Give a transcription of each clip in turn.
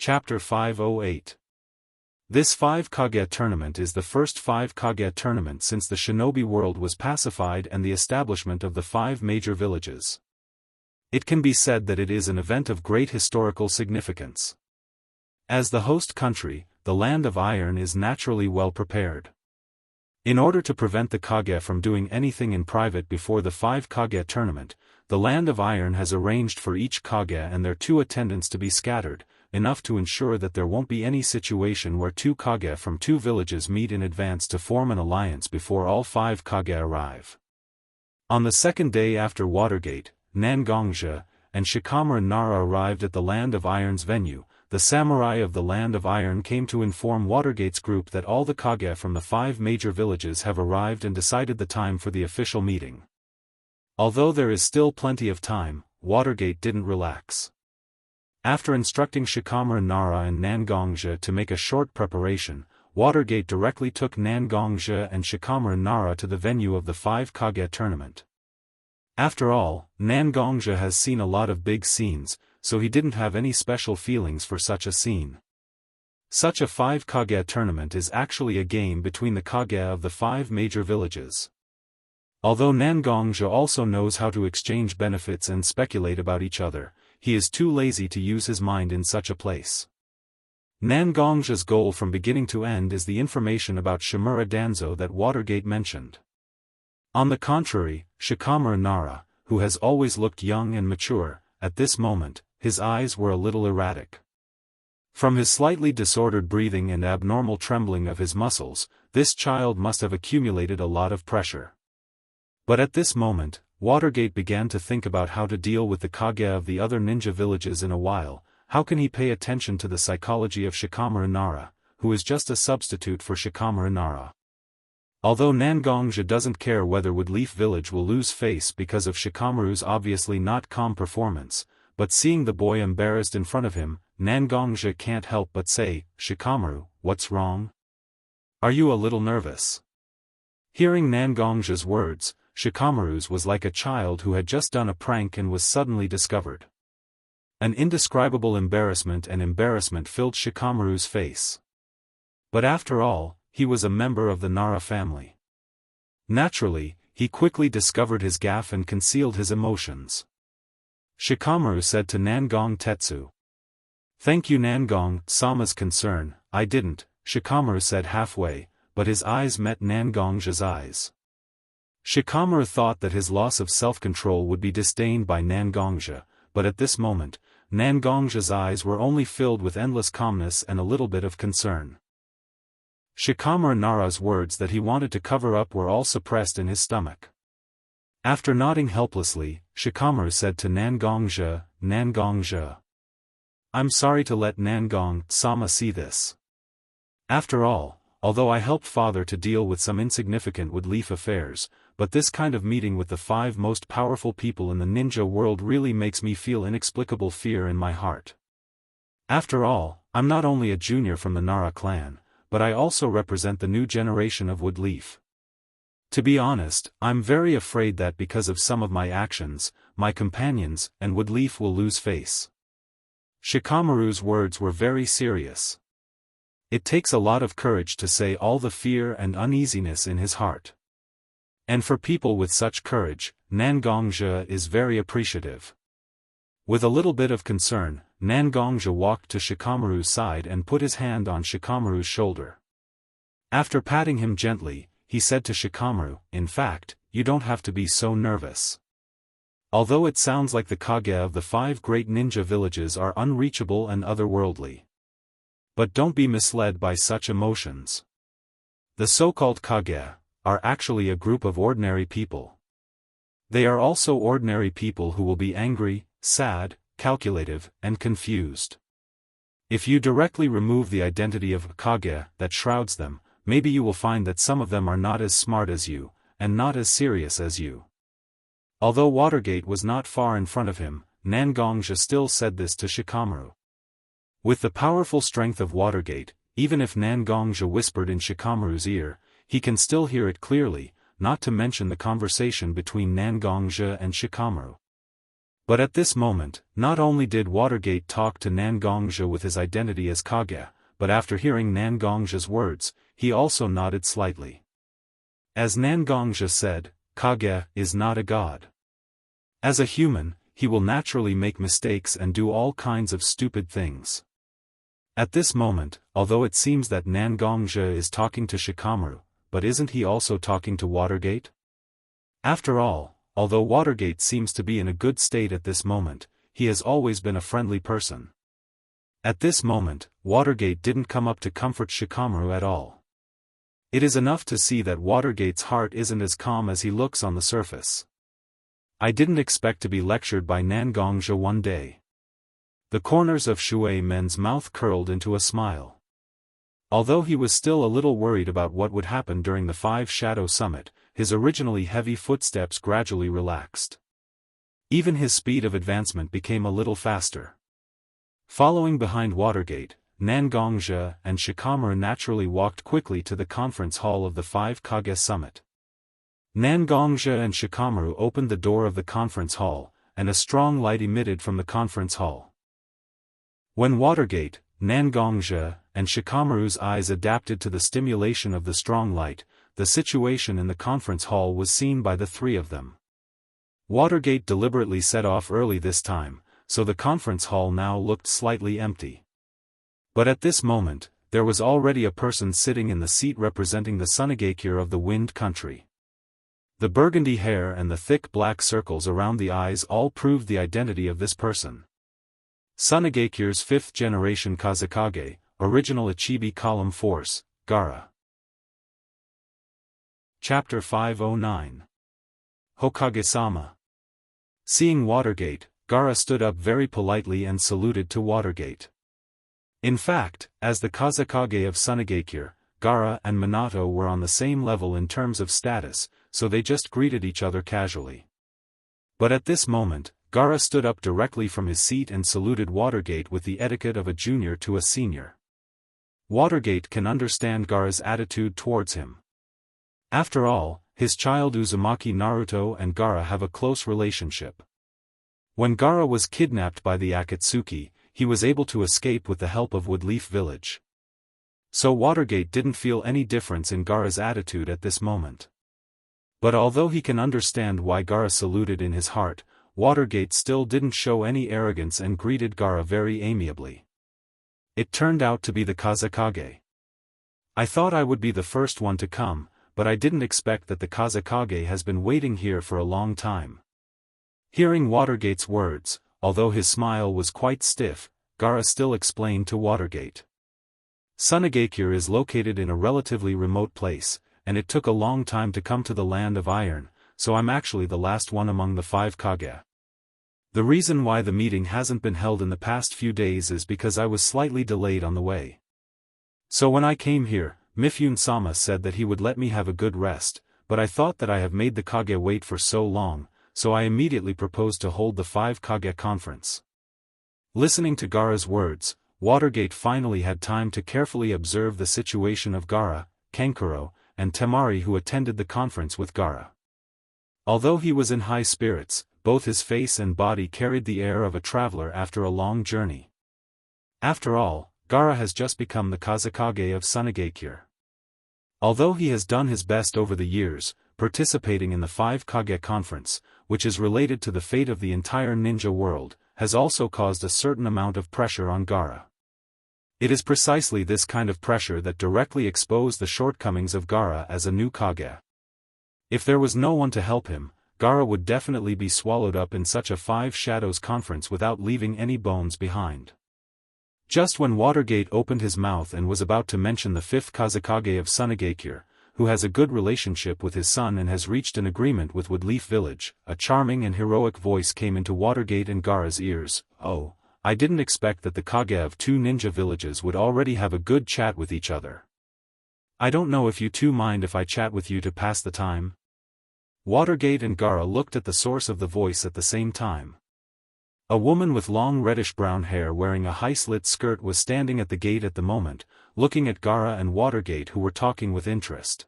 Chapter 508. This 5 Kage tournament is the first 5 Kage tournament since the shinobi world was pacified and the establishment of the 5 major villages. It can be said that it is an event of great historical significance. As the host country, the Land of Iron is naturally well prepared. In order to prevent the Kage from doing anything in private before the 5 Kage tournament, the Land of Iron has arranged for each Kage and their 2 attendants to be scattered, enough to ensure that there won't be any situation where 2 Kage from 2 villages meet in advance to form an alliance before all 5 Kage arrive. On the second day after Watergate, Nangongja and Shikamaru Nara arrived at the Land of Iron's venue. The samurai of the Land of Iron came to inform Watergate's group that all the Kage from the 5 major villages have arrived and decided the time for the official meeting. Although there is still plenty of time, Watergate didn't relax. After instructing Shikamaru Nara and Nangongja to make a short preparation, Watergate directly took Nangongja and Shikamaru Nara to the venue of the 5 Kage tournament. After all, Nangongja has seen a lot of big scenes, so he didn't have any special feelings for such a scene. Such a 5 Kage tournament is actually a game between the Kage of the 5 major villages. Although Nangongja also knows how to exchange benefits and speculate about each other, he is too lazy to use his mind in such a place. Nangongja's goal from beginning to end is the information about Shimura Danzo that Watergate mentioned. On the contrary, Shikamaru Nara, who has always looked young and mature, at this moment, his eyes were a little erratic. From his slightly disordered breathing and abnormal trembling of his muscles, this child must have accumulated a lot of pressure. But at this moment, Watergate began to think about how to deal with the Kage of the other ninja villages in a while. How can he pay attention to the psychology of Shikamaru Nara, who is just a substitute for Shikamaru Nara? Although Nangongja doesn't care whether Woodleaf Village will lose face because of Shikamaru's obviously not calm performance, but seeing the boy embarrassed in front of him, Nangongja can't help but say, "Shikamaru, what's wrong? Are you a little nervous?" Hearing Nangongja's words, Shikamaru's was like a child who had just done a prank and was suddenly discovered. An indescribable embarrassment filled Shikamaru's face. But after all, he was a member of the Nara family. Naturally, he quickly discovered his gaffe and concealed his emotions. Shikamaru said to Nangong Tetsu. "Thank you Nangong-sama's concern, I didn't," Shikamaru said halfway, but his eyes met Nangongja's eyes. Shikamaru thought that his loss of self-control would be disdained by Nangongja, but at this moment, Nangongja's eyes were only filled with endless calmness and a little bit of concern. Shikamaru Nara's words that he wanted to cover up were all suppressed in his stomach. After nodding helplessly, Shikamaru said to Nangongja, "Nangongja. I'm sorry to let Nangong-sama see this. After all, although I helped father to deal with some insignificant Woodleaf affairs, but this kind of meeting with the 5 most powerful people in the ninja world really makes me feel inexplicable fear in my heart. After all, I'm not only a junior from the Nara clan, but I also represent the new generation of Woodleaf. To be honest, I'm very afraid that because of some of my actions, my companions and Woodleaf will lose face." Shikamaru's words were very serious. It takes a lot of courage to say all the fear and uneasiness in his heart. And for people with such courage, Nangongja is very appreciative. With a little bit of concern, Nangongja walked to Shikamaru's side and put his hand on Shikamaru's shoulder. After patting him gently, he said to Shikamaru, "In fact, you don't have to be so nervous. Although it sounds like the Kage of the 5 great ninja villages are unreachable and otherworldly. But don't be misled by such emotions. The so-called Kage are actually a group of ordinary people. They are also ordinary people who will be angry, sad, calculative, and confused. If you directly remove the identity of a Kage that shrouds them, maybe you will find that some of them are not as smart as you, and not as serious as you." Although Watergate was not far in front of him, Nangongja still said this to Shikamaru. With the powerful strength of Watergate, even if Nangongja whispered in Shikamaru's ear, he can still hear it clearly, not to mention the conversation between Nangongja and Shikamaru. But at this moment, not only did Watergate talk to Nangongzhe with his identity as Kage, but after hearing Nangongzhe's words, he also nodded slightly. As Nangongzhe said, Kage is not a god. As a human, he will naturally make mistakes and do all kinds of stupid things. At this moment, although it seems that Nangongzhe is talking to Shikamaru, but isn't he also talking to Watergate? After all, although Watergate seems to be in a good state at this moment, he has always been a friendly person. At this moment, Watergate didn't come up to comfort Shikamaru at all. It is enough to see that Watergate's heart isn't as calm as he looks on the surface. I didn't expect to be lectured by Nangongzhe one day. The corners of Shui Men's mouth curled into a smile. Although he was still a little worried about what would happen during the Five Shadow Summit, his originally heavy footsteps gradually relaxed. Even his speed of advancement became a little faster. Following behind Watergate, Nangongzhe and Shikamaru naturally walked quickly to the conference hall of the Five Kage Summit. Nangongzhe and Shikamaru opened the door of the conference hall, and a strong light emitted from the conference hall. When Watergate, Nangongzhe, and Shikamaru's eyes adapted to the stimulation of the strong light, the situation in the conference hall was seen by the three of them. Watergate deliberately set off early this time, so the conference hall now looked slightly empty. But at this moment, there was already a person sitting in the seat representing the Sunagakure of the Wind Country. The burgundy hair and the thick black circles around the eyes all proved the identity of this person. Sunagakure's fifth-generation Kazekage, original Ichibi column force, Gaara. Chapter 509. Hokage-sama. Seeing Watergate, Gaara stood up very politely and saluted to Watergate. In fact, as the Kazekage of Sunagakure, Gaara and Minato were on the same level in terms of status, so they just greeted each other casually. But at this moment, Gaara stood up directly from his seat and saluted Watergate with the etiquette of a junior to a senior. Watergate can understand Gaara's attitude towards him. After all, his child Uzumaki Naruto and Gaara have a close relationship. When Gaara was kidnapped by the Akatsuki, he was able to escape with the help of Woodleaf Village. So Watergate didn't feel any difference in Gaara's attitude at this moment. But although he can understand why Gaara saluted in his heart, Watergate still didn't show any arrogance and greeted Gaara very amiably. It turned out to be the Kazekage. I thought I would be the first one to come, but I didn't expect that the Kazekage has been waiting here for a long time. Hearing Watergate's words, although his smile was quite stiff, Gaara still explained to Watergate. Sunagakure is located in a relatively remote place, and it took a long time to come to the Land of Iron, so I'm actually the last one among the Five Kage. The reason why the meeting hasn't been held in the past few days is because I was slightly delayed on the way. So when I came here, Mifune-sama said that he would let me have a good rest, but I thought that I have made the Kage wait for so long, so I immediately proposed to hold the Five Kage conference. Listening to Gaara's words, Watergate finally had time to carefully observe the situation of Gaara, Kankuro, and Temari who attended the conference with Gaara. Although he was in high spirits, both his face and body carried the air of a traveler after a long journey. After all, Gaara has just become the Kazekage of Sunagakure. Although he has done his best over the years, participating in the Five Kage conference, which is related to the fate of the entire ninja world, has also caused a certain amount of pressure on Gaara. It is precisely this kind of pressure that directly exposed the shortcomings of Gaara as a new Kage. If there was no one to help him, Gaara would definitely be swallowed up in such a Five Shadows conference without leaving any bones behind. Just when Watergate opened his mouth and was about to mention the fifth Kazekage of Sunagakure, who has a good relationship with his son and has reached an agreement with Woodleaf Village, a charming and heroic voice came into Watergate and Gaara's ears. "Oh, I didn't expect that the Kage of two ninja villages would already have a good chat with each other. I don't know if you two mind if I chat with you to pass the time?" Watergate and Gaara looked at the source of the voice at the same time. A woman with long reddish-brown hair wearing a high-slit skirt was standing at the gate at the moment, looking at Gaara and Watergate who were talking with interest.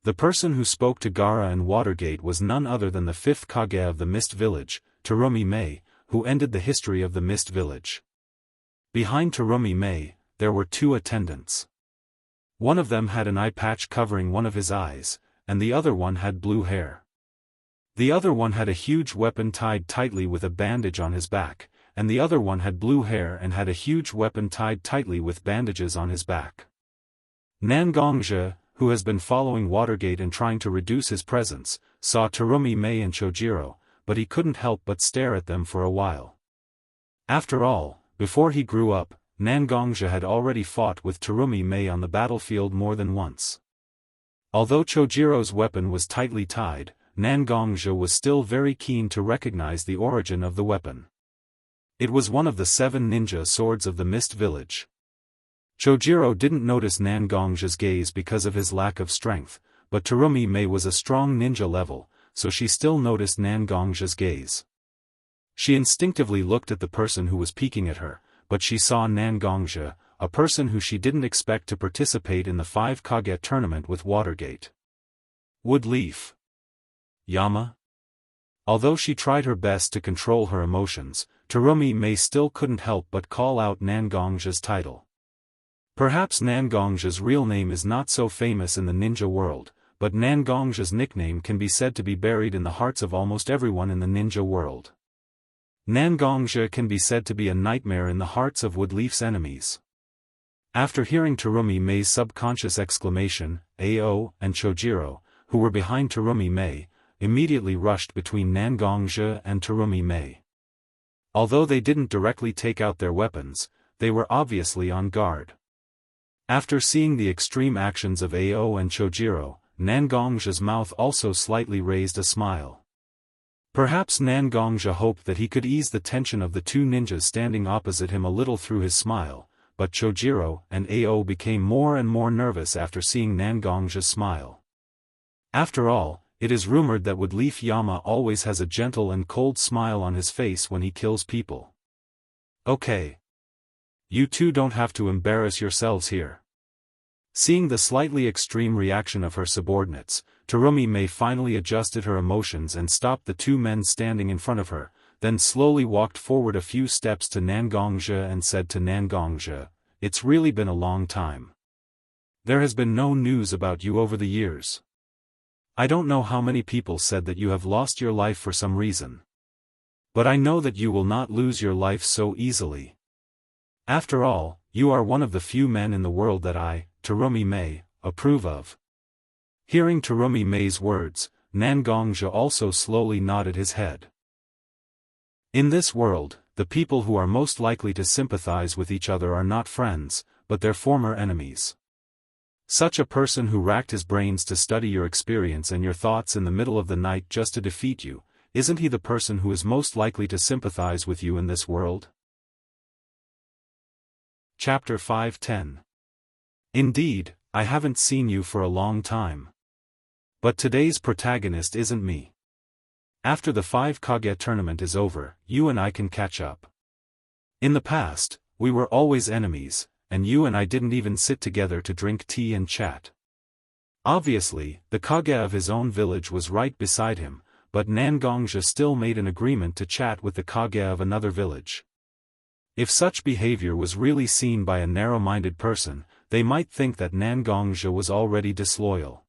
The person who spoke to Gaara and Watergate was none other than the fifth Kage of the Mist Village, Terumi Mei, who ended the history of the Mist Village. Behind Terumi Mei, there were two attendants. One of them had an eye patch covering one of his eyes, and the other one had blue hair. The other one had a huge weapon tied tightly with a bandage on his back, and the other one had blue hair and had a huge weapon tied tightly with bandages on his back. Nangongzhe, who has been following Watergate and trying to reduce his presence, saw Terumi Mei and Chojiro, but he couldn't help but stare at them for a while. After all, before he grew up, Nangongzhe had already fought with Terumi Mei on the battlefield more than once. Although Chojiro's weapon was tightly tied, Nangongzhe was still very keen to recognize the origin of the weapon. It was one of the 7 ninja swords of the Mist Village. Chojiro didn't notice Nangongzhe's gaze because of his lack of strength, but Terumi Mei was a strong ninja level, so she still noticed Nangongzhe's gaze. She instinctively looked at the person who was peeking at her, but she saw Nangongzhe, a person who she didn't expect to participate in the 5 Kage tournament with Watergate. Woodleaf. Yama? Although she tried her best to control her emotions, Terumi Mei still couldn't help but call out Nangongzhe's title. Perhaps Nangongzhe's real name is not so famous in the ninja world, but Nangongzhe's nickname can be said to be buried in the hearts of almost everyone in the ninja world. Nangongzhe can be said to be a nightmare in the hearts of Woodleaf's enemies. After hearing Terumi Mei's subconscious exclamation, Ao and Chojiro, who were behind Terumi Mei, immediately rushed between Nangongzhe and Terumi Mei. Although they didn't directly take out their weapons, they were obviously on guard. After seeing the extreme actions of Ao and Chojiro, Nangongzhe's mouth also slightly raised a smile. Perhaps Nangongzhe hoped that he could ease the tension of the two ninjas standing opposite him a little through his smile, but Chojiro and Ao became more and more nervous after seeing Nangongzhe's smile. After all, it is rumored that Woodleaf Yama always has a gentle and cold smile on his face when he kills people. Okay. You two don't have to embarrass yourselves here. Seeing the slightly extreme reaction of her subordinates, Terumi Mei finally adjusted her emotions and stopped the two men standing in front of her, then slowly walked forward a few steps to Nangongzhe and said to Nangongzhe, "It's really been a long time. There has been no news about you over the years. I don't know how many people said that you have lost your life for some reason. But I know that you will not lose your life so easily. After all, you are one of the few men in the world that I, Terumi Mei, approve of." Hearing Terumi Mei's words, Nangongzhe also slowly nodded his head. In this world, the people who are most likely to sympathize with each other are not friends, but their former enemies. Such a person who racked his brains to study your experience and your thoughts in the middle of the night just to defeat you, isn't he the person who is most likely to sympathize with you in this world? Chapter 510. Indeed, I haven't seen you for a long time. But today's protagonist isn't me. After the 5 Kage tournament is over, you and I can catch up. In the past, we were always enemies, and you and I didn't even sit together to drink tea and chat. Obviously, the Kage of his own village was right beside him, but Nangongzhe still made an agreement to chat with the Kage of another village. If such behavior was really seen by a narrow-minded person, they might think that Nangongzhe was already disloyal.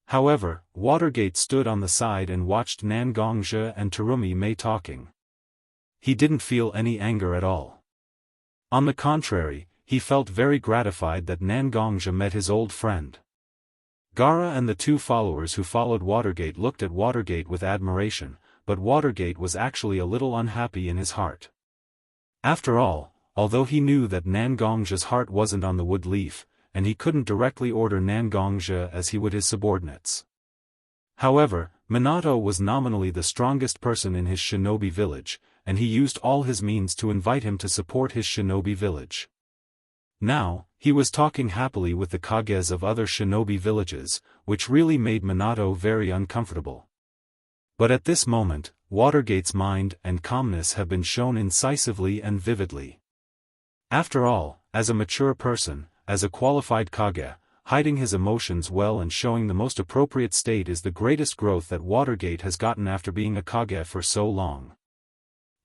However, Watergate stood on the side and watched Nangongzhe and Terumi Mei talking. He didn't feel any anger at all. On the contrary, he felt very gratified that Nangongzhe met his old friend. Gaara and the two followers who followed Watergate looked at Watergate with admiration, but Watergate was actually a little unhappy in his heart. After all, although he knew that Nangongzhe's heart wasn't on the Woodleaf, and he couldn't directly order Nangongzhe as he would his subordinates. However, Minato was nominally the strongest person in his shinobi village, and he used all his means to invite him to support his shinobi village. Now, he was talking happily with the Kages of other shinobi villages, which really made Minato very uncomfortable. But at this moment, Watergate's mind and calmness have been shown incisively and vividly. After all, as a mature person, as a qualified Kage, hiding his emotions well and showing the most appropriate state is the greatest growth that Watergate has gotten after being a Kage for so long.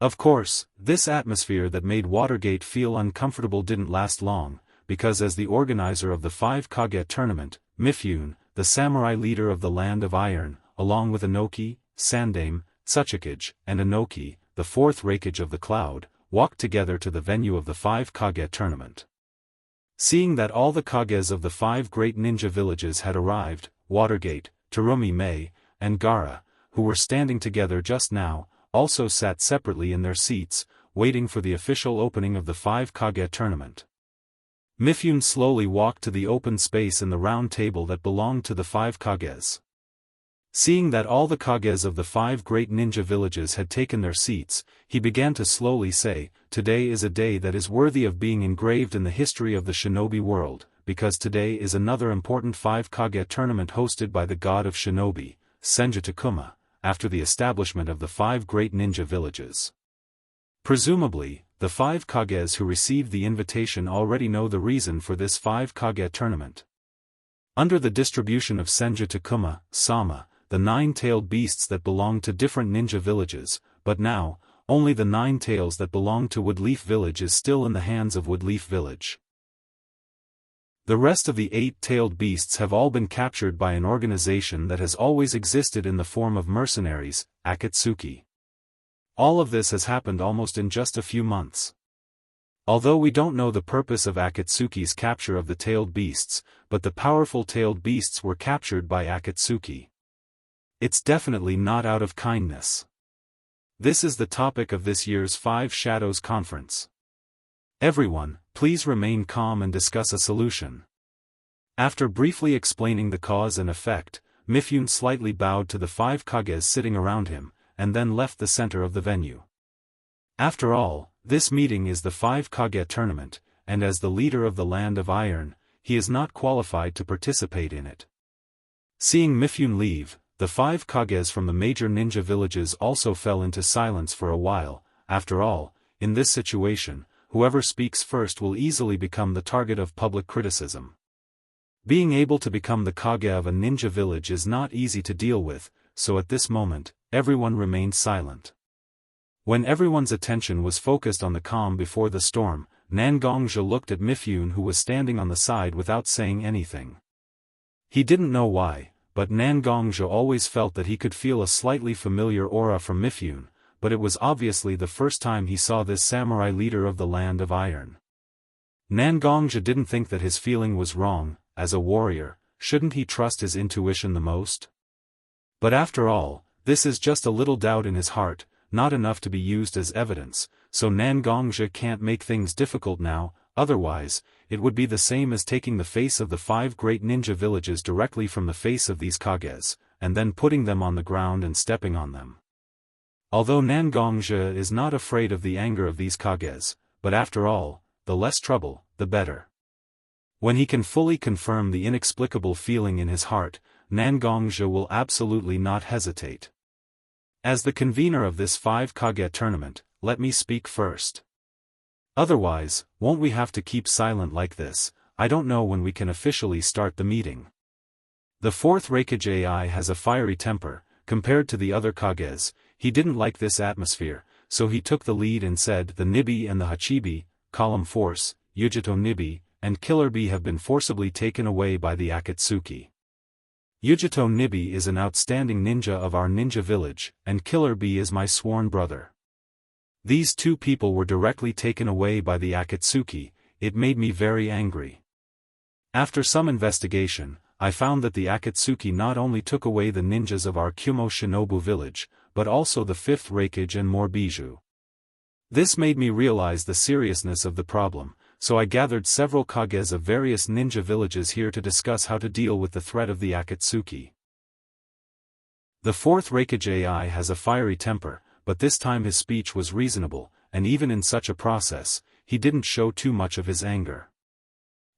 Of course, this atmosphere that made Watergate feel uncomfortable didn't last long, because as the organizer of the 5 Kage tournament, Mifune, the samurai leader of the Land of Iron, along with Inoki, Sandame, Tsuchikage, and Inoki, the 4th Raikage of the Cloud, walked together to the venue of the 5 Kage tournament. Seeing that all the Kages of the 5 great ninja villages had arrived, Watergate, Terumi Mei, and Gaara, who were standing together just now, also sat separately in their seats, waiting for the official opening of the 5 Kage tournament. Mifune slowly walked to the open space in the round table that belonged to the 5 Kages. Seeing that all the Kages of the 5 great ninja villages had taken their seats, he began to slowly say, "Today is a day that is worthy of being engraved in the history of the shinobi world, because today is another important 5 Kage tournament hosted by the god of shinobi, Senju Takuma, after the establishment of the 5 great ninja villages." Presumably, the 5 Kages who received the invitation already know the reason for this 5 Kage tournament. Under the distribution of Senju Takuma, Sama, the 9-tailed beasts that belonged to different ninja villages, but now, only the 9 tails that belonged to Woodleaf Village is still in the hands of Woodleaf Village. The rest of the 8-tailed beasts have all been captured by an organization that has always existed in the form of mercenaries, Akatsuki. All of this has happened almost in just a few months. Although we don't know the purpose of Akatsuki's capture of the tailed beasts, but the powerful tailed beasts were captured by Akatsuki. It's definitely not out of kindness. This is the topic of this year's 5 Shadows Conference. Everyone, please remain calm and discuss a solution. After briefly explaining the cause and effect, Mifune slightly bowed to the 5 Kages sitting around him, and then left the center of the venue. After all, this meeting is the 5 Kage tournament, and as the leader of the Land of Iron, he is not qualified to participate in it. Seeing Mifune leave, the 5 Kages from the major ninja villages also fell into silence for a while. After all, in this situation, whoever speaks first will easily become the target of public criticism. Being able to become the Kage of a ninja village is not easy to deal with, so at this moment, everyone remained silent. When everyone's attention was focused on the calm before the storm, Nangongja looked at Mifune, who was standing on the side, without saying anything. He didn't know why, but Nangongja always felt that he could feel a slightly familiar aura from Mifune, but it was obviously the first time he saw this samurai leader of the Land of Iron. Nangongja didn't think that his feeling was wrong. As a warrior, shouldn't he trust his intuition the most? But after all, this is just a little doubt in his heart, not enough to be used as evidence, so Nangongja can't make things difficult now. Otherwise, it would be the same as taking the face of the 5 great ninja villages directly from the face of these Kages, and then putting them on the ground and stepping on them. Although Nangongja is not afraid of the anger of these Kages, but after all, the less trouble, the better. When he can fully confirm the inexplicable feeling in his heart, Nangongja will absolutely not hesitate. As the convener of this 5 Kage tournament, let me speak first. Otherwise, won't we have to keep silent like this? I don't know when we can officially start the meeting. The 4th Raikage AI has a fiery temper. Compared to the other Kages, he didn't like this atmosphere, so he took the lead and said, "The Nibi and the Hachibi, Column Force, Yujito Nibi, and Killer Bee have been forcibly taken away by the Akatsuki. Yujito Nibi is an outstanding ninja of our ninja village, and Killer Bee is my sworn brother. These 2 people were directly taken away by the Akatsuki. It made me very angry. After some investigation, I found that the Akatsuki not only took away the ninjas of our Kumo Shinobu village, but also the 5th Raikage and more Bijou. This made me realize the seriousness of the problem, so I gathered several Kages of various ninja villages here to discuss how to deal with the threat of the Akatsuki. The 4th Raikage AI has a fiery temper, but this time his speech was reasonable, and even in such a process, he didn't show too much of his anger.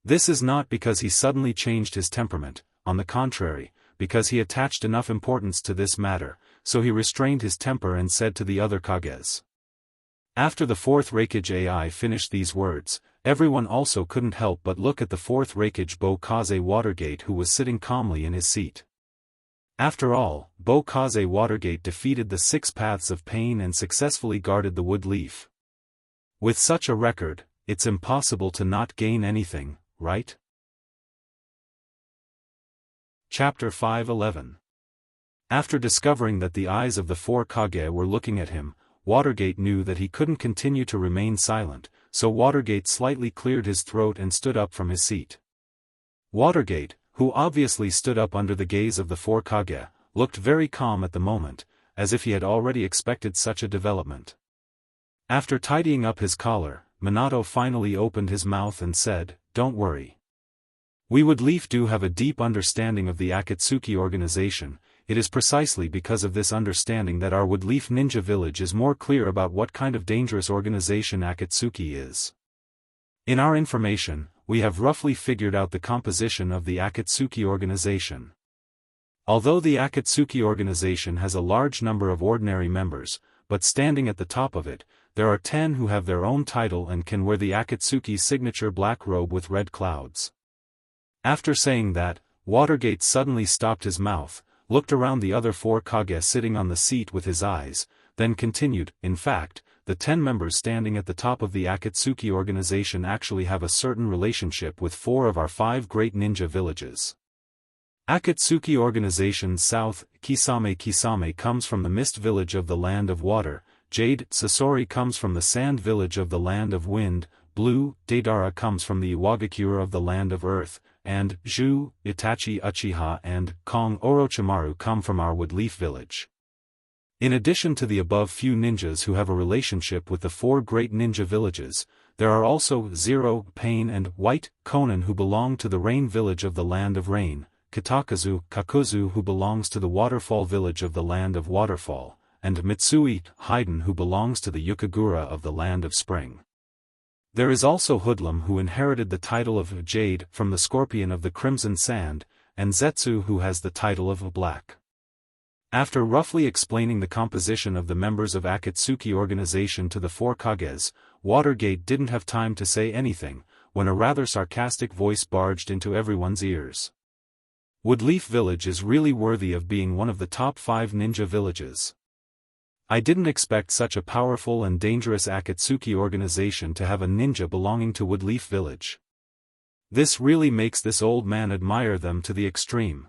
This is not because he suddenly changed his temperament, on the contrary, because he attached enough importance to this matter, so he restrained his temper and said to the other Kages. After the 4th Raikage AI finished these words, everyone also couldn't help but look at the 4th Raikage Bo-Kaze Watergate, who was sitting calmly in his seat. After all, Bo-Kaze Watergate defeated the 6 Paths of Pain and successfully guarded the Wood Leaf. With such a record, it's impossible to not gain anything, right? Chapter 5:11. After discovering that the eyes of the 4 Kage were looking at him, Watergate knew that he couldn't continue to remain silent, so Watergate slightly cleared his throat and stood up from his seat. Watergate, who obviously stood up under the gaze of the 4 Kage, looked very calm at the moment, as if he had already expected such a development. After tidying up his collar, Minato finally opened his mouth and said, "Don't worry. We Wood Leaf do have a deep understanding of the Akatsuki organization. It is precisely because of this understanding that our Wood Leaf Ninja Village is more clear about what kind of dangerous organization Akatsuki is. In our information, we have roughly figured out the composition of the Akatsuki organization. Although the Akatsuki organization has a large number of ordinary members, but standing at the top of it, there are 10 who have their own title and can wear the Akatsuki's signature black robe with red clouds." After saying that, Watergate suddenly stopped his mouth, looked around the other 4 Kage sitting on the seat with his eyes, then continued, "In fact, the 10 members standing at the top of the Akatsuki organization actually have a certain relationship with 4 of our 5 great ninja villages. Akatsuki organization's south, Kisame comes from the mist village of the land of water, Jade, Sasori comes from the sand village of the land of wind, Blue, Deidara comes from the Iwagakure of the land of earth, and Zhu, Itachi Uchiha and Kong Orochimaru come from our Wood Leaf village. In addition to the above few ninjas who have a relationship with the 4 great ninja villages, there are also Zero, Pain and White, Konan who belong to the rain village of the land of rain, Kakuzu who belongs to the waterfall village of the land of waterfall, and Mitsui, Haiden who belongs to the Yukagura of the land of spring. There is also Hoodlum who inherited the title of Jade from the Scorpion of the Crimson Sand, and Zetsu who has the title of Black." After roughly explaining the composition of the members of Akatsuki organization to the 4 Kages, Watergate didn't have time to say anything, when a rather sarcastic voice barged into everyone's ears. "Wood Leaf Village is really worthy of being one of the top 5 ninja villages. I didn't expect such a powerful and dangerous Akatsuki organization to have a ninja belonging to Wood Leaf Village. This really makes this old man admire them to the extreme."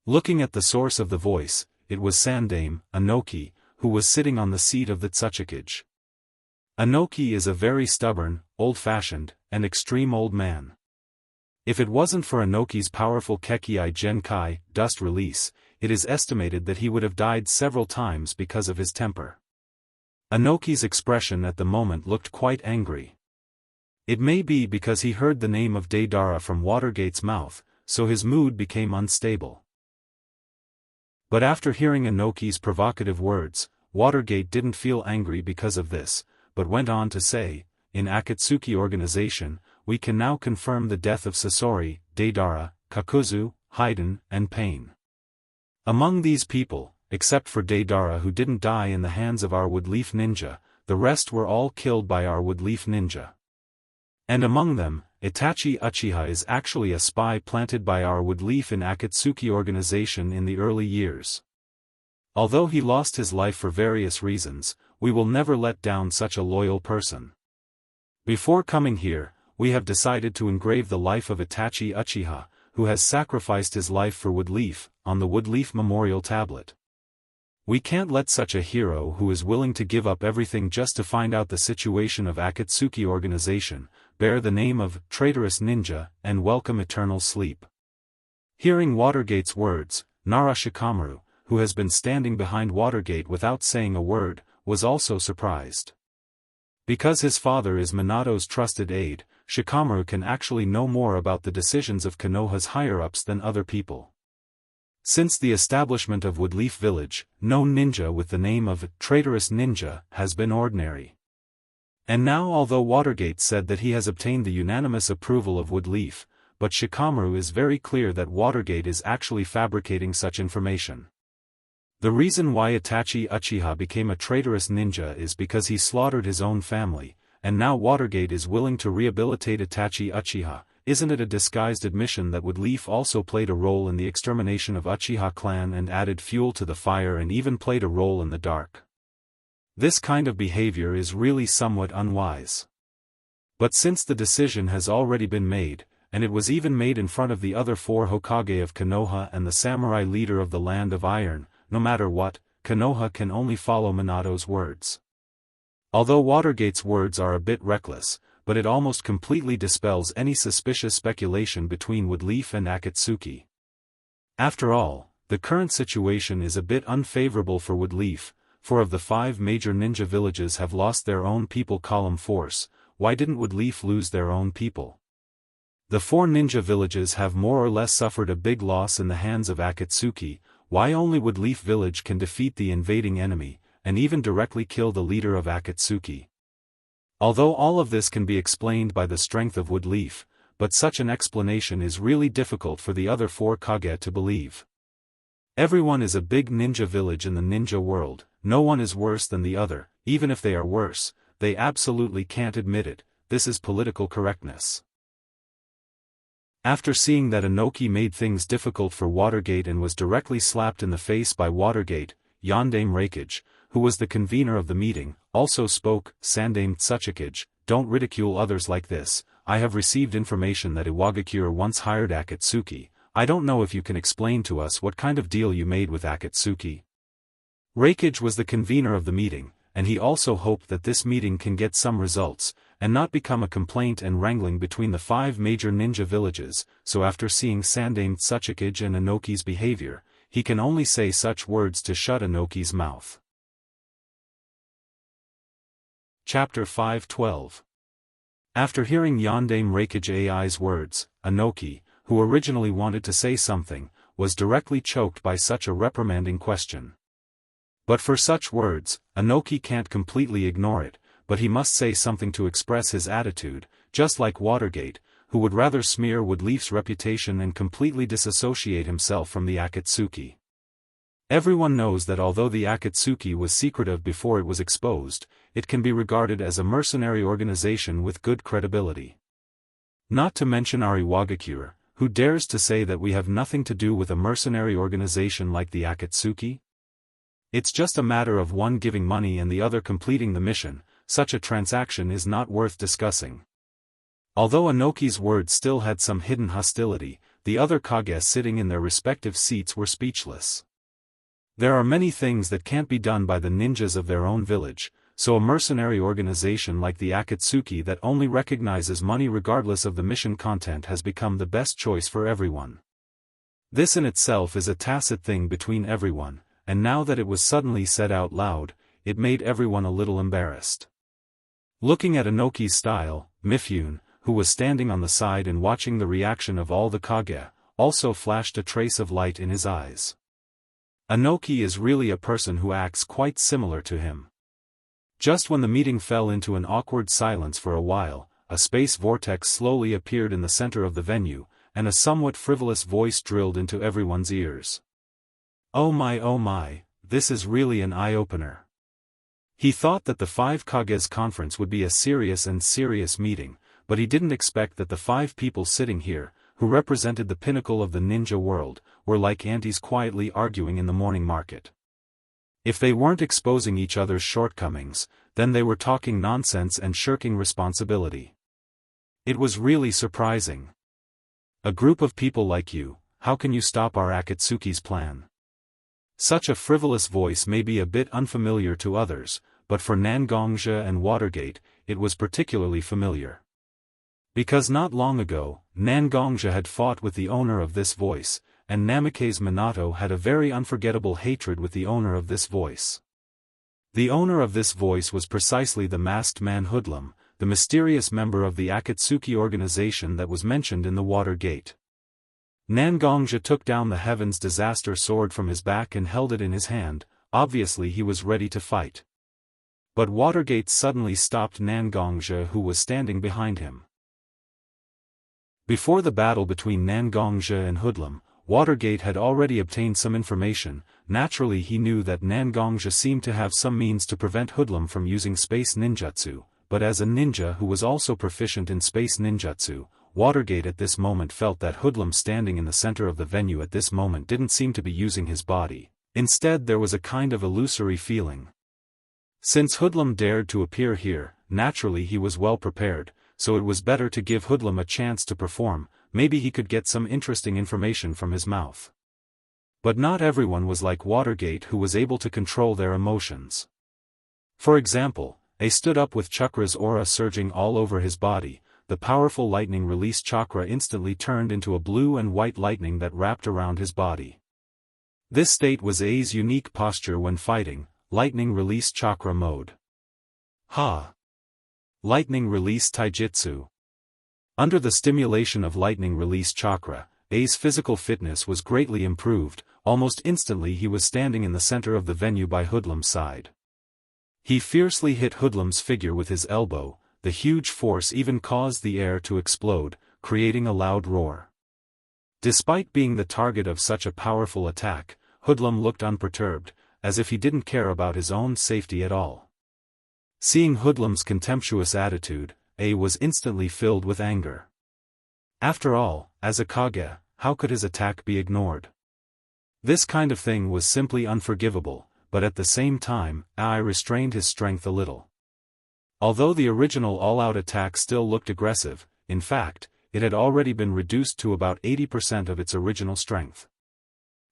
Looking at the source of the voice, it was Sandame, Anoki, who was sitting on the seat of the Tsuchikage. Anoki is a very stubborn, old-fashioned, and extreme old man. If it wasn't for Anoki's powerful Kekei Genkai, dust release, it is estimated that he would have died several times because of his temper. Anoki's expression at the moment looked quite angry. It may be because he heard the name of Deidara from Watergate's mouth, so his mood became unstable. But after hearing Anoki's provocative words, Watergate didn't feel angry because of this, but went on to say, "In Akatsuki organization, we can now confirm the death of Sasori, Deidara, Kakuzu, Haiden, and Pain. Among these people, except for Deidara who didn't die in the hands of our Wood Leaf Ninja, the rest were all killed by our Wood Leaf Ninja. And among them, Itachi Uchiha is actually a spy planted by our Wood Leaf in Akatsuki organization in the early years. Although he lost his life for various reasons, we will never let down such a loyal person. Before coming here, we have decided to engrave the life of Itachi Uchiha, who has sacrificed his life for Wood Leaf, on the Wood Leaf Memorial Tablet. We can't let such a hero who is willing to give up everything just to find out the situation of Akatsuki organization, bear the name of traitorous ninja, and welcome eternal sleep." Hearing Watergate's words, Nara Shikamaru, who has been standing behind Watergate without saying a word, was also surprised. Because his father is Minato's trusted aide, Shikamaru can actually know more about the decisions of Konoha's higher-ups than other people. Since the establishment of Wood Leaf Village, no ninja with the name of traitorous ninja has been ordinary. And now although Watergate said that he has obtained the unanimous approval of Wood Leaf, but Shikamaru is very clear that Watergate is actually fabricating such information. The reason why Itachi Uchiha became a traitorous ninja is because he slaughtered his own family, and now Watergate is willing to rehabilitate Itachi Uchiha, isn't it a disguised admission that Woodleaf also played a role in the extermination of Uchiha clan and added fuel to the fire and even played a role in the dark? This kind of behavior is really somewhat unwise. But since the decision has already been made, and it was even made in front of the other 4 Hokage of Konoha and the samurai leader of the Land of Iron, no matter what, Konoha can only follow Minato's words. Although Watergate's words are a bit reckless, but it almost completely dispels any suspicious speculation between Woodleaf and Akatsuki. After all, the current situation is a bit unfavorable for Woodleaf, for of the 5 major ninja villages have lost their own people column force. Why didn't Woodleaf lose their own people? The 4 ninja villages have more or less suffered a big loss in the hands of Akatsuki. Why only Woodleaf village can defeat the invading enemy, and even directly kill the leader of Akatsuki? Although all of this can be explained by the strength of Woodleaf, but such an explanation is really difficult for the other 4 Kage to believe. Everyone is a big ninja village in the ninja world, no one is worse than the other, even if they are worse. They absolutely can't admit it. This is political correctness. After seeing that Inoki made things difficult for Watergate and was directly slapped in the face by Watergate, Yondaime Reikage, who was the convener of the meeting, also spoke. Sandaime Tsuchikage, don't ridicule others like this. I have received information that Iwagakure once hired Akatsuki. I don't know if you can explain to us what kind of deal you made with Akatsuki. Reikage was the convener of the meeting, and he also hoped that this meeting can get some results, and not become a complaint and wrangling between the 5 major ninja villages. So after seeing Sandaime Tsuchikage and Inoki's behavior, he can only say such words to shut Inoki's mouth. Chapter 5:12. After hearing Yondaime Reikage AI's words, Inoki, who originally wanted to say something, was directly choked by such a reprimanding question. But for such words, Inoki can't completely ignore it, but he must say something to express his attitude, just like Watergate, who would rather smear Woodleaf's reputation and completely disassociate himself from the Akatsuki. Everyone knows that although the Akatsuki was secretive before it was exposed, it can be regarded as a mercenary organization with good credibility. Not to mention our Iwagakure, who dares to say that we have nothing to do with a mercenary organization like the Akatsuki? It's just a matter of one giving money and the other completing the mission. Such a transaction is not worth discussing. Although Inoki's words still had some hidden hostility, the other Kage sitting in their respective seats were speechless. There are many things that can't be done by the ninjas of their own village, so a mercenary organization like the Akatsuki that only recognizes money regardless of the mission content has become the best choice for everyone. This in itself is a tacit thing between everyone, and now that it was suddenly said out loud, it made everyone a little embarrassed. Looking at Inoki's style, Mifune, who was standing on the side and watching the reaction of all the Kage, also flashed a trace of light in his eyes. Inoki is really a person who acts quite similar to him. Just when the meeting fell into an awkward silence for a while, a space vortex slowly appeared in the center of the venue, and a somewhat frivolous voice drilled into everyone's ears. Oh my, this is really an eye-opener. He thought that the 5 Kage's conference would be a serious meeting, but he didn't expect that the 5 people sitting here, who represented the pinnacle of the ninja world, were like aunties quietly arguing in the morning market. If they weren't exposing each other's shortcomings, then they were talking nonsense and shirking responsibility. It was really surprising. A group of people like you, how can you stop our Akatsuki's plan? Such a frivolous voice may be a bit unfamiliar to others, but for Nangongja and Watergate, it was particularly familiar. Because not long ago, Nangongja had fought with the owner of this voice, and Namikaze Minato had a very unforgettable hatred with the owner of this voice. The owner of this voice was precisely the masked man Hoodlum, the mysterious member of the Akatsuki organization that was mentioned in the Watergate. Nangongja took down the Heaven's Disaster sword from his back and held it in his hand. Obviously he was ready to fight. But Watergate suddenly stopped Nangongja, who was standing behind him. Before the battle between Nangongja and Hoodlum, Watergate had already obtained some information. Naturally he knew that Nangongja seemed to have some means to prevent Hoodlum from using space ninjutsu, but as a ninja who was also proficient in space ninjutsu, Watergate at this moment felt that Hoodlum standing in the center of the venue at this moment didn't seem to be using his body. Instead there was a kind of illusory feeling. Since Hoodlum dared to appear here, naturally he was well prepared, so it was better to give Hoodlum a chance to perform. Maybe he could get some interesting information from his mouth. But not everyone was like Watergate, who was able to control their emotions. For example, A stood up with chakra's aura surging all over his body. The powerful lightning release chakra instantly turned into a blue and white lightning that wrapped around his body. This state was A's unique posture when fighting, lightning release chakra mode. Lightning release taijutsu. Under the stimulation of lightning release chakra, A's physical fitness was greatly improved. Almost instantly he was standing in the center of the venue by Hoodlum's side. He fiercely hit Hoodlum's figure with his elbow. The huge force even caused the air to explode, creating a loud roar. Despite being the target of such a powerful attack, Hoodlum looked unperturbed, as if he didn't care about his own safety at all. Seeing Hoodlum's contemptuous attitude, A was instantly filled with anger. After all, as a Kage, how could his attack be ignored? This kind of thing was simply unforgivable, but at the same time, A restrained his strength a little. Although the original all-out attack still looked aggressive, in fact, it had already been reduced to about 80% of its original strength.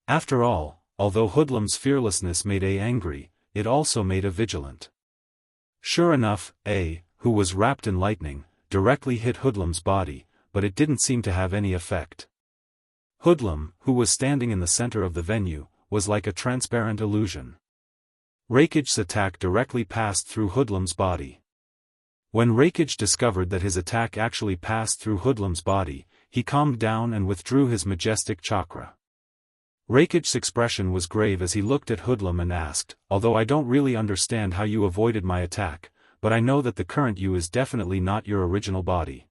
After all, although Hoodlum's fearlessness made A angry, it also made A vigilant. Sure enough, A, who was wrapped in lightning, directly hit Hoodlum's body, but it didn't seem to have any effect. Hoodlum, who was standing in the center of the venue, was like a transparent illusion. Raikage's attack directly passed through Hoodlum's body. When Raikage discovered that his attack actually passed through Hoodlum's body, he calmed down and withdrew his majestic chakra. Raikage's expression was grave as he looked at Hoodlum and asked, "Although I don't really understand how you avoided my attack, but I know that the current you is definitely not your original body.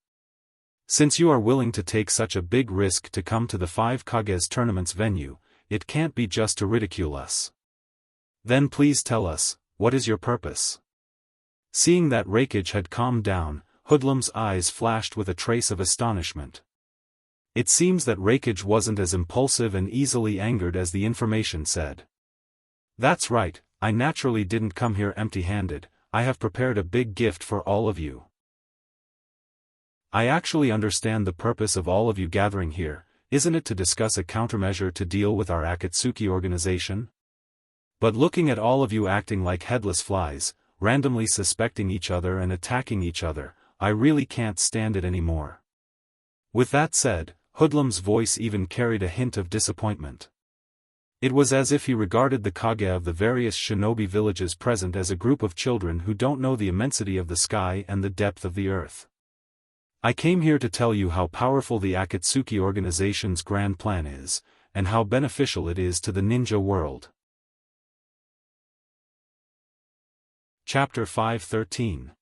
Since you are willing to take such a big risk to come to the 5 Kages tournament's venue, it can't be just to ridicule us. Then please tell us, what is your purpose?" Seeing that Raikage had calmed down, Hoodlum's eyes flashed with a trace of astonishment. It seems that Raikage wasn't as impulsive and easily angered as the information said. "That's right, I naturally didn't come here empty-handed. I have prepared a big gift for all of you. I actually understand the purpose of all of you gathering here. Isn't it to discuss a countermeasure to deal with our Akatsuki organization? But looking at all of you acting like headless flies, randomly suspecting each other and attacking each other, I really can't stand it anymore." With that said, Hoodlum's voice even carried a hint of disappointment. It was as if he regarded the Kage of the various shinobi villages present as a group of children who don't know the immensity of the sky and the depth of the earth. "I came here to tell you how powerful the Akatsuki organization's grand plan is, and how beneficial it is to the ninja world." Chapter 513.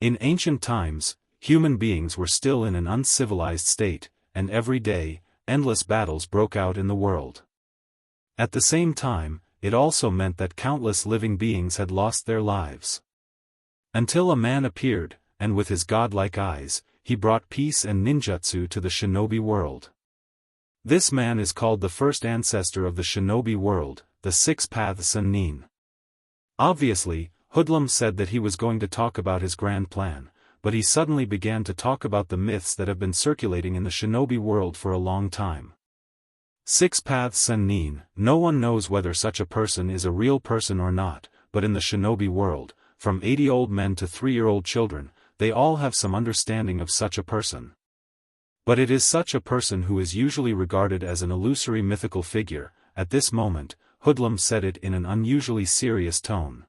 In ancient times, human beings were still in an uncivilized state, and every day, endless battles broke out in the world. At the same time, it also meant that countless living beings had lost their lives. Until a man appeared, and with his godlike eyes, he brought peace and ninjutsu to the shinobi world. This man is called the first ancestor of the shinobi world, the 6 Paths Sannin. Obviously, Hoodlum said that he was going to talk about his grand plan, but he suddenly began to talk about the myths that have been circulating in the shinobi world for a long time. 6 Paths Sannin, no one knows whether such a person is a real person or not, but in the shinobi world, from 80 old men to 3-year-old children, they all have some understanding of such a person. But it is such a person who is usually regarded as an illusory mythical figure. At this moment, Hoodlum said it in an unusually serious tone.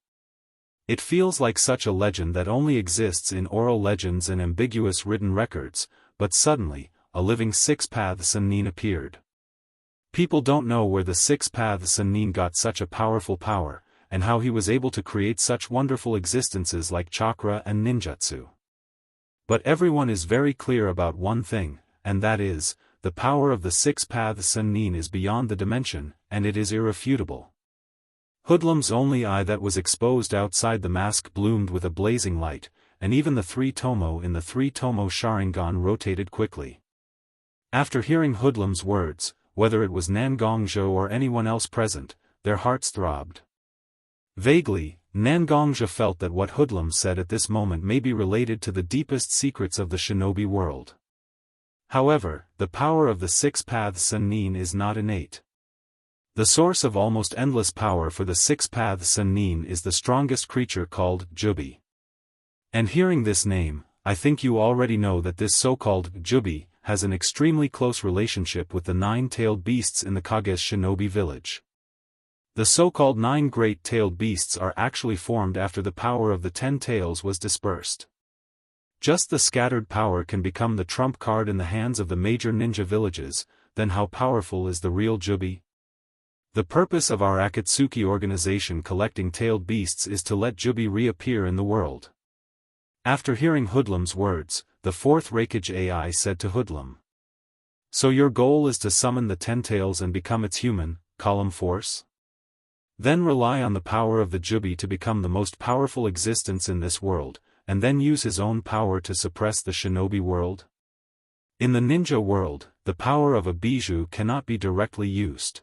It feels like such a legend that only exists in oral legends and ambiguous written records, but suddenly, a living 6 Paths Sannin appeared. People don't know where the 6 Paths Sannin got such a powerful power, and how he was able to create such wonderful existences like chakra and ninjutsu. But everyone is very clear about one thing, and that is, the power of the 6 Paths Sannin is beyond the dimension, and it is irrefutable. Hoodlum's only eye that was exposed outside the mask bloomed with a blazing light, and even the 3 tomo in the 3 tomo Sharingan rotated quickly. After hearing Hoodlum's words, whether it was Nangongzhe or anyone else present, their hearts throbbed. Vaguely, Nangongzhe felt that what Hoodlum said at this moment may be related to the deepest secrets of the shinobi world. However, the power of the 6 paths Sennin is not innate. The source of almost endless power for the 6 paths Sennin is the strongest creature called Jubi. And hearing this name, I think you already know that this so-called Jubi has an extremely close relationship with the 9-tailed beasts in the Kage's shinobi village. The so-called 9 great-tailed beasts are actually formed after the power of the 10 tails was dispersed. Just the scattered power can become the trump card in the hands of the major ninja villages, then how powerful is the real Jubi? The purpose of our Akatsuki organization collecting tailed beasts is to let Jubi reappear in the world. After hearing Hoodlum's words, the 4th Reikage AI said to Hoodlum. So your goal is to summon the 10 tails and become its human, column force? Then rely on the power of the Jubi to become the most powerful existence in this world, and then use his own power to suppress the shinobi world? In the ninja world, the power of a bijou cannot be directly used.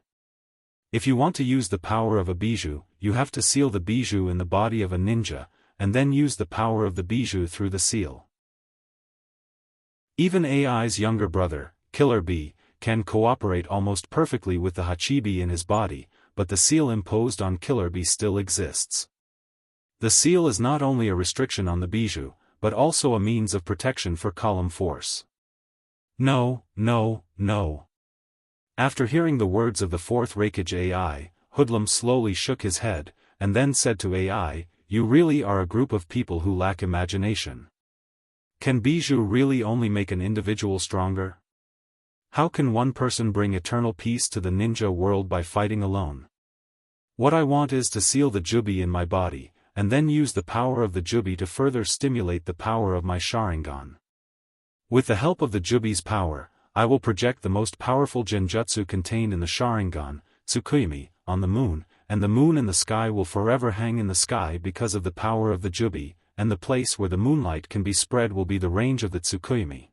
If you want to use the power of a bijou, you have to seal the bijou in the body of a ninja, and then use the power of the bijou through the seal. Even AI's younger brother, Killer Bee, can cooperate almost perfectly with the Hachibi in his body, but the seal imposed on Killer Bee still exists. The seal is not only a restriction on the bijou, but also a means of protection for column force. No, no, no. After hearing the words of the 4th Reikage AI, Hoodlum slowly shook his head, and then said to AI, you really are a group of people who lack imagination. Can bijou really only make an individual stronger? How can one person bring eternal peace to the ninja world by fighting alone? What I want is to seal the Jubi in my body, and then use the power of the Jubi to further stimulate the power of my Sharingan. With the help of the Jubi's power, I will project the most powerful genjutsu contained in the Sharingan, Tsukuyomi, on the moon, and the moon in the sky will forever hang in the sky because of the power of the Jubi, and the place where the moonlight can be spread will be the range of the Tsukuyomi.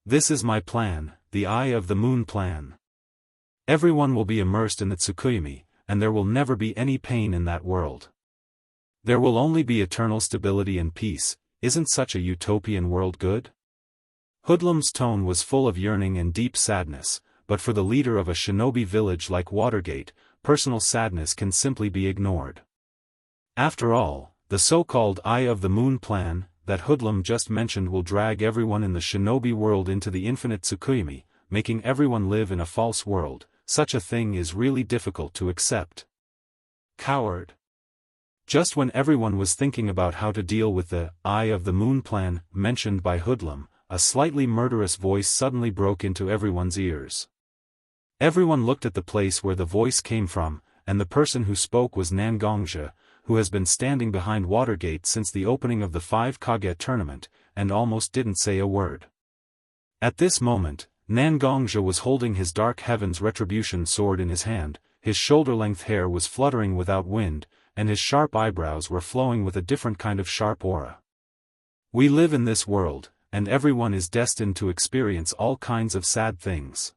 This is my plan, the Eye of the Moon plan. Everyone will be immersed in the Tsukuyomi, and there will never be any pain in that world. There will only be eternal stability and peace. Isn't such a utopian world good? Hoodlum's tone was full of yearning and deep sadness, but for the leader of a shinobi village like Watergate, personal sadness can simply be ignored. After all, the so-called Eye of the Moon plan, that Hoodlum just mentioned will drag everyone in the shinobi world into the infinite Tsukuyomi, making everyone live in a false world. Such a thing is really difficult to accept. Coward. Just when everyone was thinking about how to deal with the Eye of the Moon plan mentioned by Hoodlum, a slightly murderous voice suddenly broke into everyone's ears. Everyone looked at the place where the voice came from, and the person who spoke was Nangongzhe, who has been standing behind Watergate since the opening of the 5 Kage tournament, and almost didn't say a word. At this moment, Nangongzhe was holding his Dark Heaven's Retribution sword in his hand, his shoulder-length hair was fluttering without wind, and his sharp eyebrows were flowing with a different kind of sharp aura. We live in this world, and everyone is destined to experience all kinds of sad things.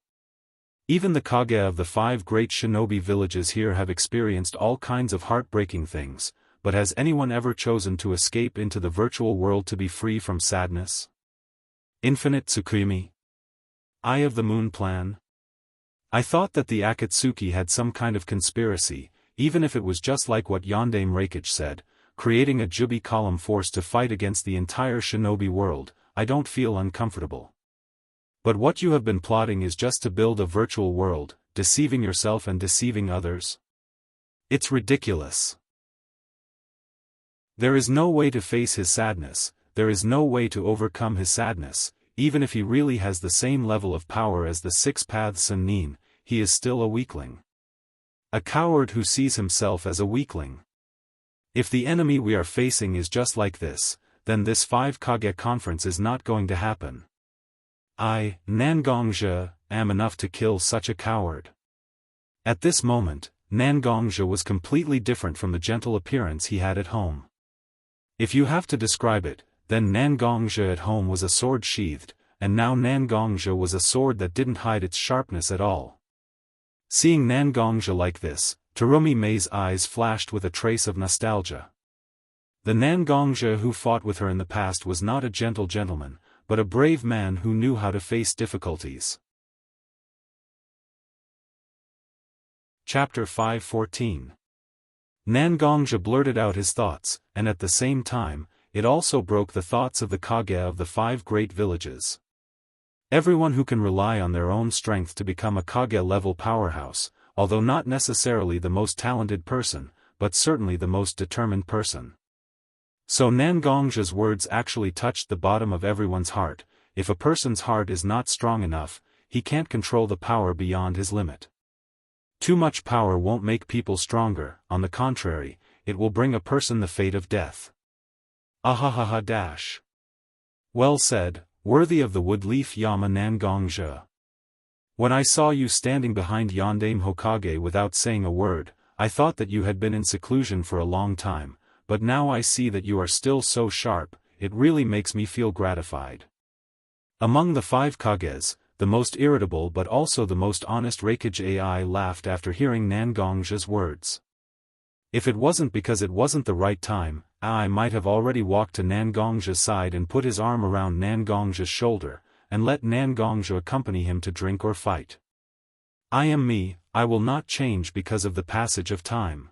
Even the Kage of the 5 great shinobi villages here have experienced all kinds of heartbreaking things, but has anyone ever chosen to escape into the virtual world to be free from sadness? Infinite Tsukuyomi? Eye of the Moon plan? I thought that the Akatsuki had some kind of conspiracy, even if it was just like what Yondaime Reikage said, creating a Jubi column force to fight against the entire shinobi world. I don't feel uncomfortable. But what you have been plotting is just to build a virtual world, deceiving yourself and deceiving others. It's ridiculous. There is no way to face his sadness, there is no way to overcome his sadness, even if he really has the same level of power as the 6 paths Sennin, he is still a weakling. A coward who sees himself as a weakling. If the enemy we are facing is just like this, then this 5 Kage conference is not going to happen. I, Nangongzhe, am enough to kill such a coward. At this moment, Nangongzhe was completely different from the gentle appearance he had at home. If you have to describe it, then Nangongja at home was a sword sheathed, and now Nangongja was a sword that didn't hide its sharpness at all. Seeing Nangongja like this, Terumi Mei's eyes flashed with a trace of nostalgia. The Nangongja who fought with her in the past was not a gentle gentleman, but a brave man who knew how to face difficulties. Chapter 5:14. Nangongja blurted out his thoughts, and at the same time, it also broke the thoughts of the Kage of the 5 great villages. Everyone who can rely on their own strength to become a Kage-level powerhouse, although not necessarily the most talented person, but certainly the most determined person. So Nangongja's words actually touched the bottom of everyone's heart. If a person's heart is not strong enough, he can't control the power beyond his limit. Too much power won't make people stronger, on the contrary, it will bring a person the fate of death. Ahahaha dash. Well said, worthy of the woodleaf Yama Nangongja. When I saw you standing behind Yondame Hokage without saying a word, I thought that you had been in seclusion for a long time, but now I see that you are still so sharp, it really makes me feel gratified. Among the 5 Kages, the most irritable but also the most honest Reikage AI laughed after hearing Nangongja's words. If it wasn't because it wasn't the right time, I might have already walked to Nangongja's side and put his arm around Nangongja's shoulder, and let Nangongja accompany him to drink or fight. I am me, I will not change because of the passage of time.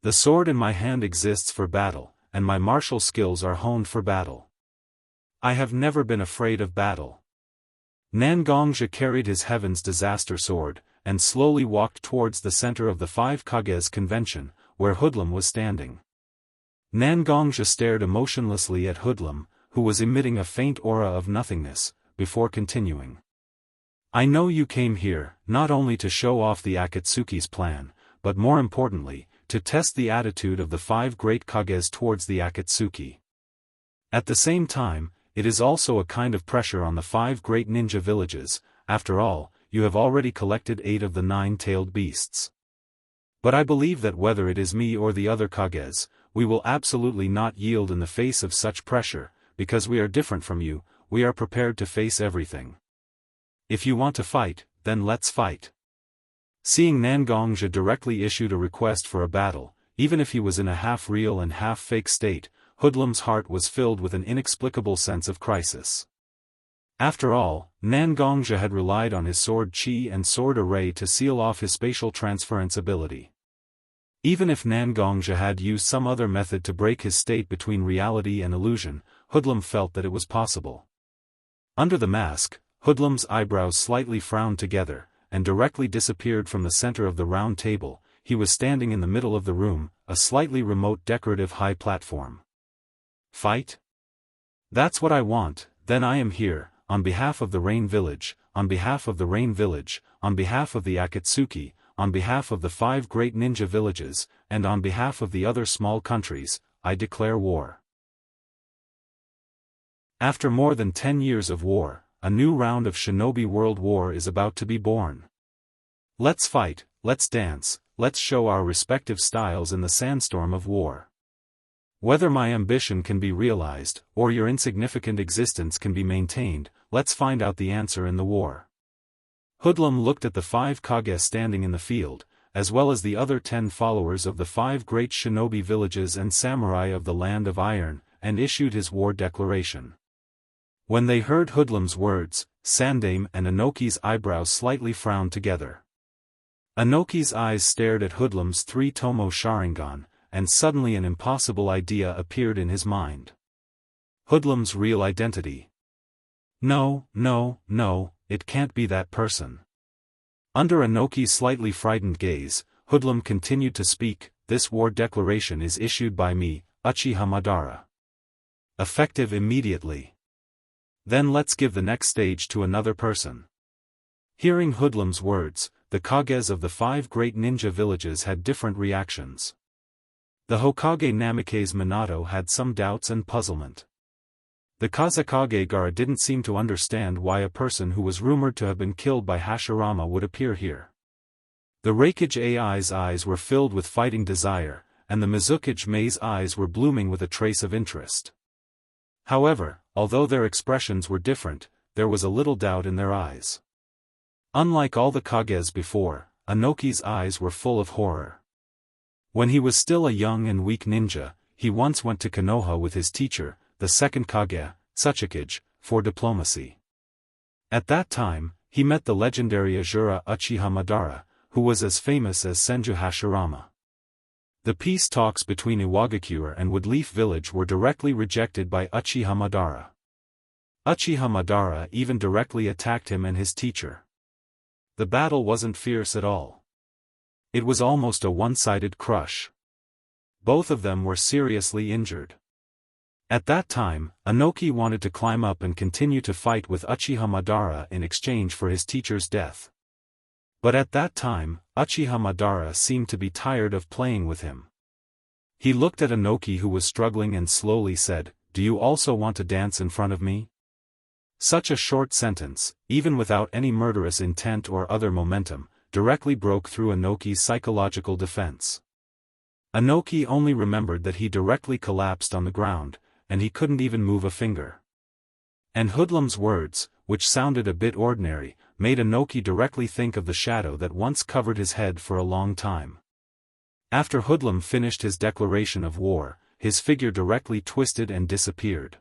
The sword in my hand exists for battle, and my martial skills are honed for battle. I have never been afraid of battle. Nangongja carried his Heaven's Disaster Sword, and slowly walked towards the center of the 5 Kages convention, where Hoodlum was standing. Nangongja stared emotionlessly at Hoodlum, who was emitting a faint aura of nothingness, before continuing. I know you came here, not only to show off the Akatsuki's plan, but more importantly, to test the attitude of the 5 great Kages towards the Akatsuki. At the same time, it is also a kind of pressure on the 5 great ninja villages. After all, you have already collected 8 of the 9-tailed beasts. But I believe that whether it is me or the other Kages, we will absolutely not yield in the face of such pressure, because we are different from you, we are prepared to face everything. If you want to fight, then let's fight. Seeing Nangongja directly issued a request for a battle, even if he was in a half-real and half-fake state, Hoodlum's heart was filled with an inexplicable sense of crisis. After all, Nangongja had relied on his sword chi and sword array to seal off his spatial transference ability. Even if Nangongja had used some other method to break his state between reality and illusion, Hoodlum felt that it was possible. Under the mask, Hoodlum's eyebrows slightly frowned together, and directly disappeared from the center of the round table. He was standing in the middle of the room, a slightly remote decorative high platform. Fight? That's what I want, then I am here, on behalf of the Rain Village, on behalf of the Rain Village, on behalf of the Akatsuki, on behalf of the 5 great ninja villages, and on behalf of the other small countries, I declare war. After more than 10 years of war, a new round of Shinobi World War is about to be born. Let's fight, let's dance, let's show our respective styles in the sandstorm of war. Whether my ambition can be realized, or your insignificant existence can be maintained, let's find out the answer in the war. Hoodlum looked at the 5 Kage standing in the field, as well as the other 10 followers of the 5 great shinobi villages and samurai of the Land of Iron, and issued his war declaration. When they heard Hoodlum's words, Sandame and Inoki's eyebrows slightly frowned together. Inoki's eyes stared at Hoodlum's 3-tomo Sharingan, and suddenly an impossible idea appeared in his mind. Hoodlum's real identity. No, it can't be that person. Under Inoki's slightly frightened gaze, Hoodlum continued to speak. This war declaration is issued by me, Uchiha Madara. Effective immediately. Then let's give the next stage to another person. Hearing Hoodlum's words, the Kages of the 5 great ninja villages had different reactions. The Hokage Namikaze Minato had some doubts and puzzlement. The Kazekage Gaara didn't seem to understand why a person who was rumored to have been killed by Hashirama would appear here. The Reikage AI's eyes were filled with fighting desire, and the Mizukage Mei's eyes were blooming with a trace of interest. However, although their expressions were different, there was a little doubt in their eyes. Unlike all the Kages before, Anoki's eyes were full of horror. When he was still a young and weak ninja, he once went to Konoha with his teacher, the second Kage, Tsuchikage, for diplomacy. At that time, he met the legendary Asura Uchiha Madara, who was as famous as Senju Hashirama. The peace talks between Iwagakure and Woodleaf Village were directly rejected by Uchiha Madara. Uchiha Madara even directly attacked him and his teacher. The battle wasn't fierce at all. It was almost a one-sided crush. Both of them were seriously injured. At that time, Anoki wanted to climb up and continue to fight with Uchiha Madara in exchange for his teacher's death. But at that time, Uchiha Madara seemed to be tired of playing with him. He looked at Anoki, who was struggling, and slowly said, "Do you also want to dance in front of me?" Such a short sentence, even without any murderous intent or other momentum, directly broke through Anoki's psychological defense. Anoki only remembered that he directly collapsed on the ground, and he couldn't even move a finger. And Hoodlum's words, which sounded a bit ordinary, made Anoki directly think of the shadow that once covered his head for a long time. After Hoodlum finished his declaration of war, his figure directly twisted and disappeared.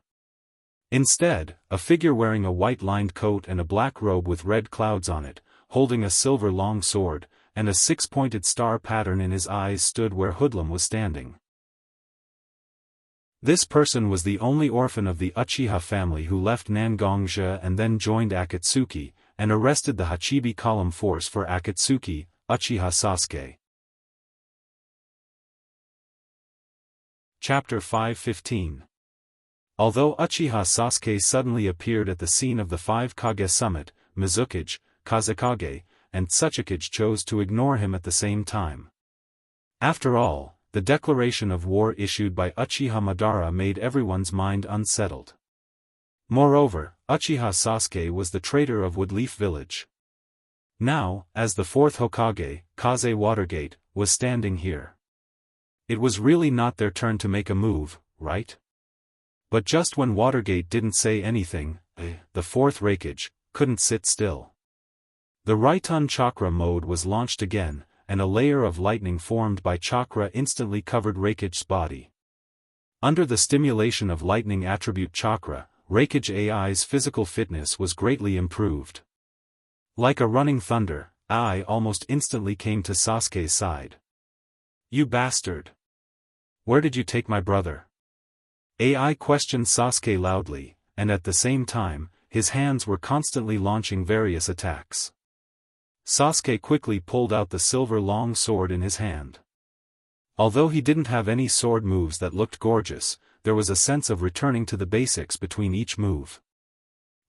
Instead, a figure wearing a white-lined coat and a black robe with red clouds on it, holding a silver long sword, and a six-pointed star pattern in his eyes stood where Hoodlum was standing. This person was the only orphan of the Uchiha family who left Nangongja and then joined Akatsuki, and arrested the Hachibi column force for Akatsuki, Uchiha Sasuke. Chapter 5:15. Although Uchiha Sasuke suddenly appeared at the scene of the 5 Kage summit, Mizukage, Kazekage, and Tsuchikage chose to ignore him at the same time. After all, the declaration of war issued by Uchiha Madara made everyone's mind unsettled. Moreover, Uchiha Sasuke was the traitor of Woodleaf Village. Now, as the 4th Hokage, Kaze Watergate, was standing here. It was really not their turn to make a move, right? But just when Watergate didn't say anything, the 4th Raikage couldn't sit still. The Raiton Chakra mode was launched again, and a layer of lightning formed by chakra instantly covered Raikage's body. Under the stimulation of lightning attribute chakra, Raikage AI's physical fitness was greatly improved. Like a running thunder, AI almost instantly came to Sasuke's side. "You bastard! Where did you take my brother?" AI questioned Sasuke loudly, and at the same time, his hands were constantly launching various attacks. Sasuke quickly pulled out the silver long sword in his hand. Although he didn't have any sword moves that looked gorgeous, there was a sense of returning to the basics between each move.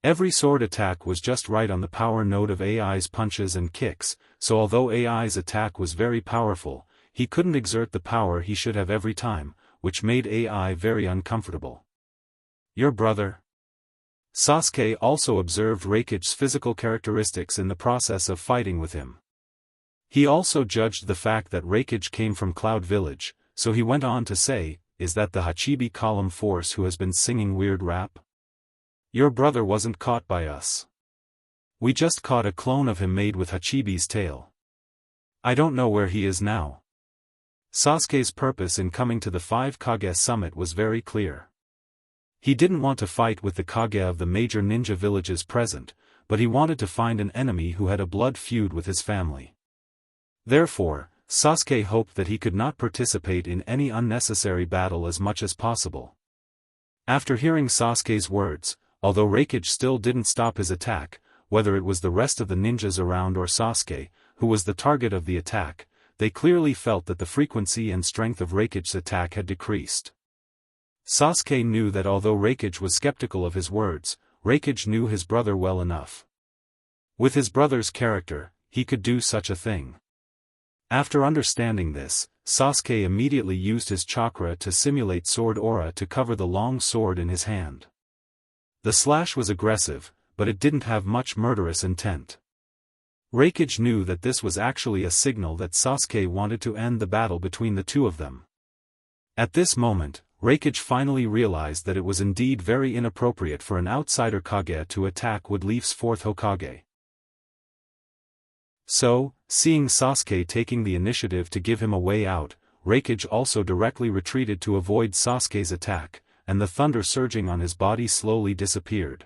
Every sword attack was just right on the power node of AI's punches and kicks, so although AI's attack was very powerful, he couldn't exert the power he should have every time, which made AI very uncomfortable. "Your brother?" Sasuke also observed Raikage's physical characteristics in the process of fighting with him. He also judged the fact that Raikage came from Cloud Village, so he went on to say, "Is that the Hachibi column force who has been singing weird rap? Your brother wasn't caught by us. We just caught a clone of him made with Hachibi's tail. I don't know where he is now." Sasuke's purpose in coming to the 5 Kage summit was very clear. He didn't want to fight with the Kage of the major ninja villages present, but he wanted to find an enemy who had a blood feud with his family. Therefore, Sasuke hoped that he could not participate in any unnecessary battle as much as possible. After hearing Sasuke's words, although Raikage still didn't stop his attack, whether it was the rest of the ninjas around or Sasuke, who was the target of the attack, they clearly felt that the frequency and strength of Raikage's attack had decreased. Sasuke knew that although Raikage was skeptical of his words, Raikage knew his brother well enough. With his brother's character, he could do such a thing. After understanding this, Sasuke immediately used his chakra to simulate sword aura to cover the long sword in his hand. The slash was aggressive, but it didn't have much murderous intent. Raikage knew that this was actually a signal that Sasuke wanted to end the battle between the two of them. At this moment, Reikage finally realized that it was indeed very inappropriate for an outsider Kage to attack Woodleaf's fourth Hokage. So, seeing Sasuke taking the initiative to give him a way out, Reikage also directly retreated to avoid Sasuke's attack, and the thunder surging on his body slowly disappeared.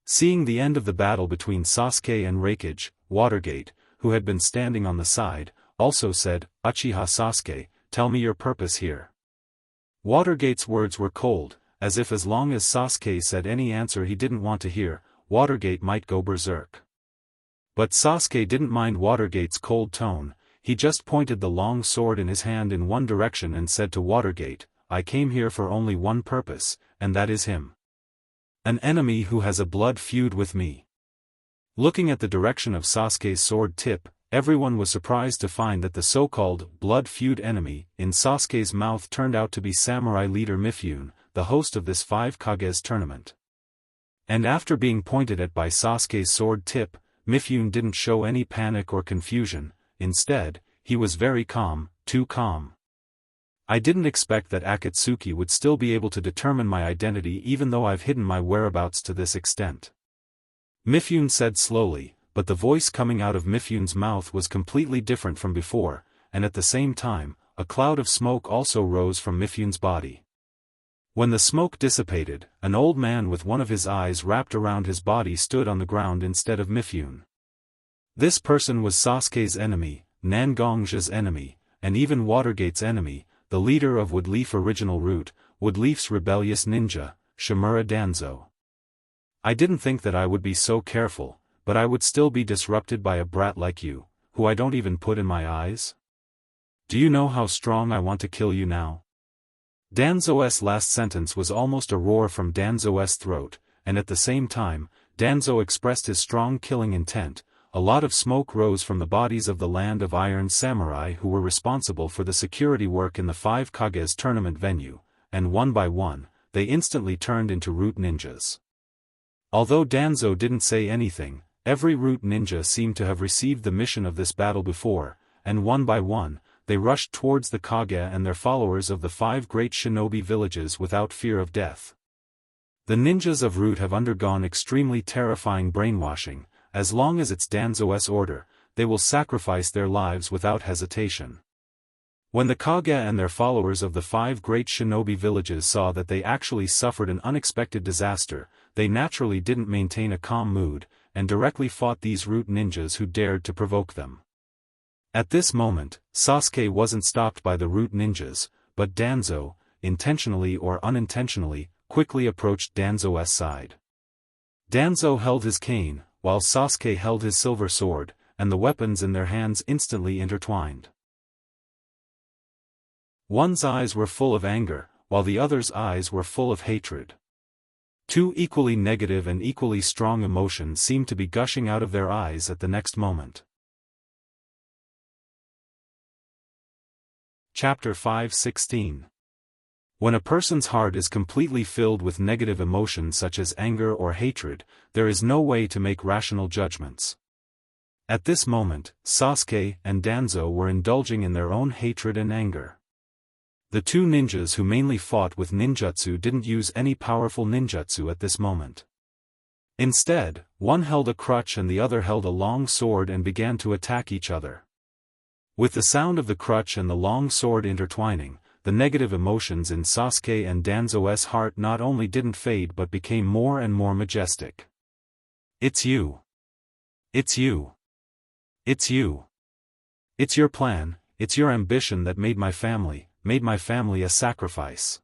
Seeing the end of the battle between Sasuke and Reikage, Watergate, who had been standing on the side, also said, "Uchiha Sasuke, tell me your purpose here." Watergate's words were cold, as if as long as Sasuke said any answer he didn't want to hear, Watergate might go berserk. But Sasuke didn't mind Watergate's cold tone. He just pointed the long sword in his hand in one direction and said to Watergate, "I came here for only one purpose, and that is him. An enemy who has a blood feud with me." Looking at the direction of Sasuke's sword tip, everyone was surprised to find that the so-called blood feud enemy in Sasuke's mouth turned out to be samurai leader Mifune, the host of this 5 Kages tournament. And after being pointed at by Sasuke's sword tip, Mifune didn't show any panic or confusion. Instead, he was very calm, too calm. "I didn't expect that Akatsuki would still be able to determine my identity even though I've hidden my whereabouts to this extent," Mifune said slowly, but the voice coming out of Mifune's mouth was completely different from before, and at the same time, a cloud of smoke also rose from Mifune's body. When the smoke dissipated, an old man with one of his eyes wrapped around his body stood on the ground instead of Mifune. This person was Sasuke's enemy, Nangong's enemy, and even Watergate's enemy, the leader of Woodleaf Original Root, Woodleaf's rebellious ninja, Shimura Danzo. "I didn't think that I would be so careful, but I would still be disrupted by a brat like you, who I don't even put in my eyes? Do you know how strong I want to kill you now?" Danzo's last sentence was almost a roar from Danzo's throat, and at the same time, Danzo expressed his strong killing intent. A lot of smoke rose from the bodies of the Land of Iron samurai who were responsible for the security work in the 5 Kages tournament venue, and one by one, they instantly turned into root ninjas. Although Danzo didn't say anything, every root ninja seemed to have received the mission of this battle before, and one by one, they rushed towards the Kage and their followers of the 5 great shinobi villages without fear of death. The ninjas of Root have undergone extremely terrifying brainwashing. As long as it's Danzo's order, they will sacrifice their lives without hesitation. When the Kage and their followers of the 5 great shinobi villages saw that they actually suffered an unexpected disaster, they naturally didn't maintain a calm mood, and directly fought these root ninjas who dared to provoke them. At this moment, Sasuke wasn't stopped by the root ninjas, but Danzo, intentionally or unintentionally, quickly approached Danzo's side. Danzo held his cane, while Sasuke held his silver sword, and the weapons in their hands instantly intertwined. One's eyes were full of anger, while the other's eyes were full of hatred. Two equally negative and equally strong emotions seemed to be gushing out of their eyes at the next moment. Chapter 5:16. When a person's heart is completely filled with negative emotions such as anger or hatred, there is no way to make rational judgments. At this moment, Sasuke and Danzo were indulging in their own hatred and anger. The two ninjas who mainly fought with ninjutsu didn't use any powerful ninjutsu at this moment. Instead, one held a crutch and the other held a long sword and began to attack each other. With the sound of the crutch and the long sword intertwining, the negative emotions in Sasuke and Danzo's heart not only didn't fade but became more and more majestic. "It's you. It's you. It's you. It's your plan, it's your ambition that made my family a sacrifice.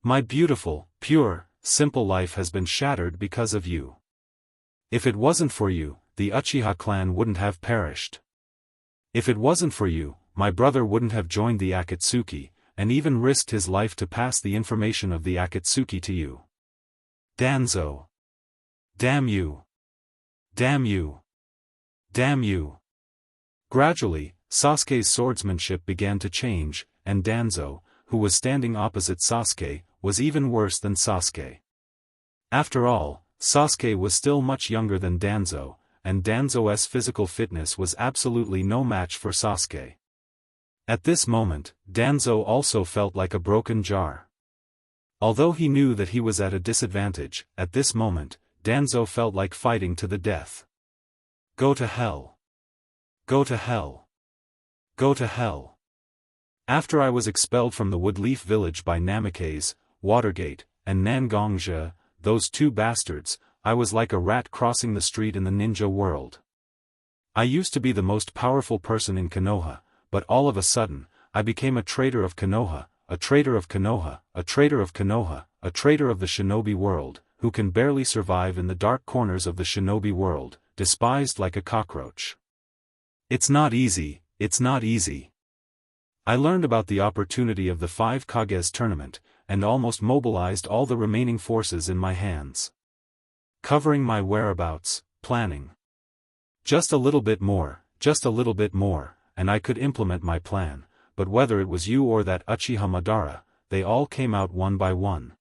My beautiful, pure, simple life has been shattered because of you. If it wasn't for you, the Uchiha clan wouldn't have perished. If it wasn't for you, my brother wouldn't have joined the Akatsuki, and even risked his life to pass the information of the Akatsuki to you. Danzo. Damn you. Damn you. Damn you." Gradually, Sasuke's swordsmanship began to change, and Danzo, who was standing opposite Sasuke, was even worse than Sasuke. After all, Sasuke was still much younger than Danzo, and Danzo's physical fitness was absolutely no match for Sasuke. At this moment, Danzo also felt like a broken jar. Although he knew that he was at a disadvantage, at this moment, Danzo felt like fighting to the death. Go to hell. Go to hell. Go to hell. After I was expelled from the Woodleaf village by Namikaze, Watergate, and Nangongja, those two bastards, I was like a rat crossing the street in the ninja world. I used to be the most powerful person in Konoha, but all of a sudden, I became a traitor of Konoha, a traitor of Konoha, a traitor of Konoha, a traitor of the shinobi world, who can barely survive in the dark corners of the shinobi world, despised like a cockroach. It's not easy, it's not easy. I learned about the opportunity of the 5 Kages tournament, and almost mobilized all the remaining forces in my hands. Covering my whereabouts, planning. Just a little bit more, and I could implement my plan, but whether it was you or that Uchiha Madara, they all came out one by one.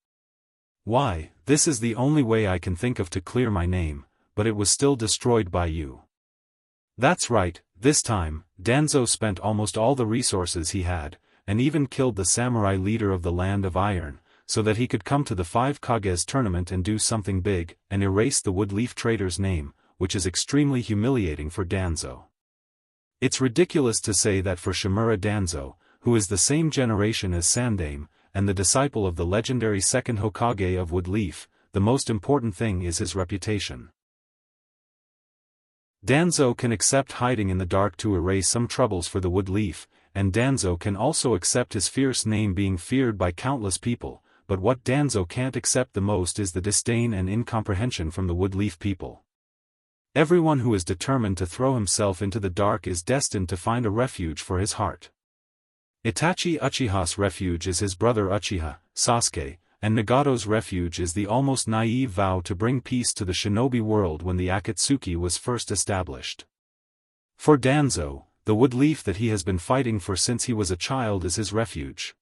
Why, this is the only way I can think of to clear my name, but it was still destroyed by you. That's right, this time, Danzo spent almost all the resources he had, and even killed the samurai leader of the Land of Iron, so that he could come to the 5 Kages tournament and do something big, and erase the Woodleaf trader's name, which is extremely humiliating for Danzo. It's ridiculous to say that for Shimura Danzo, who is the same generation as Sandaime, and the disciple of the legendary second Hokage of Woodleaf, the most important thing is his reputation. Danzo can accept hiding in the dark to erase some troubles for the Woodleaf, and Danzo can also accept his fierce name being feared by countless people, but what Danzo can't accept the most is the disdain and incomprehension from the Woodleaf people. Everyone who is determined to throw himself into the dark is destined to find a refuge for his heart. Itachi Uchiha's refuge is his brother Uchiha, Sasuke, and Nagato's refuge is the almost naive vow to bring peace to the shinobi world when the Akatsuki was first established. For Danzo, the Woodleaf that he has been fighting for since he was a child is his refuge.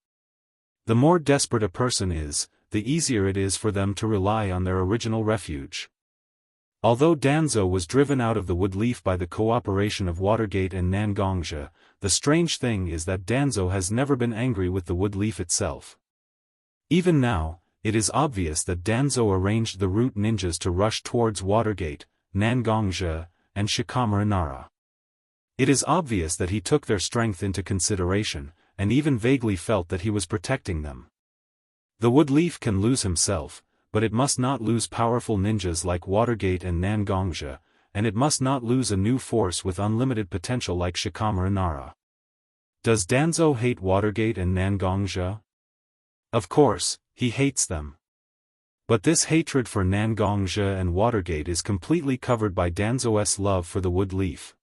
The more desperate a person is, the easier it is for them to rely on their original refuge. Although Danzo was driven out of the Woodleaf by the cooperation of Watergate and Nangongja, the strange thing is that Danzo has never been angry with the Woodleaf itself. Even now, it is obvious that Danzo arranged the root ninjas to rush towards Watergate, Nangongja, and Shikamaru Nara. It is obvious that he took their strength into consideration, and even vaguely felt that he was protecting them. The Woodleaf can lose himself, but it must not lose powerful ninjas like Watergate and Nangongja, and it must not lose a new force with unlimited potential like Shikamaru Nara. Does Danzo hate Watergate and Nangongja? Of course, he hates them. But this hatred for Nangongja and Watergate is completely covered by Danzo's love for the Woodleaf.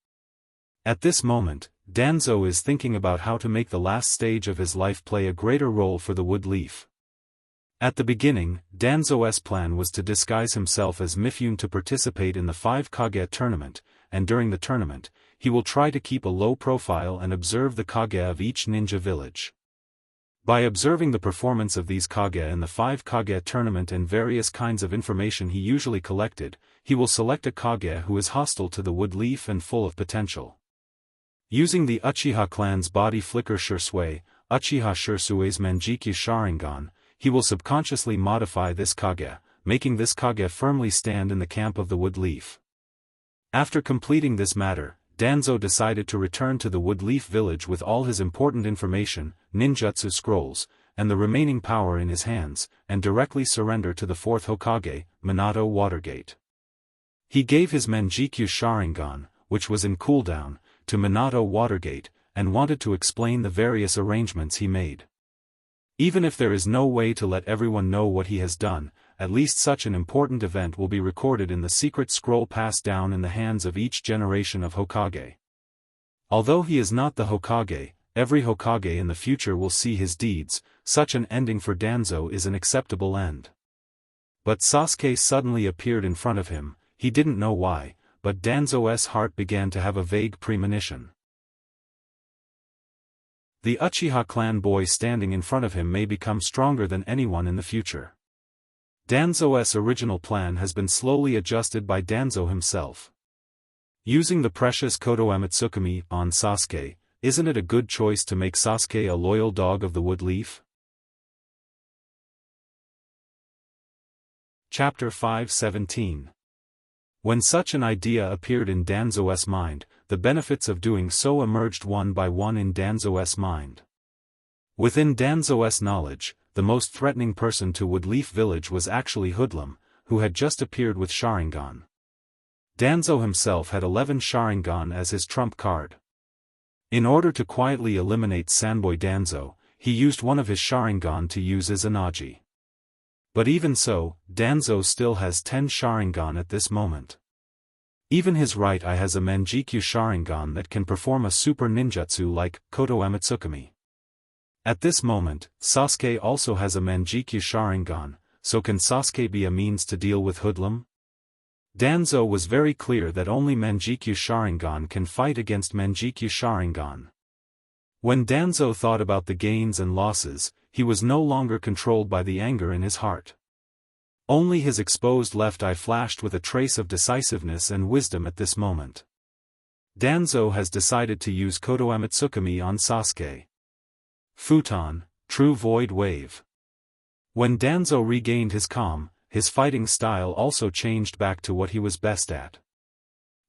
At this moment, Danzo is thinking about how to make the last stage of his life play a greater role for the Woodleaf. At the beginning, Danzo's plan was to disguise himself as Mifune to participate in the 5 Kage tournament, and during the tournament, he will try to keep a low profile and observe the Kage of each ninja village. By observing the performance of these Kage in the 5 Kage tournament and various kinds of information he usually collected, he will select a Kage who is hostile to the Woodleaf and full of potential. Using the Uchiha clan's body flicker Shursui, Uchiha Shursui's Manjikyu Sharingan, he will subconsciously modify this Kage, making this Kage firmly stand in the camp of the Woodleaf. After completing this matter, Danzo decided to return to the Woodleaf village with all his important information, ninjutsu scrolls, and the remaining power in his hands, and directly surrender to the 4th Hokage, Minato Watergate. He gave his Manjikyu Sharingan, which was in cooldown, to Minato Watergate, and wanted to explain the various arrangements he made. Even if there is no way to let everyone know what he has done, at least such an important event will be recorded in the secret scroll passed down in the hands of each generation of Hokage. Although he is not the Hokage, every Hokage in the future will see his deeds. Such an ending for Danzo is an acceptable end. But Sasuke suddenly appeared in front of him, he didn't know why, but Danzo's heart began to have a vague premonition. The Uchiha clan boy standing in front of him may become stronger than anyone in the future. Danzo's original plan has been slowly adjusted by Danzo himself. Using the precious Koto Amatsukami on Sasuke, isn't it a good choice to make Sasuke a loyal dog of the Woodleaf? Chapter 5:17. When such an idea appeared in Danzo's mind, the benefits of doing so emerged one by one in Danzo's mind. Within Danzo's knowledge, the most threatening person to Woodleaf Village was actually Hoodlum, who had just appeared with Sharingan. Danzo himself had 11 Sharingan as his trump card. In order to quietly eliminate Sanboy Danzo, he used one of his Sharingan to use as Izanagi. But even so, Danzo still has 10 Sharingan at this moment. Even his right eye has a Manjikyu Sharingan that can perform a super ninjutsu like Koto Amatsukami. At this moment, Sasuke also has a Manjikyu Sharingan, so can Sasuke be a means to deal with Hoodlum? Danzo was very clear that only Manjikyu Sharingan can fight against Manjikyu Sharingan. When Danzo thought about the gains and losses, he was no longer controlled by the anger in his heart. Only his exposed left eye flashed with a trace of decisiveness and wisdom at this moment. Danzo has decided to use Koto Amatsukami on Sasuke. Futon, True Void Wave. When Danzo regained his calm, his fighting style also changed back to what he was best at.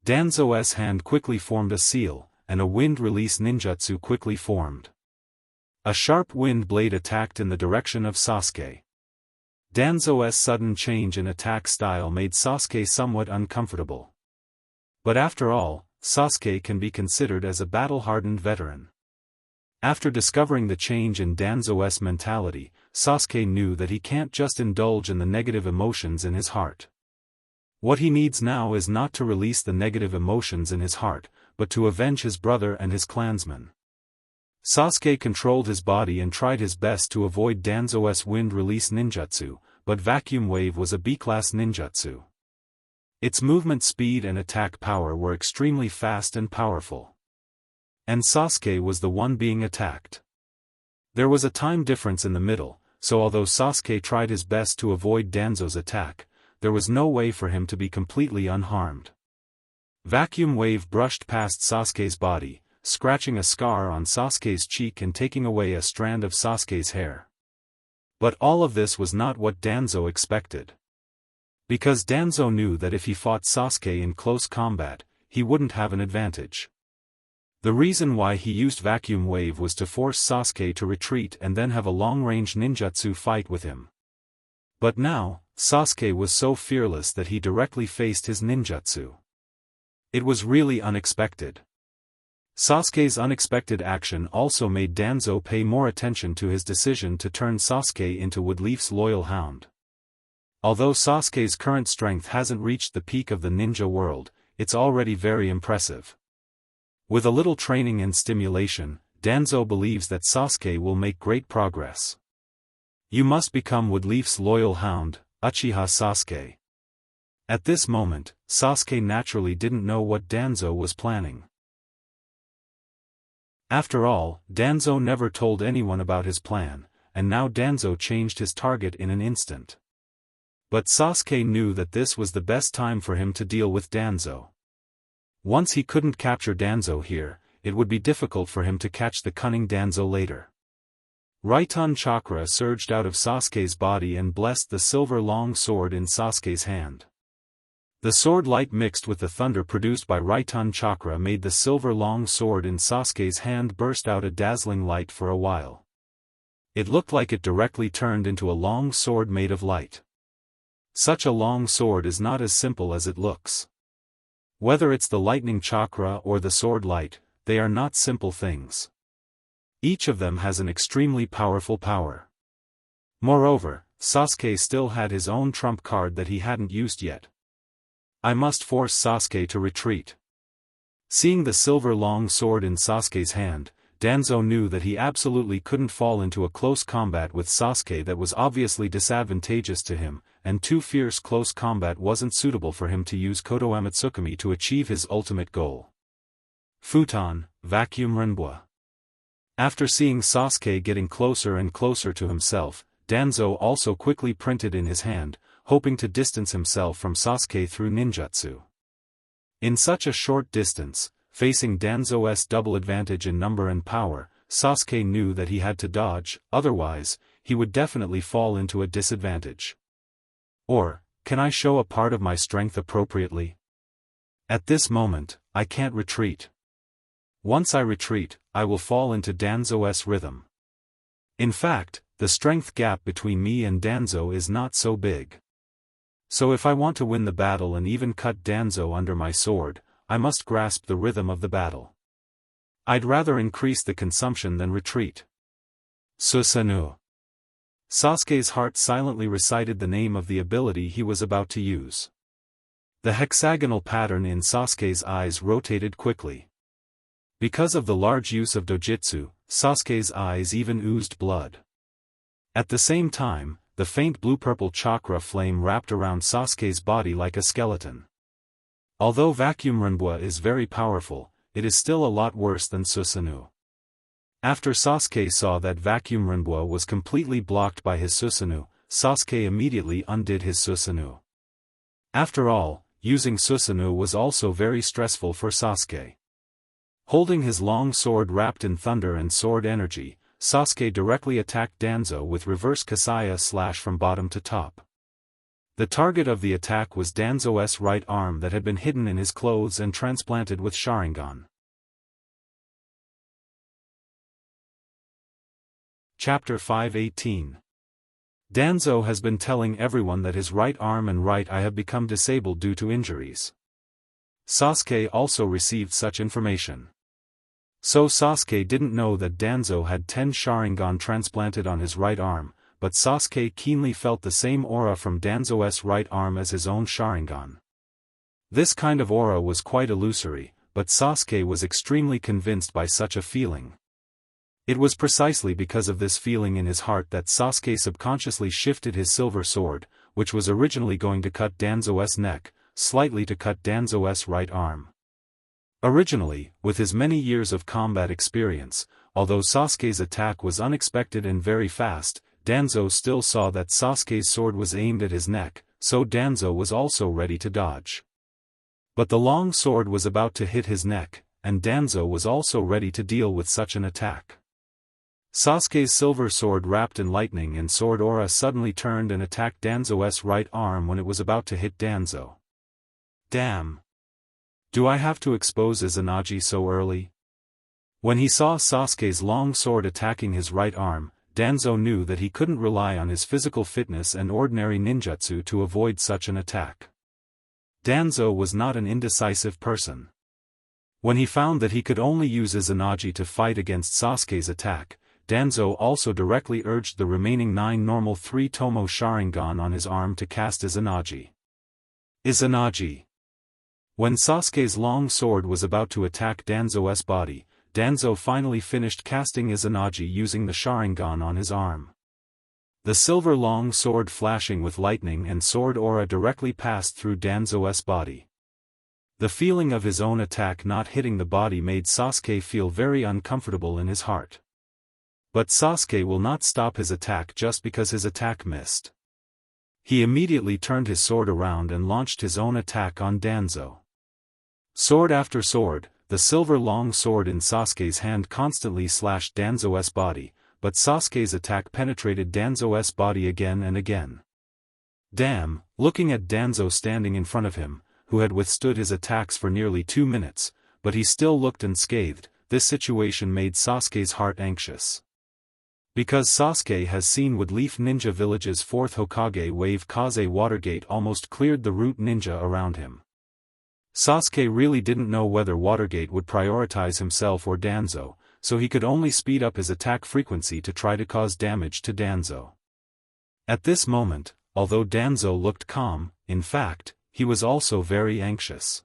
Danzo's hand quickly formed a seal, and a wind release ninjutsu quickly formed. A sharp wind blade attacked in the direction of Sasuke. Danzo's sudden change in attack style made Sasuke somewhat uncomfortable. But after all, Sasuke can be considered as a battle-hardened veteran. After discovering the change in Danzo's mentality, Sasuke knew that he can't just indulge in the negative emotions in his heart. What he needs now is not to release the negative emotions in his heart, but to avenge his brother and his clansmen. Sasuke controlled his body and tried his best to avoid Danzo's wind release ninjutsu, but Vacuum Wave was a B-class ninjutsu. Its movement speed and attack power were extremely fast and powerful. And Sasuke was the one being attacked. There was a time difference in the middle, so although Sasuke tried his best to avoid Danzo's attack, there was no way for him to be completely unharmed. Vacuum Wave brushed past Sasuke's body, scratching a scar on Sasuke's cheek and taking away a strand of Sasuke's hair. But all of this was not what Danzo expected. Because Danzo knew that if he fought Sasuke in close combat, he wouldn't have an advantage. The reason why he used Vacuum Wave was to force Sasuke to retreat and then have a long-range ninjutsu fight with him. But now, Sasuke was so fearless that he directly faced his ninjutsu. It was really unexpected. Sasuke's unexpected action also made Danzo pay more attention to his decision to turn Sasuke into Woodleaf's loyal hound. Although Sasuke's current strength hasn't reached the peak of the ninja world, it's already very impressive. With a little training and stimulation, Danzo believes that Sasuke will make great progress. You must become Woodleaf's loyal hound, Uchiha Sasuke. At this moment, Sasuke naturally didn't know what Danzo was planning. After all, Danzo never told anyone about his plan, and now Danzo changed his target in an instant. But Sasuke knew that this was the best time for him to deal with Danzo. Once he couldn't capture Danzo here, it would be difficult for him to catch the cunning Danzo later. Raiton chakra surged out of Sasuke's body and blessed the silver long sword in Sasuke's hand. The sword light mixed with the thunder produced by Raiton chakra made the silver long sword in Sasuke's hand burst out a dazzling light for a while. It looked like it directly turned into a long sword made of light. Such a long sword is not as simple as it looks. Whether it's the lightning chakra or the sword light, they are not simple things. Each of them has an extremely powerful power. Moreover, Sasuke still had his own trump card that he hadn't used yet. I must force Sasuke to retreat. Seeing the silver long sword in Sasuke's hand, Danzo knew that he absolutely couldn't fall into a close combat with Sasuke that was obviously disadvantageous to him, and too fierce close combat wasn't suitable for him to use Koto Amatsukami to achieve his ultimate goal. Futon, Vacuum Renbwa. After seeing Sasuke getting closer and closer to himself, Danzo also quickly printed in his hand, hoping to distance himself from Sasuke through ninjutsu. In such a short distance, facing Danzo's double advantage in number and power, Sasuke knew that he had to dodge, otherwise, he would definitely fall into a disadvantage. Or, can I show a part of my strength appropriately? At this moment, I can't retreat. Once I retreat, I will fall into Danzo's rhythm. In fact, the strength gap between me and Danzo is not so big. So if I want to win the battle and even cut Danzo under my sword, I must grasp the rhythm of the battle. I'd rather increase the consumption than retreat. Susanoo. Sasuke's heart silently recited the name of the ability he was about to use. The hexagonal pattern in Sasuke's eyes rotated quickly. Because of the large use of dojutsu, Sasuke's eyes even oozed blood. At the same time, the faint blue-purple chakra flame wrapped around Sasuke's body like a skeleton. Although Vacuum Renbwa is very powerful, it is still a lot worse than Susanoo. After Sasuke saw that Vacuum Renbwa was completely blocked by his Susanoo, Sasuke immediately undid his Susanoo. After all, using Susanoo was also very stressful for Sasuke. Holding his long sword wrapped in thunder and sword energy, Sasuke directly attacked Danzo with reverse Kasaya slash from bottom to top. The target of the attack was Danzo's right arm that had been hidden in his clothes and transplanted with Sharingan. Chapter 518. Danzo has been telling everyone that his right arm and right eye have become disabled due to injuries. Sasuke also received such information. So Sasuke didn't know that Danzo had 10 Sharingan transplanted on his right arm, but Sasuke keenly felt the same aura from Danzo's right arm as his own Sharingan. This kind of aura was quite illusory, but Sasuke was extremely convinced by such a feeling. It was precisely because of this feeling in his heart that Sasuke subconsciously shifted his silver sword, which was originally going to cut Danzo's neck, slightly to cut Danzo's right arm. Originally, with his many years of combat experience, although Sasuke's attack was unexpected and very fast, Danzo still saw that Sasuke's sword was aimed at his neck, so Danzo was also ready to dodge. But the long sword was about to hit his neck, and Danzo was also ready to deal with such an attack. Sasuke's silver sword wrapped in lightning and sword aura suddenly turned and attacked Danzo's right arm when it was about to hit Danzo. Damn! Do I have to expose Izanagi so early? When he saw Sasuke's long sword attacking his right arm, Danzo knew that he couldn't rely on his physical fitness and ordinary ninjutsu to avoid such an attack. Danzo was not an indecisive person. When he found that he could only use Izanagi to fight against Sasuke's attack, Danzo also directly urged the remaining 9 normal 3 Tomo Sharingan on his arm to cast Izanagi. Izanagi. When Sasuke's long sword was about to attack Danzo's body, Danzo finally finished casting Izanagi using the Sharingan on his arm. The silver long sword flashing with lightning and sword aura directly passed through Danzo's body. The feeling of his own attack not hitting the body made Sasuke feel very uncomfortable in his heart. But Sasuke will not stop his attack just because his attack missed. He immediately turned his sword around and launched his own attack on Danzo. Sword after sword, the silver long sword in Sasuke's hand constantly slashed Danzo's body, but Sasuke's attack penetrated Danzo's body again and again. Damn, looking at Danzo standing in front of him, who had withstood his attacks for nearly 2 minutes, but he still looked unscathed, this situation made Sasuke's heart anxious. Because Sasuke has seen Woodleaf Ninja Village's 4th Hokage wave Kaze Watergate almost cleared the root ninja around him. Sasuke really didn't know whether Watergate would prioritize himself or Danzo, so he could only speed up his attack frequency to try to cause damage to Danzo. At this moment, although Danzo looked calm, in fact, he was also very anxious.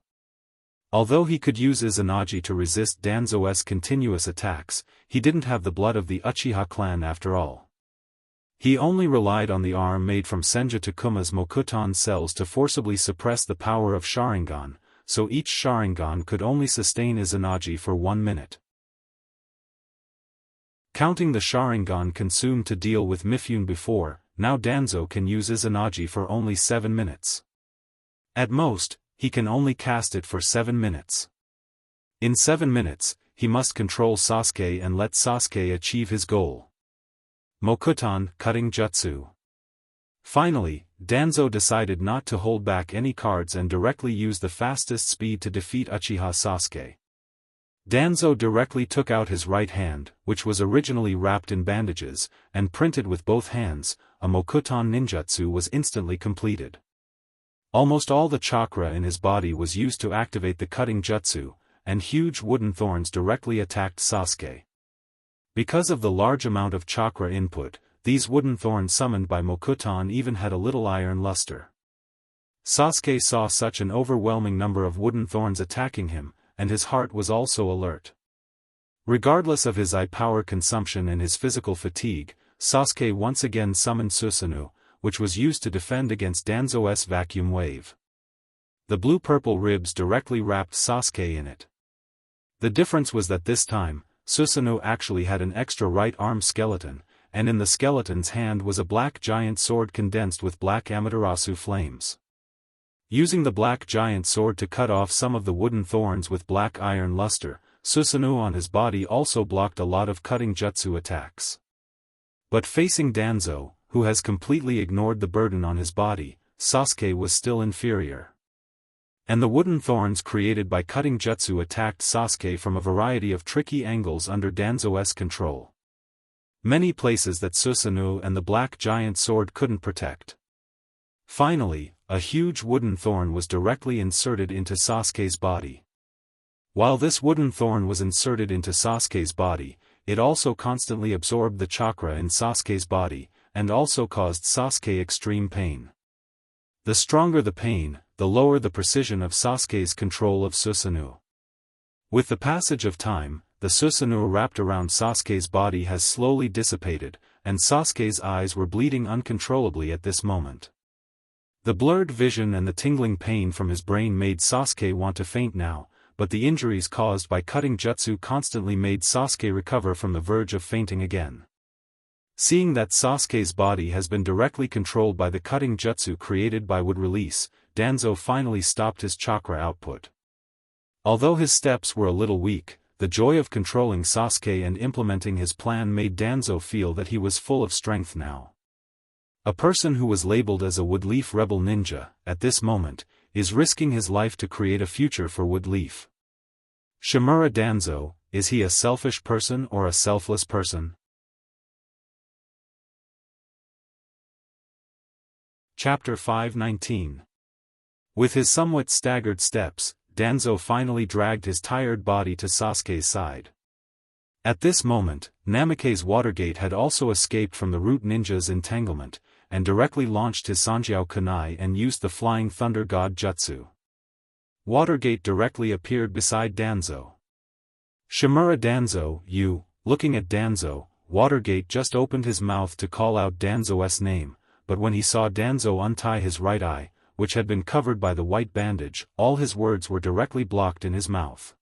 Although he could use Izanagi to resist Danzo's continuous attacks, he didn't have the blood of the Uchiha clan after all. He only relied on the arm made from Senja Takuma's Mokuton cells to forcibly suppress the power of Sharingan, so each Sharingan could only sustain Izanagi for 1 minute. Counting the Sharingan consumed to deal with Mifune before, now Danzo can use Izanagi for only 7 minutes. At most, he can only cast it for 7 minutes. In 7 minutes, he must control Sasuke and let Sasuke achieve his goal. Mokuton Cutting Jutsu. Finally, Danzo decided not to hold back any cards and directly used the fastest speed to defeat Uchiha Sasuke. Danzo directly took out his right hand, which was originally wrapped in bandages, and printed with both hands. A Mokuton ninjutsu was instantly completed. Almost all the chakra in his body was used to activate the cutting jutsu, and huge wooden thorns directly attacked Sasuke. Because of the large amount of chakra input, these wooden thorns summoned by Mokuton even had a little iron luster. Sasuke saw such an overwhelming number of wooden thorns attacking him, and his heart was also alert. Regardless of his eye-power consumption and his physical fatigue, Sasuke once again summoned Susanoo, which was used to defend against Danzo's vacuum wave. The blue-purple ribs directly wrapped Sasuke in it. The difference was that this time, Susanoo actually had an extra right arm skeleton, and in the skeleton's hand was a black giant sword condensed with black Amaterasu flames. Using the black giant sword to cut off some of the wooden thorns with black iron luster, Susanoo on his body also blocked a lot of cutting jutsu attacks. But facing Danzo, who has completely ignored the burden on his body, Sasuke was still inferior. And the wooden thorns created by cutting jutsu attacked Sasuke from a variety of tricky angles under Danzo's control. Many places that Susanoo and the black giant sword couldn't protect. Finally, a huge wooden thorn was directly inserted into Sasuke's body. While this wooden thorn was inserted into Sasuke's body, it also constantly absorbed the chakra in Sasuke's body, and also caused Sasuke extreme pain. The stronger the pain, the lower the precision of Sasuke's control of Susanoo. With the passage of time, the Susanoo wrapped around Sasuke's body has slowly dissipated, and Sasuke's eyes were bleeding uncontrollably at this moment. The blurred vision and the tingling pain from his brain made Sasuke want to faint now, but the injuries caused by cutting jutsu constantly made Sasuke recover from the verge of fainting again. Seeing that Sasuke's body has been directly controlled by the cutting jutsu created by wood release, Danzo finally stopped his chakra output. Although his steps were a little weak, the joy of controlling Sasuke and implementing his plan made Danzo feel that he was full of strength now. A person who was labeled as a Woodleaf rebel ninja, at this moment, is risking his life to create a future for Woodleaf. Shimura Danzo, is he a selfish person or a selfless person? Chapter 519. With his somewhat staggered steps, Danzo finally dragged his tired body to Sasuke's side. At this moment, Namake's Watergate had also escaped from the Root Ninja's entanglement, and directly launched his Sanjiao Kunai and used the Flying Thunder God Jutsu. Watergate directly appeared beside Danzo. Shimura Danzo, you. Looking at Danzo, Watergate just opened his mouth to call out Danzo's name, but when he saw Danzo untie his right eye, which had been covered by the white bandage, all his words were directly blocked in his mouth.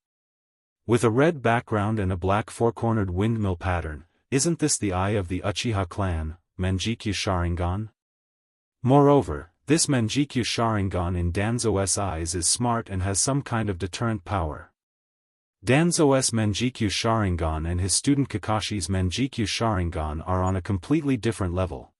With a red background and a black four-cornered windmill pattern, isn't this the eye of the Uchiha clan, Manjikyu Sharingan? Moreover, this Manjikyu Sharingan in Danzo's eyes is smart and has some kind of deterrent power. Danzo's Manjikyu Sharingan and his student Kakashi's Manjikyu Sharingan are on a completely different level.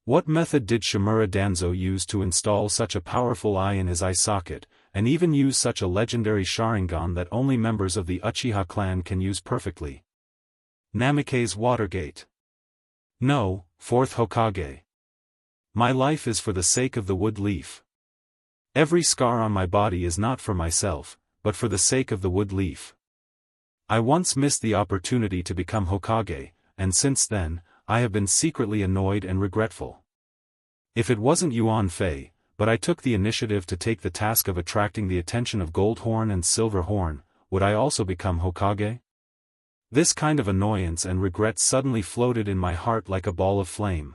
What method did Shimura Danzo use to install such a powerful eye in his eye socket, and even use such a legendary Sharingan that only members of the Uchiha clan can use perfectly? Namake's Watergate. No, fourth Hokage. My life is for the sake of the wood leaf. Every scar on my body is not for myself, but for the sake of the wood leaf. I once missed the opportunity to become Hokage, and since then, I have been secretly annoyed and regretful. If it wasn't Yuan Fei, but I took the initiative to take the task of attracting the attention of Goldhorn and Silverhorn, would I also become Hokage? This kind of annoyance and regret suddenly floated in my heart like a ball of flame.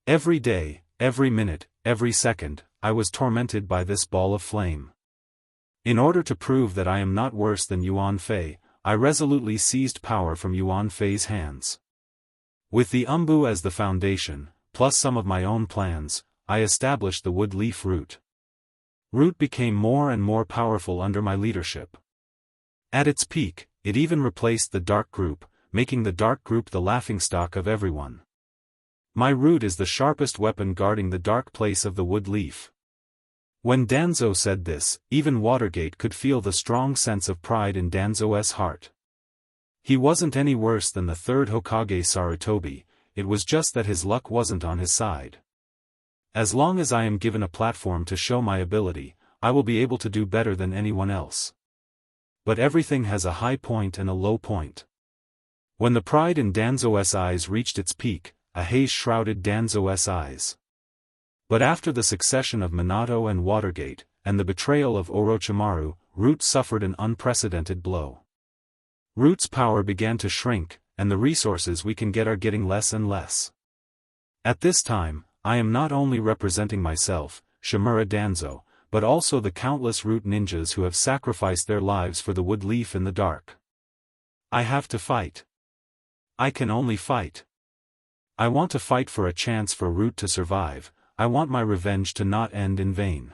Every day, every minute, every second, I was tormented by this ball of flame. In order to prove that I am not worse than Yuan Fei, I resolutely seized power from Yuan Fei's hands. With the Umbu as the foundation, plus some of my own plans, I established the wood leaf root. Root became more and more powerful under my leadership. At its peak, it even replaced the dark group, making the dark group the laughingstock of everyone. My root is the sharpest weapon guarding the dark place of the wood leaf. When Danzo said this, even Watergate could feel the strong sense of pride in Danzo's heart. He wasn't any worse than the third Hokage Sarutobi, it was just that his luck wasn't on his side. As long as I am given a platform to show my ability, I will be able to do better than anyone else. But everything has a high point and a low point. When the pride in Danzo's eyes reached its peak, a haze shrouded Danzo's eyes. But after the succession of Minato and Watergate, and the betrayal of Orochimaru, Root suffered an unprecedented blow. Root's power began to shrink, and the resources we can get are getting less and less. At this time, I am not only representing myself, Shimura Danzo, but also the countless Root ninjas who have sacrificed their lives for the wood leaf in the dark. I have to fight. I can only fight. I want to fight for a chance for Root to survive. I want my revenge to not end in vain.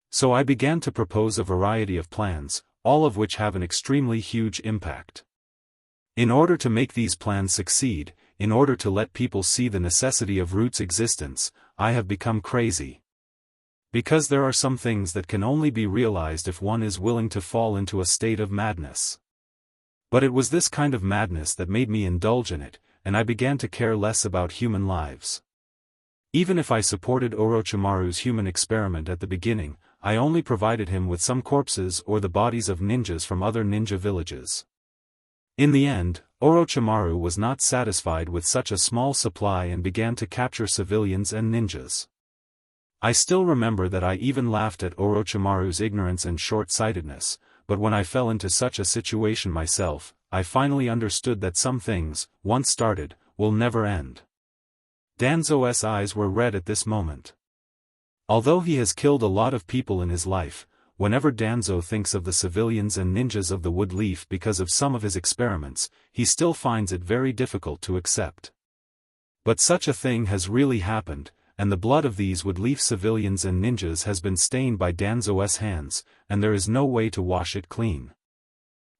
So I began to propose a variety of plans, all of which have an extremely huge impact. In order to make these plans succeed, in order to let people see the necessity of Root's existence, I have become crazy. Because there are some things that can only be realized if one is willing to fall into a state of madness. But it was this kind of madness that made me indulge in it, and I began to care less about human lives. Even if I supported Orochimaru's human experiment at the beginning, I only provided him with some corpses or the bodies of ninjas from other ninja villages. In the end, Orochimaru was not satisfied with such a small supply and began to capture civilians and ninjas. I still remember that I even laughed at Orochimaru's ignorance and short-sightedness, but when I fell into such a situation myself, I finally understood that some things, once started, will never end. Danzo's eyes were red at this moment. Although he has killed a lot of people in his life, whenever Danzo thinks of the civilians and ninjas of the wood leaf because of some of his experiments, he still finds it very difficult to accept. But such a thing has really happened, and the blood of these wood leaf civilians and ninjas has been stained by Danzo's hands, and there is no way to wash it clean.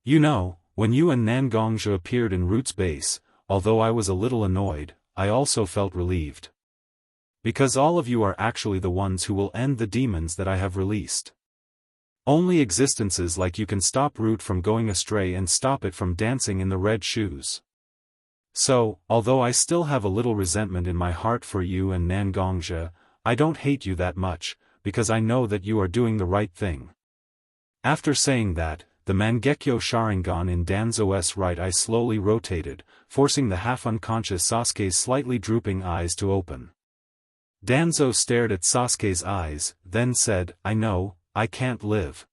You know, when you and Nangongja appeared in Root's base, although I was a little annoyed, I also felt relieved. Because all of you are actually the ones who will end the demons that I have released. Only existences like you can stop Root from going astray and stop it from dancing in the red shoes. So, although I still have a little resentment in my heart for you and Nangongja, I don't hate you that much, because I know that you are doing the right thing. After saying that, the Mangekyo Sharingan in Danzo's right eye slowly rotated, forcing the half-unconscious Sasuke's slightly drooping eyes to open. Danzo stared at Sasuke's eyes, then said, I know, I can't live.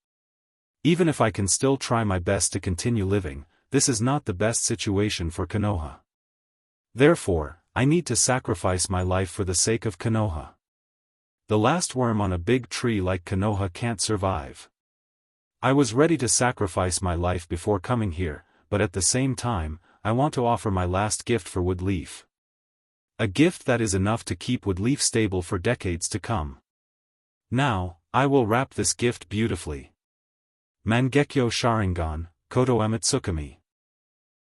Even if I can still try my best to continue living, this is not the best situation for Konoha. Therefore, I need to sacrifice my life for the sake of Konoha. The last worm on a big tree like Konoha can't survive. I was ready to sacrifice my life before coming here, but at the same time, I want to offer my last gift for Wood Leaf. A gift that is enough to keep Wood Leaf stable for decades to come. Now, I will wrap this gift beautifully. Mangekyo Sharingan, Koto Emitsukami.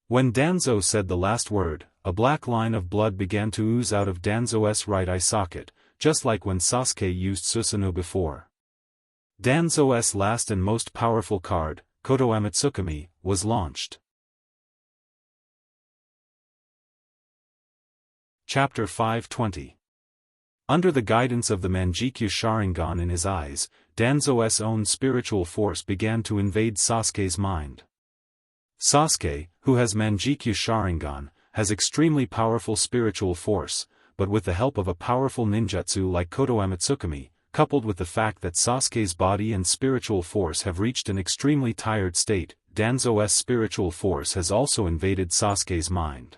When Danzo said the last word, a black line of blood began to ooze out of Danzo's right eye socket, just like when Sasuke used Susanoo before. Danzo's last and most powerful card, Koto Emitsukami, was launched. Chapter 520. Under the guidance of the Mangekyo Sharingan in his eyes, Danzo's own spiritual force began to invade Sasuke's mind. Sasuke, who has Mangekyo Sharingan, has extremely powerful spiritual force, but with the help of a powerful ninjutsu like Koto Emitsukami, coupled with the fact that Sasuke's body and spiritual force have reached an extremely tired state, Danzo's spiritual force has also invaded Sasuke's mind.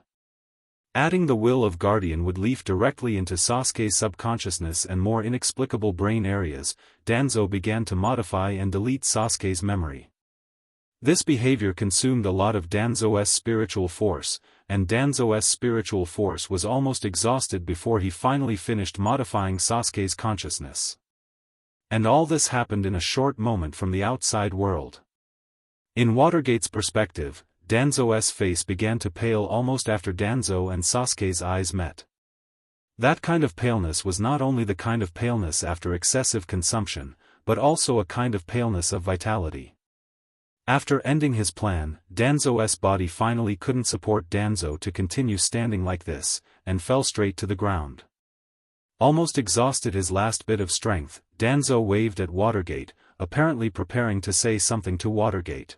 Adding the will of Guardian Wood Leaf directly into Sasuke's subconsciousness and more inexplicable brain areas, Danzo began to modify and delete Sasuke's memory. This behavior consumed a lot of Danzo's spiritual force, and Danzo's spiritual force was almost exhausted before he finally finished modifying Sasuke's consciousness. And all this happened in a short moment from the outside world. In Watergate's perspective, Danzo's face began to pale almost after Danzo and Sasuke's eyes met. That kind of paleness was not only the kind of paleness after excessive consumption, but also a kind of paleness of vitality. After ending his plan, Danzo's body finally couldn't support Danzo to continue standing like this, and fell straight to the ground. Almost exhausted his last bit of strength, Danzo waved at Watergate, apparently preparing to say something to Watergate.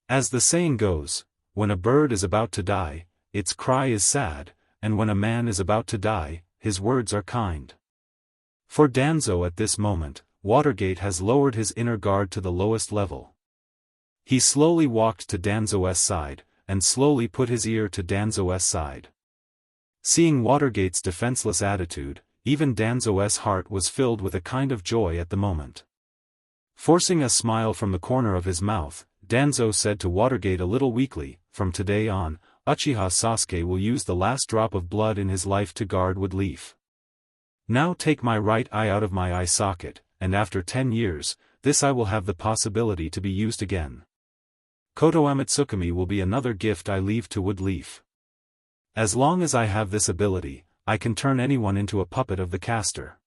As the saying goes, when a bird is about to die, its cry is sad, and when a man is about to die, his words are kind. For Danzo at this moment, Watergate has lowered his inner guard to the lowest level. He slowly walked to Danzo's side, and slowly put his ear to Danzo's side. Seeing Watergate's defenseless attitude, even Danzo's heart was filled with a kind of joy at the moment. Forcing a smile from the corner of his mouth, Danzo said to Watergate a little weakly, "From today on, Uchiha Sasuke will use the last drop of blood in his life to guard Woodleaf. Now take my right eye out of my eye socket, and after 10 years, this eye will have the possibility to be used again. Koto Amatsukami will be another gift I leave to Woodleaf. As long as I have this ability, I can turn anyone into a puppet of the caster.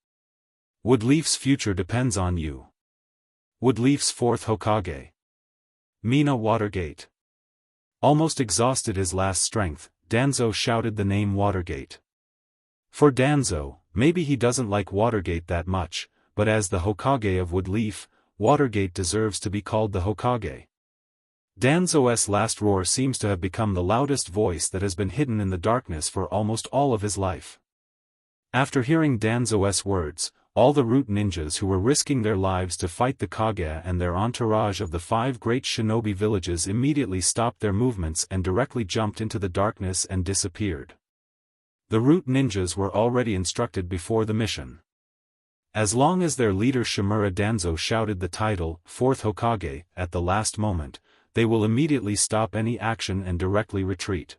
Woodleaf's future depends on you. Woodleaf's 4th Hokage. Mina Watergate." Almost exhausted his last strength, Danzo shouted the name Watergate. For Danzo, maybe he doesn't like Watergate that much, but as the Hokage of Woodleaf, Watergate deserves to be called the Hokage. Danzo's last roar seems to have become the loudest voice that has been hidden in the darkness for almost all of his life. After hearing Danzo's words, all the root ninjas who were risking their lives to fight the Kage and their entourage of the 5 great shinobi villages immediately stopped their movements and directly jumped into the darkness and disappeared. The root ninjas were already instructed before the mission. As long as their leader Shimura Danzo shouted the title, 4th Hokage, at the last moment, they will immediately stop any action and directly retreat.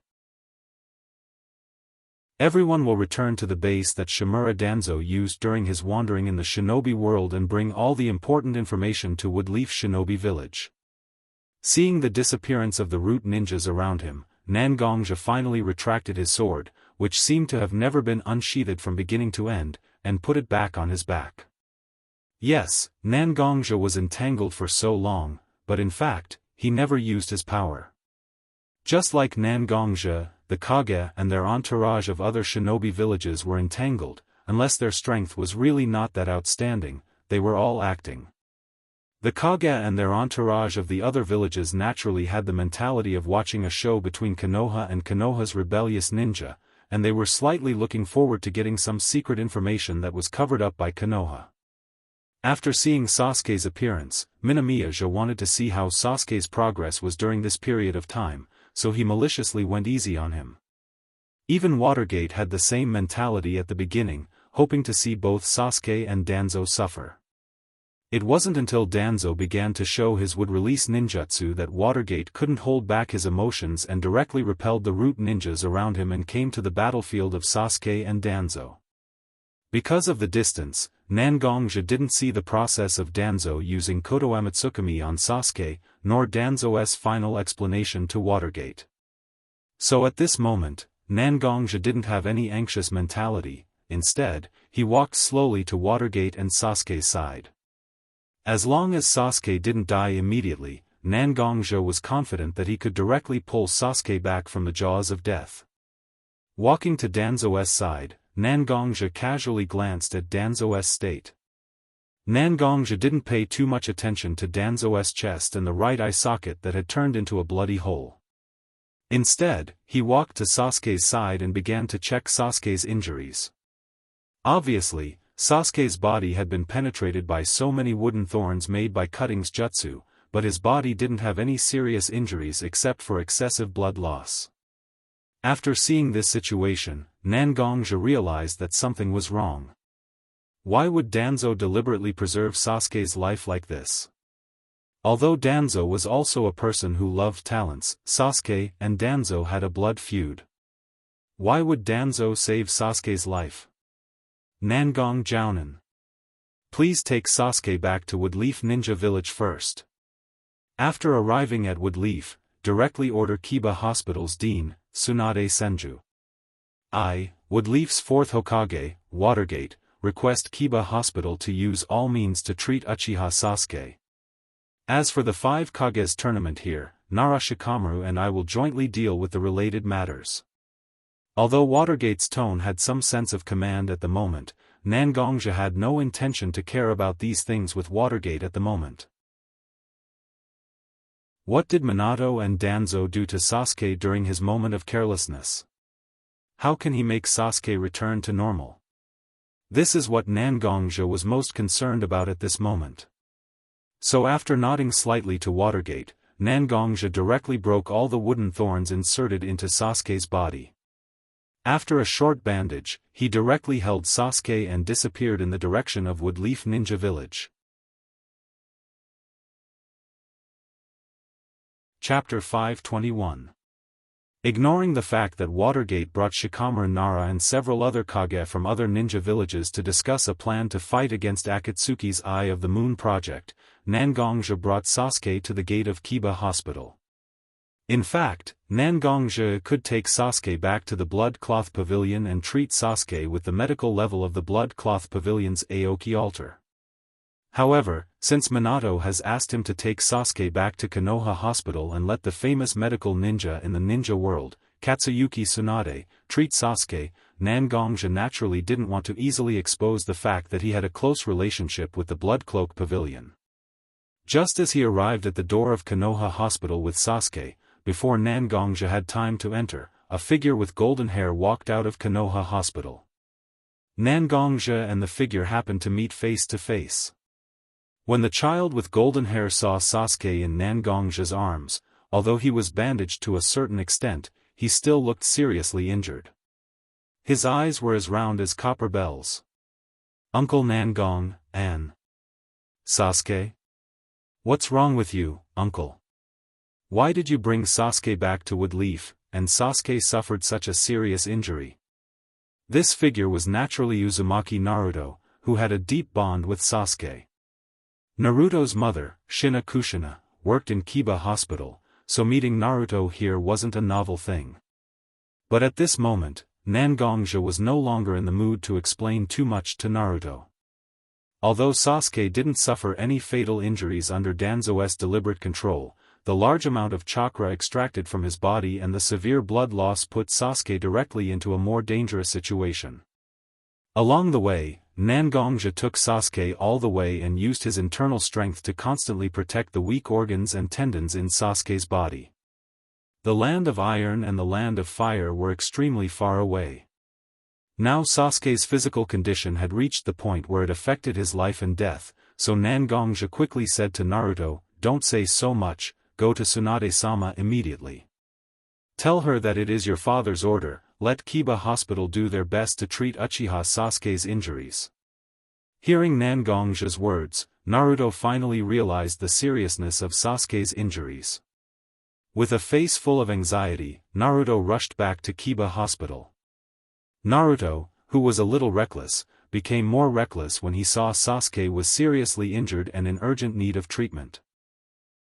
Everyone will return to the base that Shimura Danzo used during his wandering in the shinobi world and bring all the important information to Woodleaf Shinobi Village. Seeing the disappearance of the root ninjas around him, Nangongja finally retracted his sword, which seemed to have never been unsheathed from beginning to end, and put it back on his back. Yes, Nangongja was entangled for so long, but in fact, he never used his power. Just like Nangongja, the Kage and their entourage of other shinobi villages were entangled, unless their strength was really not that outstanding, they were all acting. The Kage and their entourage of the other villages naturally had the mentality of watching a show between Konoha and Konoha's rebellious ninja, and they were slightly looking forward to getting some secret information that was covered up by Konoha. After seeing Sasuke's appearance, Minamiya wanted to see how Sasuke's progress was during this period of time, so he maliciously went easy on him. Even Watergate had the same mentality at the beginning, hoping to see both Sasuke and Danzo suffer. It wasn't until Danzo began to show his would-release ninjutsu that Watergate couldn't hold back his emotions and directly repelled the root ninjas around him and came to the battlefield of Sasuke and Danzo. Because of the distance, Nangongja didn't see the process of Danzo using Koto Amatsukami on Sasuke, nor Danzo's final explanation to Watergate. So at this moment, Nangongja didn't have any anxious mentality, instead, he walked slowly to Watergate and Sasuke's side. As long as Sasuke didn't die immediately, Nangongja was confident that he could directly pull Sasuke back from the jaws of death. Walking to Danzo's side, Nangongja casually glanced at Danzo's state. Nangongja didn't pay too much attention to Danzo's chest and the right eye socket that had turned into a bloody hole. Instead, he walked to Sasuke's side and began to check Sasuke's injuries. Obviously, Sasuke's body had been penetrated by so many wooden thorns made by Cutting's jutsu, but his body didn't have any serious injuries except for excessive blood loss. After seeing this situation, Nangongja realized that something was wrong. Why would Danzo deliberately preserve Sasuke's life like this? Although Danzo was also a person who loved talents, Sasuke and Danzo had a blood feud. Why would Danzo save Sasuke's life? Nangong Jounin. Please take Sasuke back to Woodleaf Ninja Village first. After arriving at Woodleaf, directly order Kiba Hospital's dean, Tsunade Senju. I, Woodleaf's 4th Hokage, Watergate, request Kiba Hospital to use all means to treat Uchiha Sasuke. As for the 5 Kages tournament here, Nara Shikamaru and I will jointly deal with the related matters. Although Watergate's tone had some sense of command at the moment, Nangongja had no intention to care about these things with Watergate at the moment. What did Minato and Danzo do to Sasuke during his moment of carelessness? How can he make Sasuke return to normal? This is what Nangongja was most concerned about at this moment. So after nodding slightly to Watergate, Nangongja directly broke all the wooden thorns inserted into Sasuke's body. After a short bandage, he directly held Sasuke and disappeared in the direction of Woodleaf Ninja Village. Chapter 521. Ignoring the fact that Watergate brought Shikamaru Nara and several other Kage from other ninja villages to discuss a plan to fight against Akatsuki's Eye of the Moon project, Nangongja brought Sasuke to the gate of Kiba Hospital. In fact, Nangongja could take Sasuke back to the Blood Cloth Pavilion and treat Sasuke with the medical level of the Blood Cloth Pavilion's Aoki altar. However, since Minato has asked him to take Sasuke back to Konoha Hospital and let the famous medical ninja in the ninja world, Katsuyuki Tsunade, treat Sasuke, Nangongja naturally didn't want to easily expose the fact that he had a close relationship with the Blood Cloak Pavilion. Just as he arrived at the door of Konoha Hospital with Sasuke, before Nangongja had time to enter, a figure with golden hair walked out of Konoha Hospital. Nangongja and the figure happened to meet face to face. When the child with golden hair saw Sasuke in Nangongja's arms, although he was bandaged to a certain extent, he still looked seriously injured. His eyes were as round as copper bells. "Uncle Nangong, An. Sasuke? What's wrong with you, uncle? Why did you bring Sasuke back to Woodleaf, and Sasuke suffered such a serious injury?" This figure was naturally Uzumaki Naruto, who had a deep bond with Sasuke. Naruto's mother, Shina Kushina, worked in Kiba Hospital, so meeting Naruto here wasn't a novel thing. But at this moment, Nangongja was no longer in the mood to explain too much to Naruto. Although Sasuke didn't suffer any fatal injuries under Danzo's deliberate control, the large amount of chakra extracted from his body and the severe blood loss put Sasuke directly into a more dangerous situation. Along the way, Nangongja took Sasuke all the way and used his internal strength to constantly protect the weak organs and tendons in Sasuke's body. The land of iron and the land of fire were extremely far away. Now Sasuke's physical condition had reached the point where it affected his life and death, so Nangongja quickly said to Naruto, "Don't say so much, go to Tsunade-sama immediately. Tell her that it is your father's order, let Kiba Hospital do their best to treat Uchiha Sasuke's injuries." Hearing Nangongja's words, Naruto finally realized the seriousness of Sasuke's injuries. With a face full of anxiety, Naruto rushed back to Kiba Hospital. Naruto, who was a little reckless, became more reckless when he saw Sasuke was seriously injured and in urgent need of treatment.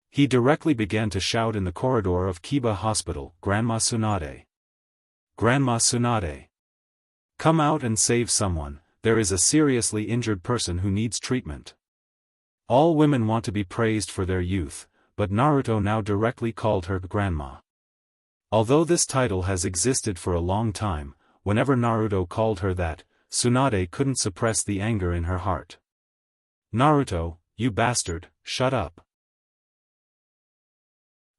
He directly began to shout in the corridor of Kiba Hospital, "Grandma Tsunade! Grandma Tsunade! Come out and save someone, there is a seriously injured person who needs treatment." All women want to be praised for their youth, but Naruto now directly called her Grandma. Although this title has existed for a long time, whenever Naruto called her that, Tsunade couldn't suppress the anger in her heart. "Naruto, you bastard, shut up."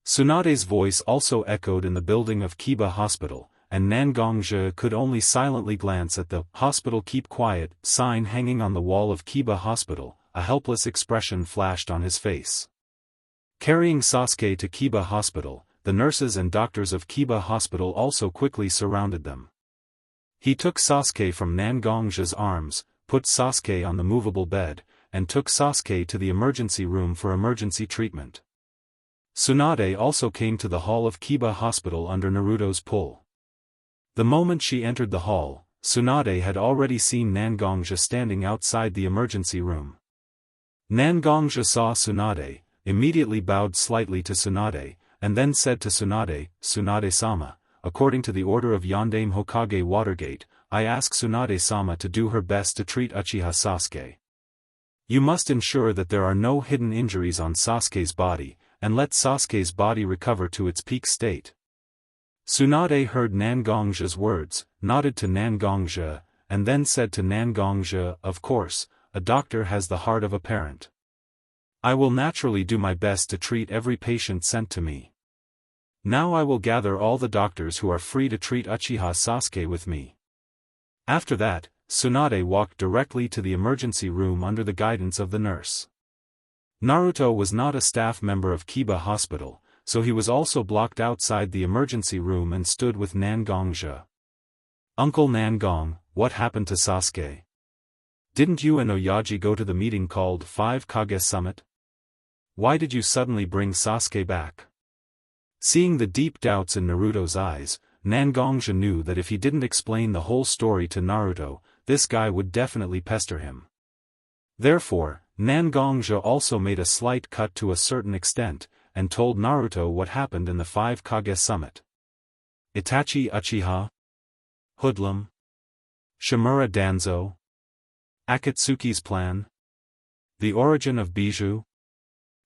Tsunade's voice also echoed in the building of Kiba Hospital, and Nangongja could only silently glance at the "Hospital Keep Quiet" sign hanging on the wall of Kiba Hospital. A helpless expression flashed on his face. Carrying Sasuke to Kiba Hospital, the nurses and doctors of Kiba Hospital also quickly surrounded them. He took Sasuke from Nangongja's arms, put Sasuke on the movable bed, and took Sasuke to the emergency room for emergency treatment. Tsunade also came to the hall of Kiba Hospital under Naruto's pull. The moment she entered the hall, Tsunade had already seen Nangongja standing outside the emergency room. Nangongja saw Tsunade, immediately bowed slightly to Tsunade, and then said to Tsunade, "Tsunade-sama, according to the order of Yondaime Hokage Watergate, I ask Tsunade-sama to do her best to treat Uchiha Sasuke. You must ensure that there are no hidden injuries on Sasuke's body, and let Sasuke's body recover to its peak state." Tsunade heard Nangongja's words, nodded to Nangongja, and then said to Nangongja, "Of course, a doctor has the heart of a parent. I will naturally do my best to treat every patient sent to me. Now I will gather all the doctors who are free to treat Uchiha Sasuke with me." After that, Tsunade walked directly to the emergency room under the guidance of the nurse. Naruto was not a staff member of Kiba Hospital, so he was also blocked outside the emergency room and stood with Nangongja. "Uncle Nangong, what happened to Sasuke? Didn't you and Oyaji go to the meeting called 5 Kage Summit? Why did you suddenly bring Sasuke back?" Seeing the deep doubts in Naruto's eyes, Nangongja knew that if he didn't explain the whole story to Naruto, this guy would definitely pester him. Therefore, Nangongja also made a slight cut to a certain extent, and told Naruto what happened in the 5 Kage Summit. Itachi Uchiha, Hoodlum, Shimura Danzo, Akatsuki's plan, the origin of Bijou.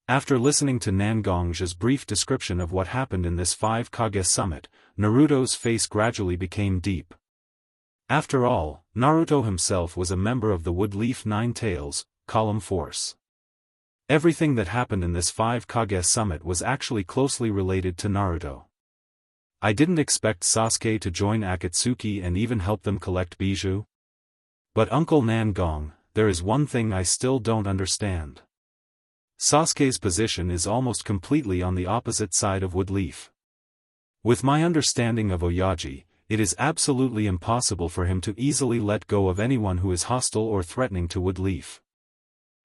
After listening to Nangongja's brief description of what happened in this 5 Kage Summit, Naruto's face gradually became deep. After all, Naruto himself was a member of the Woodleaf Nine Tails, Column Force. Everything that happened in this 5 Kage Summit was actually closely related to Naruto. I didn't expect Sasuke to join Akatsuki and even help them collect Bijou. But Uncle Nangong, there is one thing I still don't understand. Sasuke's position is almost completely on the opposite side of Woodleaf. With my understanding of Oyaji, it is absolutely impossible for him to easily let go of anyone who is hostile or threatening to Woodleaf.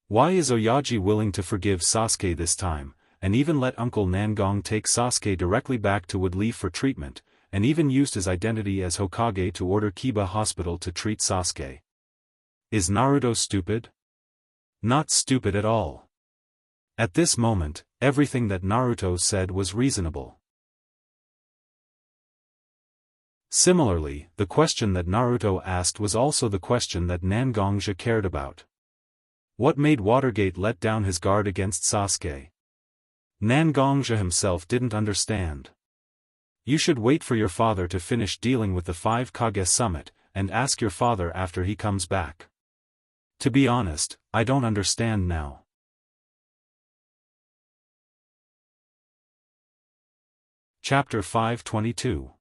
Why is Oyaji willing to forgive Sasuke this time, and even let Uncle Nangong take Sasuke directly back to Woodleaf for treatment, and even used his identity as Hokage to order Kiba Hospital to treat Sasuke? Is Naruto stupid? Not stupid at all. At this moment, everything that Naruto said was reasonable. Similarly, the question that Naruto asked was also the question that Nangongja cared about. What made Watergate let down his guard against Sasuke? Nangongja himself didn't understand. You should wait for your father to finish dealing with the 5 Kage Summit, and ask your father after he comes back. To be honest, I don't understand now. Chapter 522.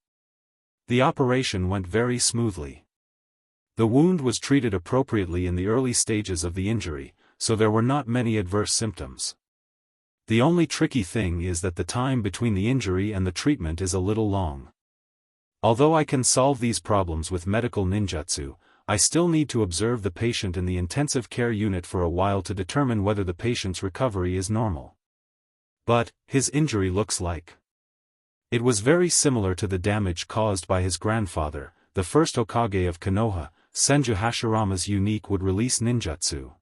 The operation went very smoothly. The wound was treated appropriately in the early stages of the injury, so there were not many adverse symptoms. The only tricky thing is that the time between the injury and the treatment is a little long. Although I can solve these problems with medical ninjutsu, I still need to observe the patient in the intensive care unit for a while to determine whether the patient's recovery is normal. But, his injury looks like. It was very similar to the damage caused by his grandfather, the first Hokage of Konoha, Senju Hashirama's unique would-release ninjutsu.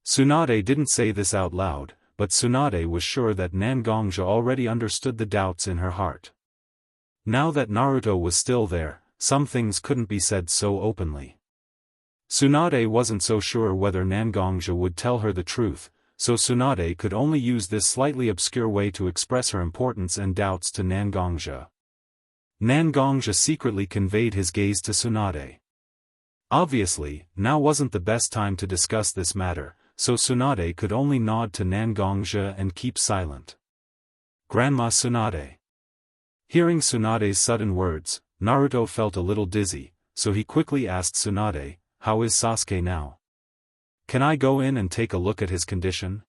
Tsunade didn't say this out loud, but Tsunade was sure that Nangongja already understood the doubts in her heart. Now that Naruto was still there, some things couldn't be said so openly. Tsunade wasn't so sure whether Nangongja would tell her the truth, so Tsunade could only use this slightly obscure way to express her importance and doubts to Nangongja. Nangongja secretly conveyed his gaze to Tsunade. Obviously, now wasn't the best time to discuss this matter, so Tsunade could only nod to Nangongja and keep silent. Grandma Tsunade. Hearing Tsunade's sudden words, Naruto felt a little dizzy, so he quickly asked Tsunade, "How is Sasuke now? Can I go in and take a look at his condition?"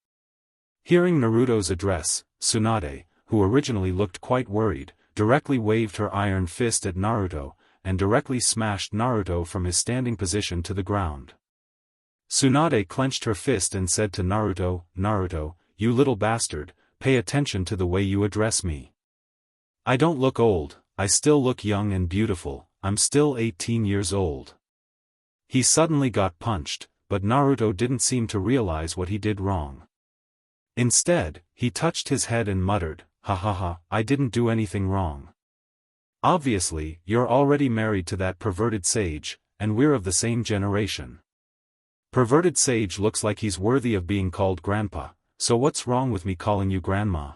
Hearing Naruto's address, Tsunade, who originally looked quite worried, directly waved her iron fist at Naruto, and directly smashed Naruto from his standing position to the ground. Tsunade clenched her fist and said to Naruto, "Naruto, you little bastard, pay attention to the way you address me. I don't look old, I still look young and beautiful, I'm still 18 years old." He suddenly got punched, but Naruto didn't seem to realize what he did wrong. Instead, he touched his head and muttered, ha ha ha, I didn't do anything wrong. Obviously, you're already married to that perverted sage, and we're of the same generation. Perverted sage looks like he's worthy of being called grandpa, so what's wrong with me calling you grandma?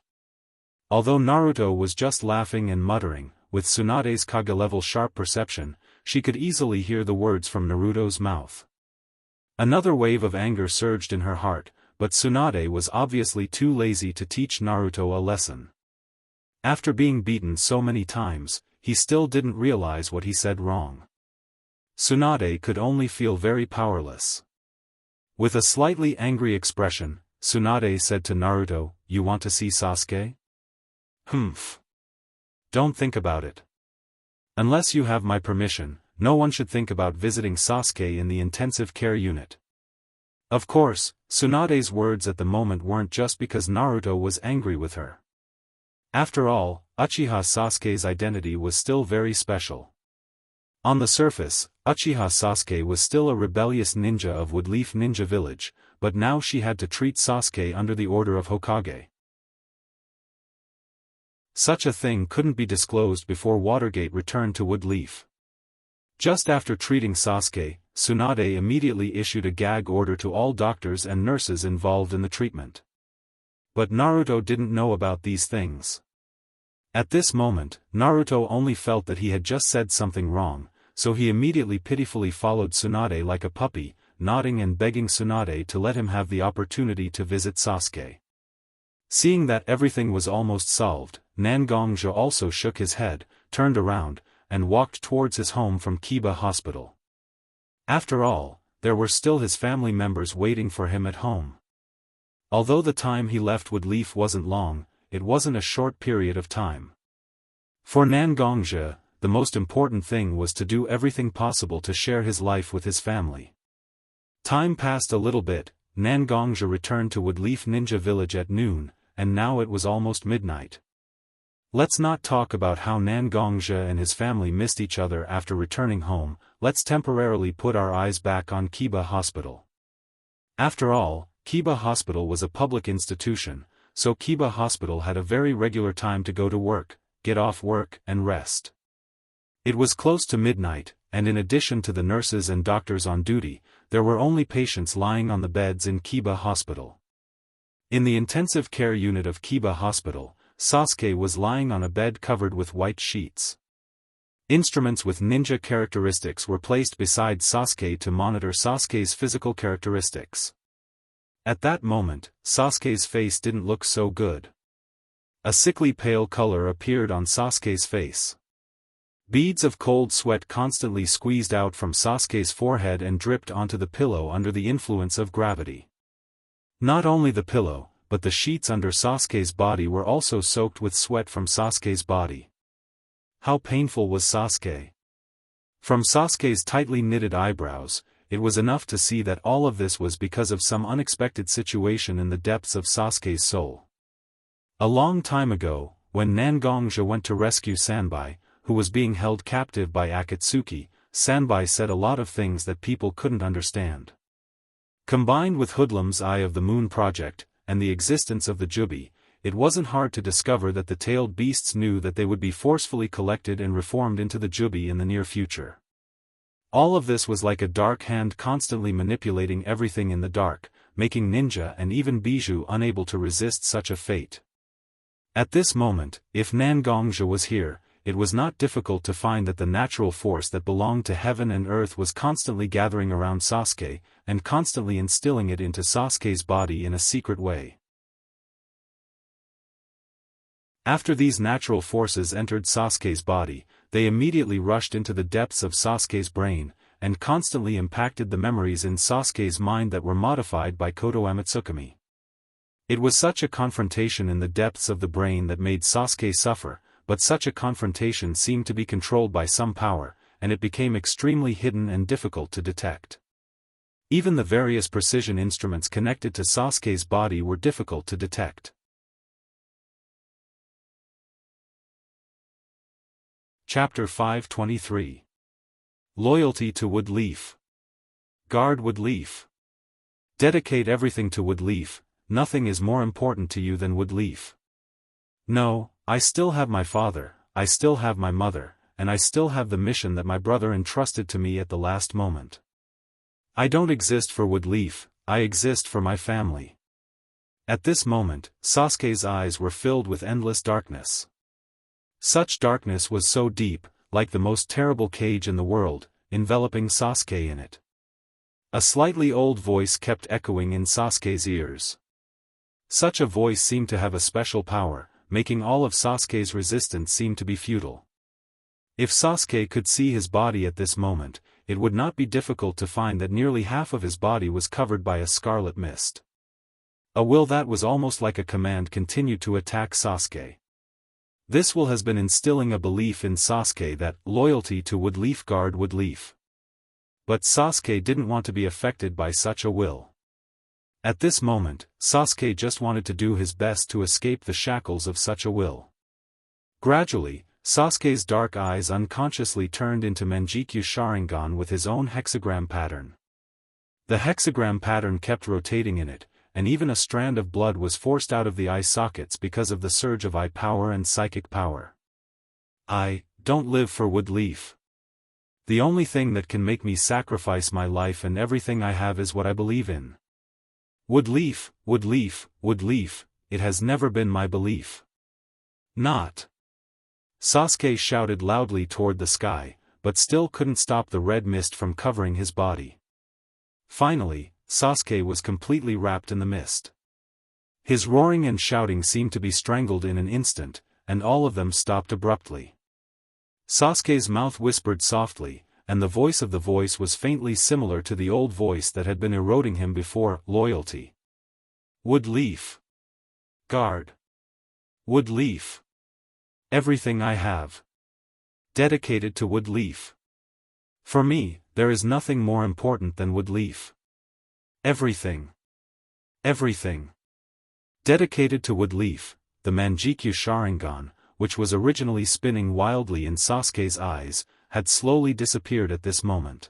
Although Naruto was just laughing and muttering, with Tsunade's Kage-level sharp perception, she could easily hear the words from Naruto's mouth. Another wave of anger surged in her heart, but Tsunade was obviously too lazy to teach Naruto a lesson. After being beaten so many times, he still didn't realize what he said wrong. Tsunade could only feel very powerless. With a slightly angry expression, Tsunade said to Naruto, "You want to see Sasuke?" "Humph. Don't think about it. Unless you have my permission, no one should think about visiting Sasuke in the intensive care unit." Of course, Tsunade's words at the moment weren't just because Naruto was angry with her. After all, Uchiha Sasuke's identity was still very special. On the surface, Uchiha Sasuke was still a rebellious ninja of Woodleaf Ninja Village, but now she had to treat Sasuke under the order of Hokage. Such a thing couldn't be disclosed before Watergate returned to Woodleaf. Just after treating Sasuke, Tsunade immediately issued a gag order to all doctors and nurses involved in the treatment. But Naruto didn't know about these things. At this moment, Naruto only felt that he had just said something wrong, so he immediately pitifully followed Tsunade like a puppy, nodding and begging Tsunade to let him have the opportunity to visit Sasuke. Seeing that everything was almost solved, Nangongja also shook his head, turned around, and walked towards his home from Kiba Hospital. After all, there were still his family members waiting for him at home. Although the time he left Woodleaf wasn't long, it wasn't a short period of time. For Nangongja, the most important thing was to do everything possible to share his life with his family. Time passed a little bit, Nangongja returned to Woodleaf Ninja Village at noon, and now it was almost midnight. Let's not talk about how Nangongja and his family missed each other after returning home, let's temporarily put our eyes back on Kiba Hospital. After all, Kiba Hospital was a public institution, so Kiba Hospital had a very regular time to go to work, get off work and rest. It was close to midnight, and in addition to the nurses and doctors on duty, there were only patients lying on the beds in Kiba Hospital. In the intensive care unit of Kiba Hospital, Sasuke was lying on a bed covered with white sheets. Instruments with ninja characteristics were placed beside Sasuke to monitor Sasuke's physical characteristics. At that moment, Sasuke's face didn't look so good. A sickly pale color appeared on Sasuke's face. Beads of cold sweat constantly squeezed out from Sasuke's forehead and dripped onto the pillow under the influence of gravity. Not only the pillow, but the sheets under Sasuke's body were also soaked with sweat from Sasuke's body. How painful was Sasuke? From Sasuke's tightly knitted eyebrows, it was enough to see that all of this was because of some unexpected situation in the depths of Sasuke's soul. A long time ago, when Nangongja went to rescue Sanbai, who was being held captive by Akatsuki, Sanbai said a lot of things that people couldn't understand. Combined with Hoodlum's Eye of the Moon project, and the existence of the Jubi, it wasn't hard to discover that the tailed beasts knew that they would be forcefully collected and reformed into the Jubi in the near future. All of this was like a dark hand constantly manipulating everything in the dark, making Ninja and even Bijou unable to resist such a fate. At this moment, if Nangongja was here, it was not difficult to find that the natural force that belonged to heaven and earth was constantly gathering around Sasuke, and constantly instilling it into Sasuke's body in a secret way. After these natural forces entered Sasuke's body, they immediately rushed into the depths of Sasuke's brain, and constantly impacted the memories in Sasuke's mind that were modified by Koto Amatsukami. It was such a confrontation in the depths of the brain that made Sasuke suffer, but such a confrontation seemed to be controlled by some power, and it became extremely hidden and difficult to detect. Even the various precision instruments connected to Sasuke's body were difficult to detect. Chapter 523. Loyalty to Woodleaf. Guard Woodleaf. Dedicate everything to Woodleaf, nothing is more important to you than Woodleaf. No, I still have my father, I still have my mother, and I still have the mission that my brother entrusted to me at the last moment. I don't exist for Woodleaf, I exist for my family. At this moment, Sasuke's eyes were filled with endless darkness. Such darkness was so deep, like the most terrible cage in the world, enveloping Sasuke in it. A slightly old voice kept echoing in Sasuke's ears. Such a voice seemed to have a special power, making all of Sasuke's resistance seem to be futile. If Sasuke could see his body at this moment, it would not be difficult to find that nearly half of his body was covered by a scarlet mist. A will that was almost like a command continued to attack Sasuke. This will has been instilling a belief in Sasuke that loyalty to Woodleaf guard Woodleaf. But Sasuke didn't want to be affected by such a will. At this moment, Sasuke just wanted to do his best to escape the shackles of such a will. Gradually, Sasuke's dark eyes unconsciously turned into Manjikyu Sharingan with his own hexagram pattern. The hexagram pattern kept rotating in it, and even a strand of blood was forced out of the eye sockets because of the surge of eye power and psychic power. I don't live for Woodleaf. The only thing that can make me sacrifice my life and everything I have is what I believe in. Woodleaf, Woodleaf, Woodleaf, it has never been my belief. Not. Sasuke shouted loudly toward the sky, but still couldn't stop the red mist from covering his body. Finally, Sasuke was completely wrapped in the mist. His roaring and shouting seemed to be strangled in an instant, and all of them stopped abruptly. Sasuke's mouth whispered softly, and the voice of the voice was faintly similar to the old voice that had been eroding him before, loyalty. Woodleaf. Guard. Woodleaf. Everything I have. Dedicated to Woodleaf. For me, there is nothing more important than Woodleaf. Everything. Everything. Dedicated to Woodleaf, the Manjikyu Sharingan, which was originally spinning wildly in Sasuke's eyes, had slowly disappeared at this moment.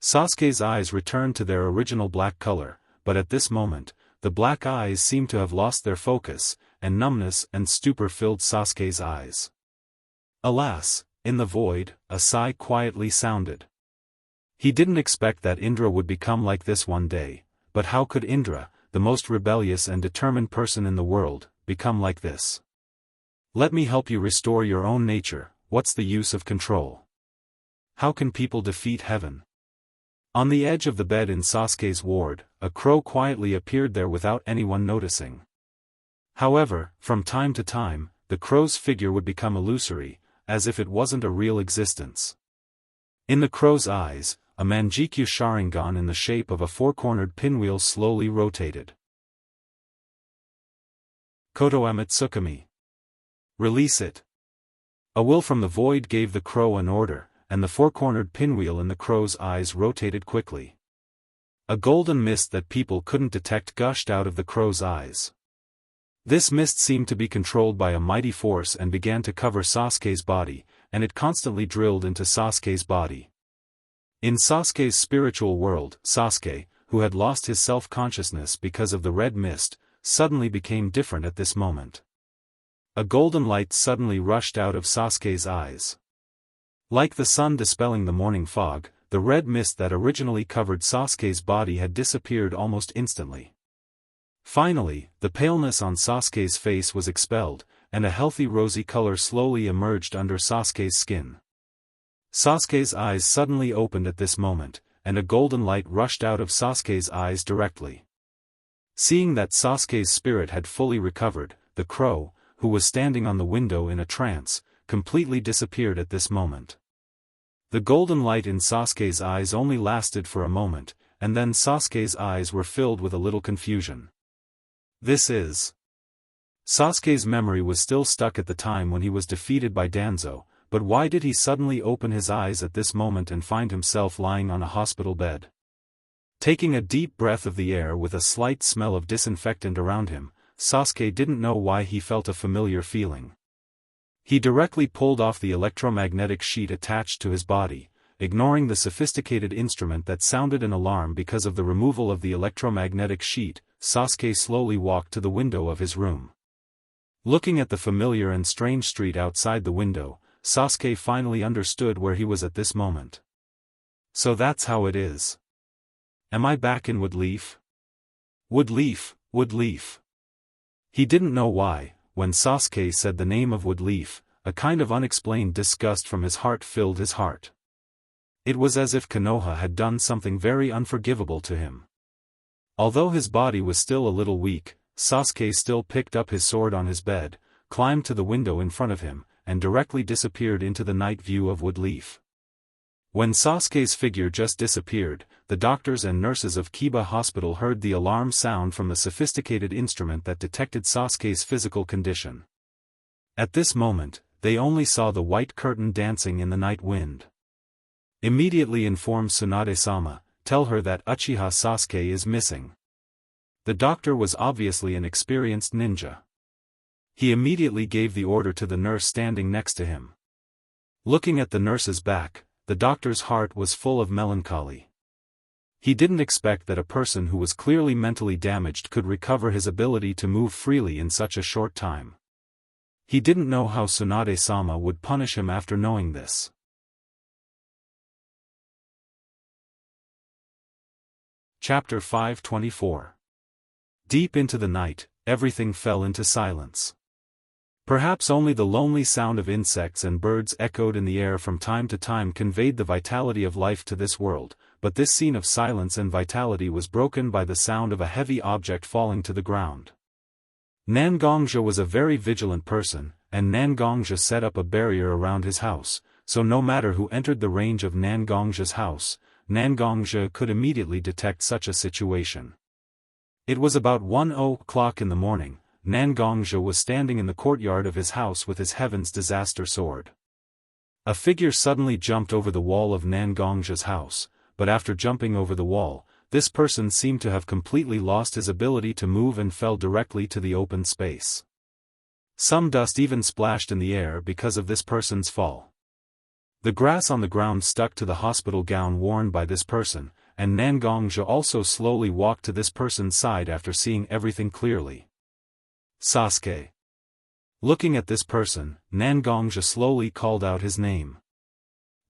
Sasuke's eyes returned to their original black color, but at this moment, the black eyes seemed to have lost their focus, and numbness and stupor filled Sasuke's eyes. Alas, in the void, a sigh quietly sounded. He didn't expect that Indra would become like this one day, but how could Indra, the most rebellious and determined person in the world, become like this? Let me help you restore your own nature. What's the use of control? How can people defeat heaven? On the edge of the bed in Sasuke's ward, a crow quietly appeared there without anyone noticing. However, from time to time, the crow's figure would become illusory, as if it wasn't a real existence. In the crow's eyes, a Manjikyu Sharingan in the shape of a four-cornered pinwheel slowly rotated. Koto Amatsukami. Release it. A will from the void gave the crow an order, and the four-cornered pinwheel in the crow's eyes rotated quickly. A golden mist that people couldn't detect gushed out of the crow's eyes. This mist seemed to be controlled by a mighty force and began to cover Sasuke's body, and it constantly drilled into Sasuke's body. In Sasuke's spiritual world, Sasuke, who had lost his self-consciousness because of the red mist, suddenly became different at this moment. A golden light suddenly rushed out of Sasuke's eyes. Like the sun dispelling the morning fog, the red mist that originally covered Sasuke's body had disappeared almost instantly. Finally, the paleness on Sasuke's face was expelled, and a healthy rosy color slowly emerged under Sasuke's skin. Sasuke's eyes suddenly opened at this moment, and a golden light rushed out of Sasuke's eyes directly. Seeing that Sasuke's spirit had fully recovered, the crow, who was standing on the window in a trance, completely disappeared at this moment. The golden light in Sasuke's eyes only lasted for a moment, and then Sasuke's eyes were filled with a little confusion. This is... Sasuke's memory was still stuck at the time when he was defeated by Danzo, but why did he suddenly open his eyes at this moment and find himself lying on a hospital bed? Taking a deep breath of the air with a slight smell of disinfectant around him, Sasuke didn't know why he felt a familiar feeling. He directly pulled off the electromagnetic sheet attached to his body, ignoring the sophisticated instrument that sounded an alarm because of the removal of the electromagnetic sheet. Sasuke slowly walked to the window of his room. Looking at the familiar and strange street outside the window, Sasuke finally understood where he was at this moment. So that's how it is. Am I back in Woodleaf? Woodleaf, Woodleaf. He didn't know why, when Sasuke said the name of Woodleaf, a kind of unexplained disgust from his heart filled his heart. It was as if Konoha had done something very unforgivable to him. Although his body was still a little weak, Sasuke still picked up his sword on his bed, climbed to the window in front of him, and directly disappeared into the night view of Woodleaf. When Sasuke's figure just disappeared, the doctors and nurses of Kiba Hospital heard the alarm sound from the sophisticated instrument that detected Sasuke's physical condition. At this moment, they only saw the white curtain dancing in the night wind. Immediately informed Tsunade-sama, tell her that Uchiha Sasuke is missing. The doctor was obviously an experienced ninja. He immediately gave the order to the nurse standing next to him. Looking at the nurse's back, the doctor's heart was full of melancholy. He didn't expect that a person who was clearly mentally damaged could recover his ability to move freely in such a short time. He didn't know how Tsunade-sama would punish him after knowing this. Chapter 524. Deep into the night, everything fell into silence. Perhaps only the lonely sound of insects and birds echoed in the air from time to time conveyed the vitality of life to this world, but this scene of silence and vitality was broken by the sound of a heavy object falling to the ground. Nangongja was a very vigilant person, and Nangongja set up a barrier around his house, so no matter who entered the range of Nangongja's house, Nangongja could immediately detect such a situation. It was about 1:00 in the morning. Nangongja was standing in the courtyard of his house with his Heaven's Disaster sword. A figure suddenly jumped over the wall of Nangongja's house, but after jumping over the wall, this person seemed to have completely lost his ability to move and fell directly to the open space. Some dust even splashed in the air because of this person's fall. The grass on the ground stuck to the hospital gown worn by this person, and Nangongja also slowly walked to this person's side after seeing everything clearly. Sasuke. Looking at this person, Nangongja slowly called out his name.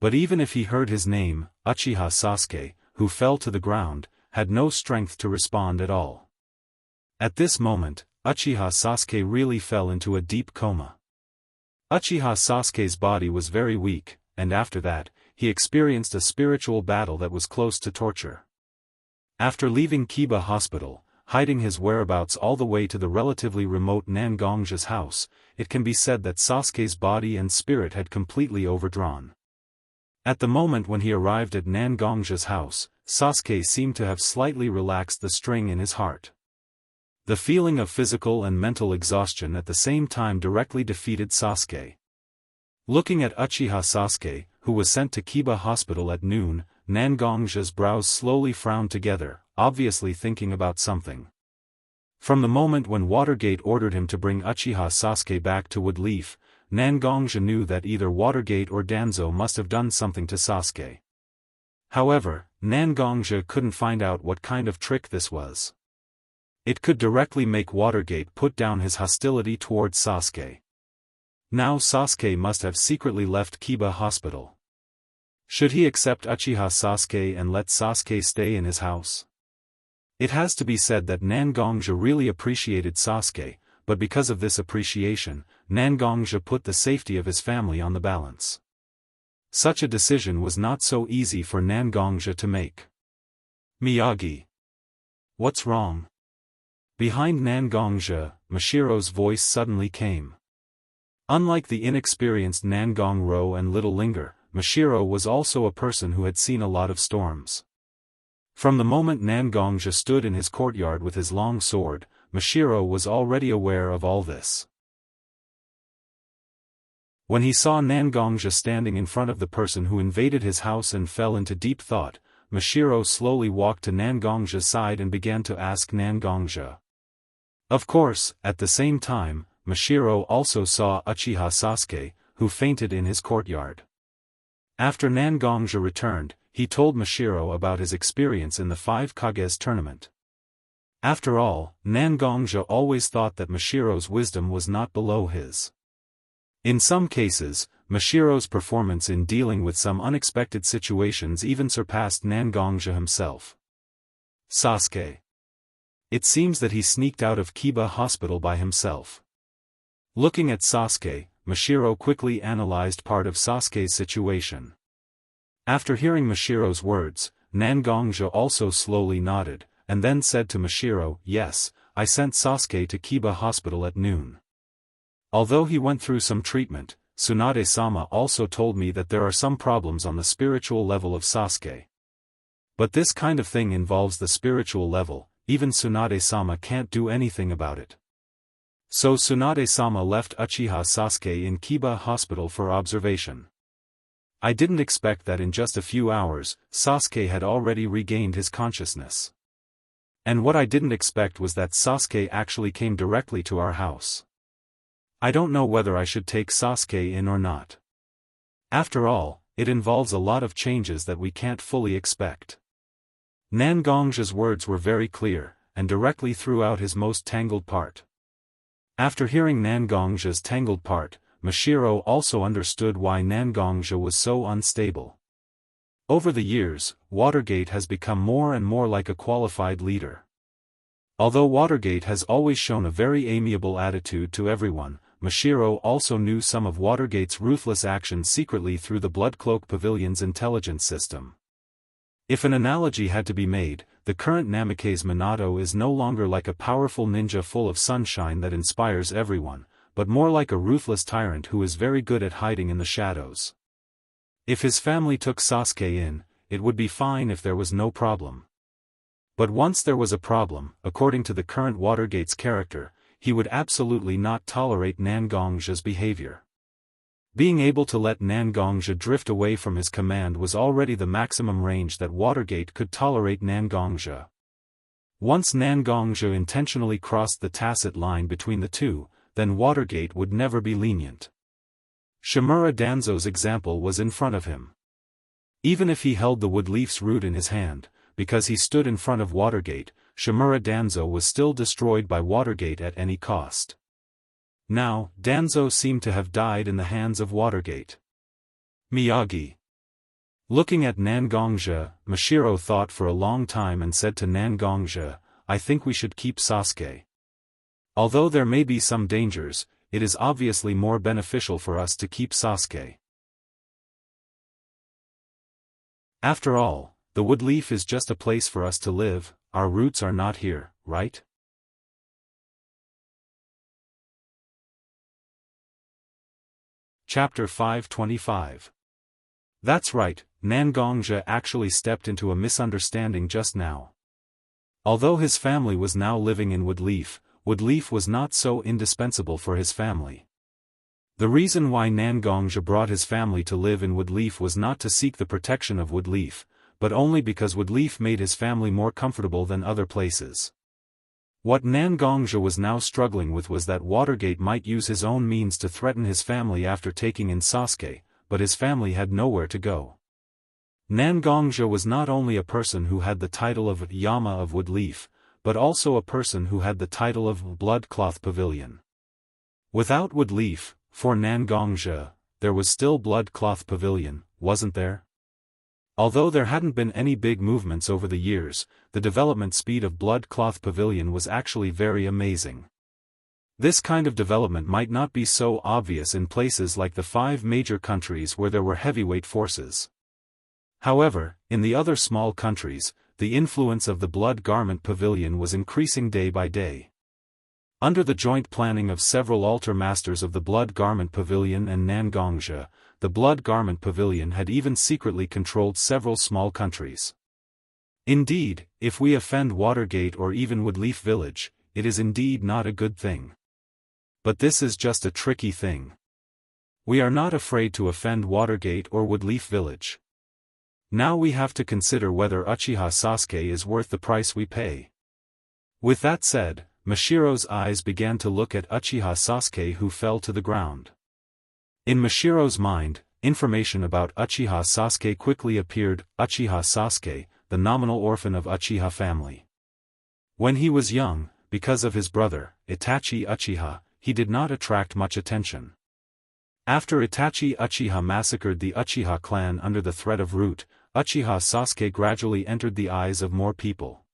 But even if he heard his name, Uchiha Sasuke, who fell to the ground, had no strength to respond at all. At this moment, Uchiha Sasuke really fell into a deep coma. Uchiha Sasuke's body was very weak, and after that, he experienced a spiritual battle that was close to torture. After leaving Kiba Hospital, hiding his whereabouts all the way to the relatively remote Nangongja's house, it can be said that Sasuke's body and spirit had completely overdrawn. At the moment when he arrived at Nangongja's house, Sasuke seemed to have slightly relaxed the string in his heart. The feeling of physical and mental exhaustion at the same time directly defeated Sasuke. Looking at Uchiha Sasuke, who was sent to Kiba Hospital at noon, Nangongja's brows slowly frowned together, obviously thinking about something. From the moment when Watergate ordered him to bring Uchiha Sasuke back to Woodleaf, Nangongja knew that either Watergate or Danzo must have done something to Sasuke. However, Nangongja couldn't find out what kind of trick this was. It could directly make Watergate put down his hostility towards Sasuke. Now Sasuke must have secretly left Kiba Hospital. Should he accept Uchiha Sasuke and let Sasuke stay in his house? It has to be said that Nangongja really appreciated Sasuke, but because of this appreciation, Nangongja put the safety of his family on the balance. Such a decision was not so easy for Nangongja to make. Miyagi. What's wrong? Behind Nangongja, Mashiro's voice suddenly came. Unlike the inexperienced Nangongro and Little Linger, Mashiro was also a person who had seen a lot of storms. From the moment Nangongja stood in his courtyard with his long sword, Mashiro was already aware of all this. When he saw Nangongja standing in front of the person who invaded his house and fell into deep thought, Mashiro slowly walked to Nangongja's side and began to ask Nangongja. Of course, at the same time, Mashiro also saw Uchiha Sasuke, who fainted in his courtyard. After Nangongja returned, he told Mashiro about his experience in the 5 Kages tournament. After all, Nangongja always thought that Mashiro's wisdom was not below his. In some cases, Mashiro's performance in dealing with some unexpected situations even surpassed Nangongja himself. Sasuke. It seems that he sneaked out of Kiba Hospital by himself. Looking at Sasuke, Mashiro quickly analyzed part of Sasuke's situation. After hearing Mashiro's words, Nangongja also slowly nodded, and then said to Mashiro, "Yes, I sent Sasuke to Kiba Hospital at noon. Although he went through some treatment, Tsunade-sama also told me that there are some problems on the spiritual level of Sasuke. But this kind of thing involves the spiritual level, even Tsunade-sama can't do anything about it." So Tsunade-sama left Uchiha Sasuke in Kiba Hospital for observation. I didn't expect that in just a few hours, Sasuke had already regained his consciousness. And what I didn't expect was that Sasuke actually came directly to our house. I don't know whether I should take Sasuke in or not. After all, it involves a lot of changes that we can't fully expect. Nangongja's words were very clear, and directly threw out his most tangled part. After hearing Nangongja's tangled part, Mashiro also understood why Nangongja was so unstable. Over the years, Watergate has become more and more like a qualified leader. Although Watergate has always shown a very amiable attitude to everyone, Mashiro also knew some of Watergate's ruthless actions secretly through the Bloodcloak Pavilion's intelligence system. If an analogy had to be made, the current Namikaze Minato is no longer like a powerful ninja full of sunshine that inspires everyone, but more like a ruthless tyrant who is very good at hiding in the shadows. If his family took Sasuke in, it would be fine if there was no problem. But once there was a problem, according to the current Watergate's character, he would absolutely not tolerate Nangongja's behavior. Being able to let Nangongja drift away from his command was already the maximum range that Watergate could tolerate Nangongja. Once Nangongja intentionally crossed the tacit line between the two, then Watergate would never be lenient. Shimura Danzo's example was in front of him. Even if he held the Woodleaf's root in his hand, because he stood in front of Watergate, Shimura Danzo was still destroyed by Watergate at any cost. Now, Danzo seemed to have died in the hands of Watergate. Miyagi. Looking at Nangongja, Mashiro thought for a long time and said to Nangongja, "I think we should keep Sasuke. Although there may be some dangers, it is obviously more beneficial for us to keep Sasuke. After all, the Woodleaf is just a place for us to live, our roots are not here, right?" Chapter 525. That's right, Nangongja actually stepped into a misunderstanding just now. Although his family was now living in Woodleaf, Woodleaf was not so indispensable for his family. The reason why Nangongja brought his family to live in Woodleaf was not to seek the protection of Woodleaf, but only because Woodleaf made his family more comfortable than other places. What Nangongja was now struggling with was that Watergate might use his own means to threaten his family after taking in Sasuke, but his family had nowhere to go. Nangongja was not only a person who had the title of Yama of Woodleaf, but also a person who had the title of Bloodcloth Pavilion. Without Woodleaf, for Nangongja, there was still Bloodcloth Pavilion, wasn't there? Although there hadn't been any big movements over the years, the development speed of Bloodcloth Pavilion was actually very amazing. This kind of development might not be so obvious in places like the 5 major countries where there were heavyweight forces. However, in the other small countries, the influence of the Blood Garment Pavilion was increasing day by day. Under the joint planning of several altar masters of the Blood Garment Pavilion and Nangongja, the Blood Garment Pavilion had even secretly controlled several small countries. Indeed, if we offend Watergate or even Woodleaf Village, it is indeed not a good thing. But this is just a tricky thing. We are not afraid to offend Watergate or Woodleaf Village. Now we have to consider whether Uchiha Sasuke is worth the price we pay. With that said, Mashiro's eyes began to look at Uchiha Sasuke, who fell to the ground. In Mashiro's mind, information about Uchiha Sasuke quickly appeared. Uchiha Sasuke, the nominal orphan of Uchiha family. When he was young, because of his brother, Itachi Uchiha, he did not attract much attention. After Itachi Uchiha massacred the Uchiha clan under the threat of root, Uchiha Sasuke gradually entered the eyes of more people.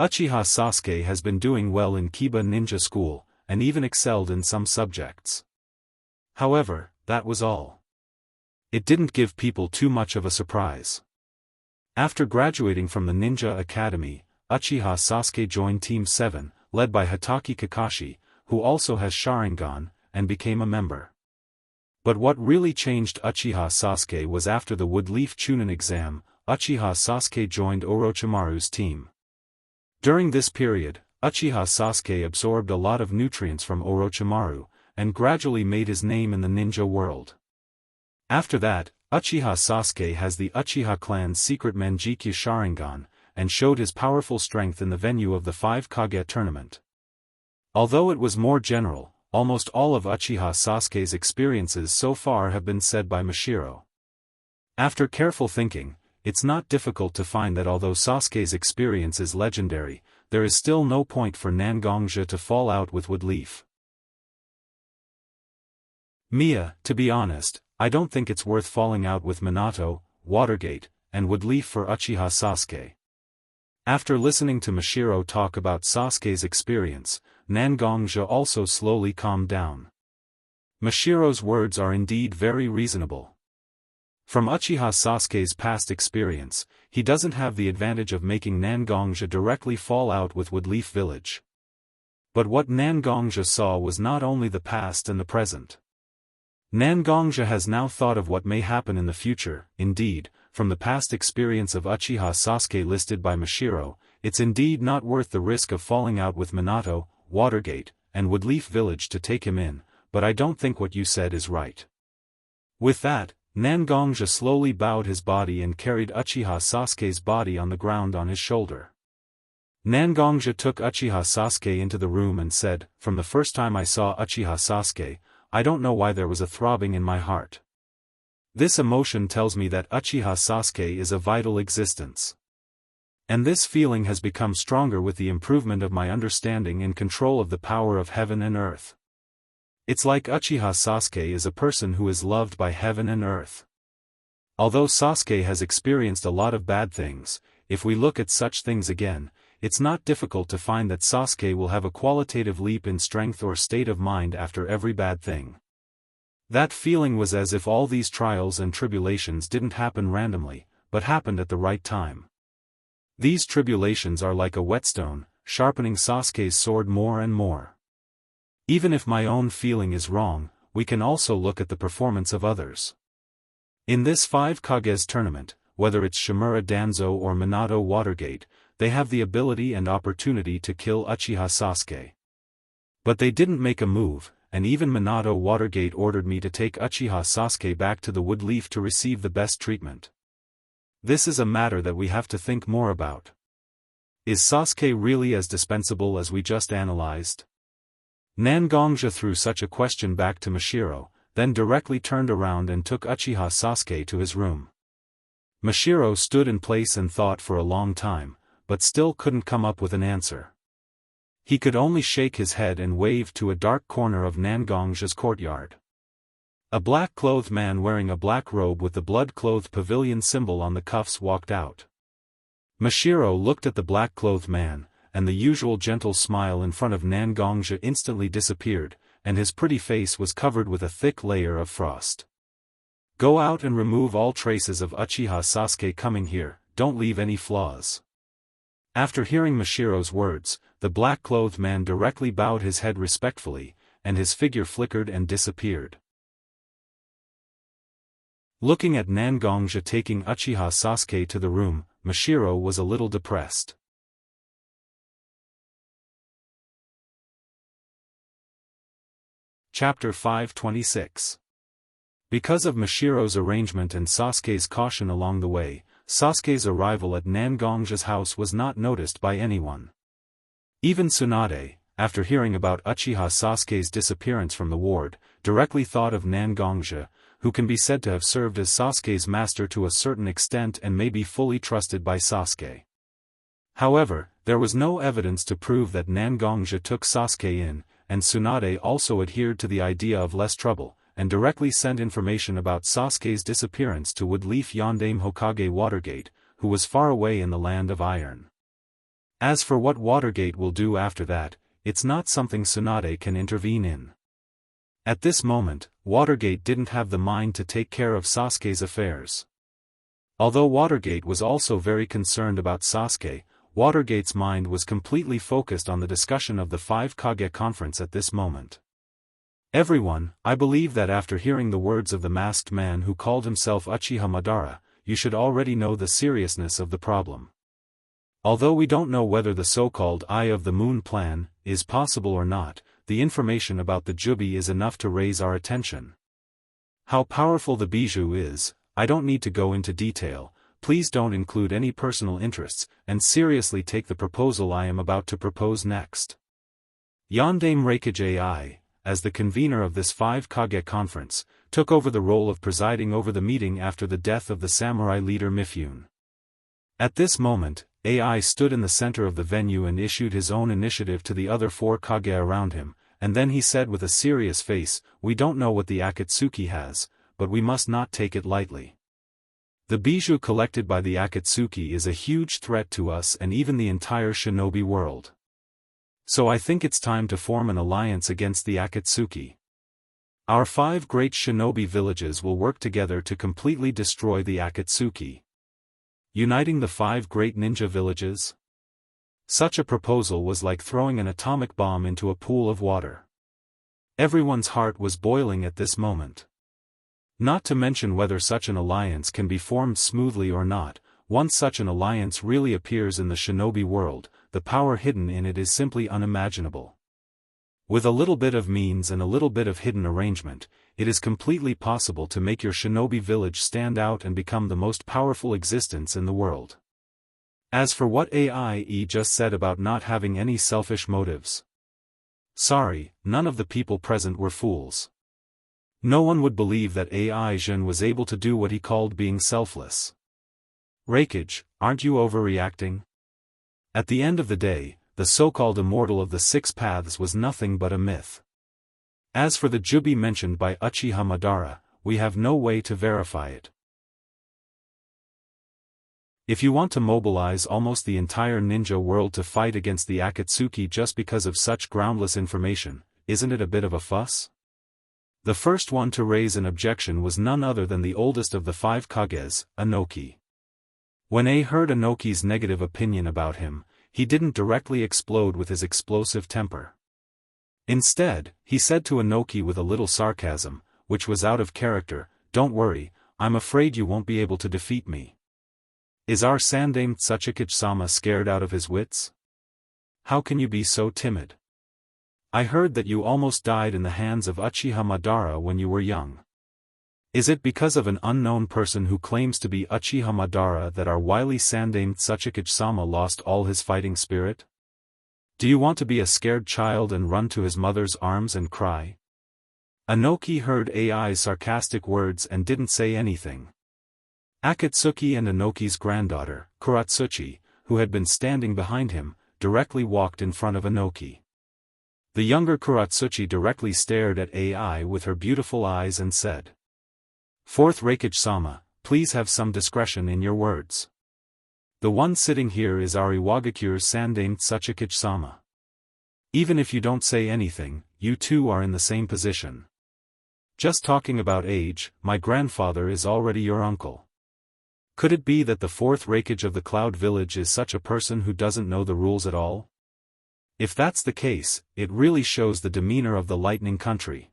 Uchiha Sasuke has been doing well in Kiba Ninja School, and even excelled in some subjects. However, that was all. It didn't give people too much of a surprise. After graduating from the Ninja Academy, Uchiha Sasuke joined Team 7, led by Hatake Kakashi, who also has Sharingan, and became a member. But what really changed Uchiha Sasuke was after the Woodleaf Chunin exam, Uchiha Sasuke joined Orochimaru's team. During this period, Uchiha Sasuke absorbed a lot of nutrients from Orochimaru, and gradually made his name in the ninja world. After that, Uchiha Sasuke has the Uchiha clan's secret Manjikyu Sharingan, and showed his powerful strength in the venue of the 5 Kage tournament. Although it was more general, almost all of Uchiha Sasuke's experiences so far have been said by Mashiro. After careful thinking, it's not difficult to find that although Sasuke's experience is legendary, there is still no point for Nangongja to fall out with Woodleaf. Mia, to be honest, I don't think it's worth falling out with Minato, Watergate, and Woodleaf for Uchiha Sasuke. After listening to Mashiro talk about Sasuke's experience, Nangongja also slowly calmed down. Mashiro's words are indeed very reasonable. From Uchiha Sasuke's past experience, he doesn't have the advantage of making Nangongja directly fall out with Woodleaf Village. But what Nangongja saw was not only the past and the present. Nangongja has now thought of what may happen in the future. Indeed, from the past experience of Uchiha Sasuke listed by Mashiro, it's indeed not worth the risk of falling out with Minato, Watergate, and Woodleaf Village to take him in, but I don't think what you said is right. With that, Nangongja slowly bowed his body and carried Uchiha Sasuke's body on the ground on his shoulder. Nangongja took Uchiha Sasuke into the room and said, "From the first time I saw Uchiha Sasuke, I don't know why there was a throbbing in my heart. This emotion tells me that Uchiha Sasuke is a vital existence. And this feeling has become stronger with the improvement of my understanding and control of the power of heaven and earth. It's like Uchiha Sasuke is a person who is loved by heaven and earth. Although Sasuke has experienced a lot of bad things, if we look at such things again, it's not difficult to find that Sasuke will have a qualitative leap in strength or state of mind after every bad thing. That feeling was as if all these trials and tribulations didn't happen randomly, but happened at the right time. These tribulations are like a whetstone, sharpening Sasuke's sword more and more. Even if my own feeling is wrong, we can also look at the performance of others. In this 5 Kages tournament, whether it's Shimura Danzo or Minato Watergate, they have the ability and opportunity to kill Uchiha Sasuke. But they didn't make a move, and even Minato Watergate ordered me to take Uchiha Sasuke back to the Woodleaf to receive the best treatment. This is a matter that we have to think more about. Is Sasuke really as dispensable as we just analyzed? Nangongja threw such a question back to Mashiro, then directly turned around and took Uchiha Sasuke to his room. Mashiro stood in place and thought for a long time, but still couldn't come up with an answer. He could only shake his head and wave to a dark corner of Nangongja's courtyard. A black-clothed man wearing a black robe with the blood-clothed pavilion symbol on the cuffs walked out. Mashiro looked at the black-clothed man, and the usual gentle smile in front of Nangongja instantly disappeared, and his pretty face was covered with a thick layer of frost. "Go out and remove all traces of Uchiha Sasuke coming here, don't leave any flaws." After hearing Mashiro's words, the black-clothed man directly bowed his head respectfully, and his figure flickered and disappeared. Looking at Nangongja taking Uchiha Sasuke to the room, Mashiro was a little depressed. Chapter 526. Because of Mashiro's arrangement and Sasuke's caution along the way, Sasuke's arrival at Nangongja's house was not noticed by anyone. Even Tsunade, after hearing about Uchiha Sasuke's disappearance from the ward, directly thought of Nangongja, who can be said to have served as Sasuke's master to a certain extent and may be fully trusted by Sasuke. However, there was no evidence to prove that Nangongja took Sasuke in, and Tsunade also adhered to the idea of less trouble, and directly sent information about Sasuke's disappearance to Woodleaf Yondaime Hokage Watergate, who was far away in the Land of Iron. As for what Watergate will do after that, it's not something Tsunade can intervene in. At this moment, Watergate didn't have the mind to take care of Sasuke's affairs. Although Watergate was also very concerned about Sasuke, Watergate's mind was completely focused on the discussion of the 5 Kage conference at this moment. Everyone, I believe that after hearing the words of the masked man who called himself Uchiha Madara, you should already know the seriousness of the problem. Although we don't know whether the so-called Eye of the Moon plan is possible or not, the information about the Jubi is enough to raise our attention. How powerful the bijou is, I don't need to go into detail. Please don't include any personal interests, and seriously take the proposal I am about to propose next. Yondaime Raikage AI, as the convener of this 5 Kage conference, took over the role of presiding over the meeting after the death of the samurai leader Mifune. At this moment, AI stood in the center of the venue and issued his own initiative to the other 4 Kage around him, and then he said with a serious face, "We don't know what the Akatsuki has, but we must not take it lightly. The bijou collected by the Akatsuki is a huge threat to us and even the entire shinobi world. So I think it's time to form an alliance against the Akatsuki. Our 5 great shinobi villages will work together to completely destroy the Akatsuki. Uniting the 5 great ninja villages?" Such a proposal was like throwing an atomic bomb into a pool of water. Everyone's heart was boiling at this moment. Not to mention whether such an alliance can be formed smoothly or not. Once such an alliance really appears in the shinobi world, the power hidden in it is simply unimaginable. With a little bit of means and a little bit of hidden arrangement, it is completely possible to make your shinobi village stand out and become the most powerful existence in the world. As for what AIE just said about not having any selfish motives. Sorry, none of the people present were fools. No one would believe that AI Jin was able to do what he called being selfless. Raikage, aren't you overreacting? At the end of the day, the so-called immortal of the 6 paths was nothing but a myth. As for the Jubi mentioned by Uchiha Madara, we have no way to verify it. If you want to mobilize almost the entire ninja world to fight against the Akatsuki just because of such groundless information, isn't it a bit of a fuss? The first one to raise an objection was none other than the oldest of the 5 Kages, Inoki. When A heard Inoki's negative opinion about him, he didn't directly explode with his explosive temper. Instead, he said to Inoki with a little sarcasm, which was out of character, "Don't worry, I'm afraid you won't be able to defeat me. Is our Sandaime Tsuchikage-sama scared out of his wits? How can you be so timid? I heard that you almost died in the hands of Uchiha Madara when you were young. Is it because of an unknown person who claims to be Uchiha Madara that our wily Sandaime Tsuchikage-sama lost all his fighting spirit? Do you want to be a scared child and run to his mother's arms and cry?" Inoki heard AI's sarcastic words and didn't say anything. Akatsuki and Inoki's granddaughter, Kuratsuchi, who had been standing behind him, directly walked in front of Inoki. The younger Kuratsuchi directly stared at AI with her beautiful eyes and said, "Fourth Raikage-sama, please have some discretion in your words. The one sitting here is our Iwagakure's Sandaime Tsuchikage-sama. Even if you don't say anything, you two are in the same position. Just talking about age, my grandfather is already your uncle. Could it be that the 4th Raikage of the Cloud Village is such a person who doesn't know the rules at all? If that's the case, it really shows the demeanor of the Lightning Country."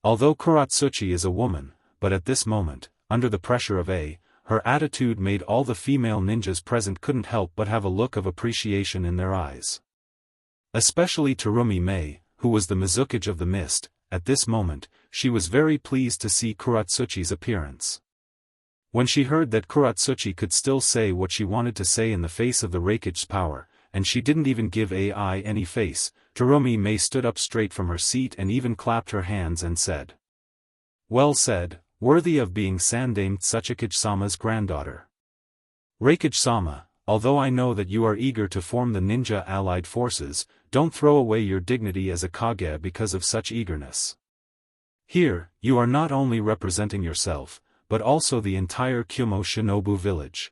Although Kuratsuchi is a woman, but at this moment, under the pressure of her attitude made all the female ninjas present couldn't help but have a look of appreciation in their eyes. Especially Terumi Mei, who was the Mizukage of the Mist. At this moment, she was very pleased to see Kuratsuchi's appearance. When she heard that Kuratsuchi could still say what she wanted to say in the face of the Raikage's power, and she didn't even give AI any face, Terumi Mei stood up straight from her seat and even clapped her hands and said, "Well said, worthy of being Sandaime Tsuchikage-sama's granddaughter. Raikage-sama, although I know that you are eager to form the ninja allied forces, don't throw away your dignity as a Kage because of such eagerness. Here, you are not only representing yourself, but also the entire Kyumo Shinobu village.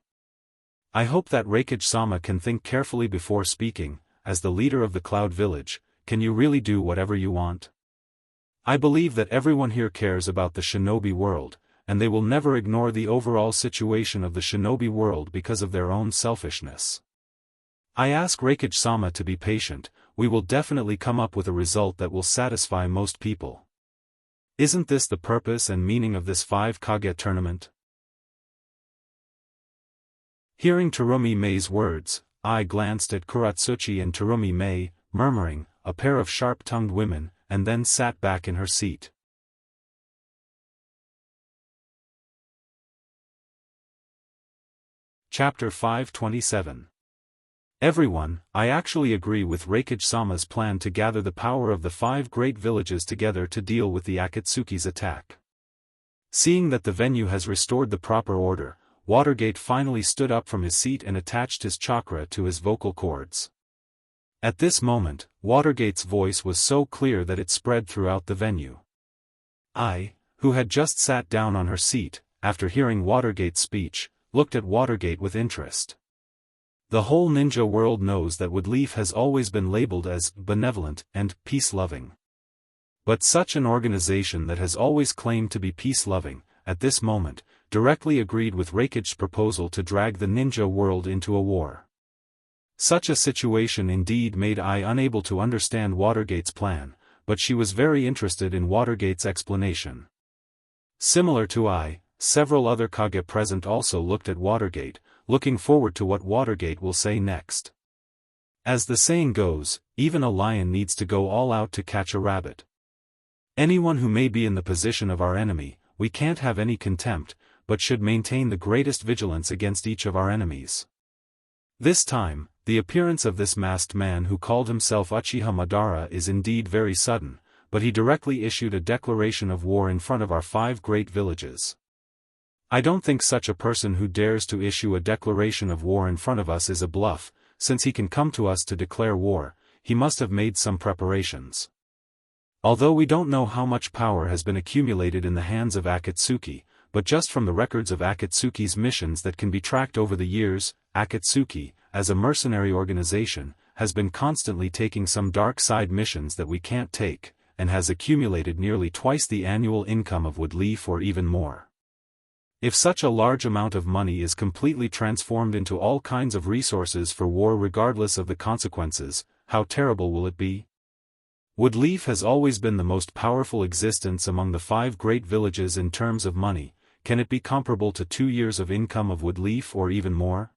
I hope that Reikage-sama can think carefully before speaking. As the leader of the Cloud Village, can you really do whatever you want? I believe that everyone here cares about the shinobi world, and they will never ignore the overall situation of the shinobi world because of their own selfishness. I ask Reikage-sama to be patient. We will definitely come up with a result that will satisfy most people. Isn't this the purpose and meaning of this 5 Kage tournament? Hearing Terumi Mei's words, I glanced at Kuratsuchi and Terumi Mei, murmuring, a pair of sharp-tongued women, and then sat back in her seat. Chapter 527. Everyone, I actually agree with Reikage-sama's plan to gather the power of the 5 great villages together to deal with the Akatsuki's attack. Seeing that the venue has restored the proper order, Watergate finally stood up from his seat and attached his chakra to his vocal cords. At this moment, Watergate's voice was so clear that it spread throughout the venue. I, who had just sat down on her seat, after hearing Watergate's speech, looked at Watergate with interest. The whole ninja world knows that Woodleaf has always been labeled as benevolent and peace-loving. But such an organization that has always claimed to be peace-loving, at this moment, directly agreed with Reikage's proposal to drag the ninja world into a war. Such a situation indeed made I unable to understand Watergate's plan, but she was very interested in Watergate's explanation. Similar to I, several other Kage present also looked at Watergate, looking forward to what Watergate will say next. As the saying goes, even a lion needs to go all out to catch a rabbit. Anyone who may be in the position of our enemy, we can't have any contempt, but should maintain the greatest vigilance against each of our enemies. This time, the appearance of this masked man who called himself Uchiha Madara is indeed very sudden, but he directly issued a declaration of war in front of our 5 great villages. I don't think such a person who dares to issue a declaration of war in front of us is a bluff. Since he can come to us to declare war, he must have made some preparations. Although we don't know how much power has been accumulated in the hands of Akatsuki, but just from the records of Akatsuki's missions that can be tracked over the years, Akatsuki, as a mercenary organization, has been constantly taking some dark side missions that we can't take, and has accumulated nearly twice the annual income of Woodleaf or even more. If such a large amount of money is completely transformed into all kinds of resources for war regardless of the consequences, how terrible will it be? Woodleaf has always been the most powerful existence among the 5 great villages in terms of money. Can it be comparable to 2 years of income of Woodleaf or even more?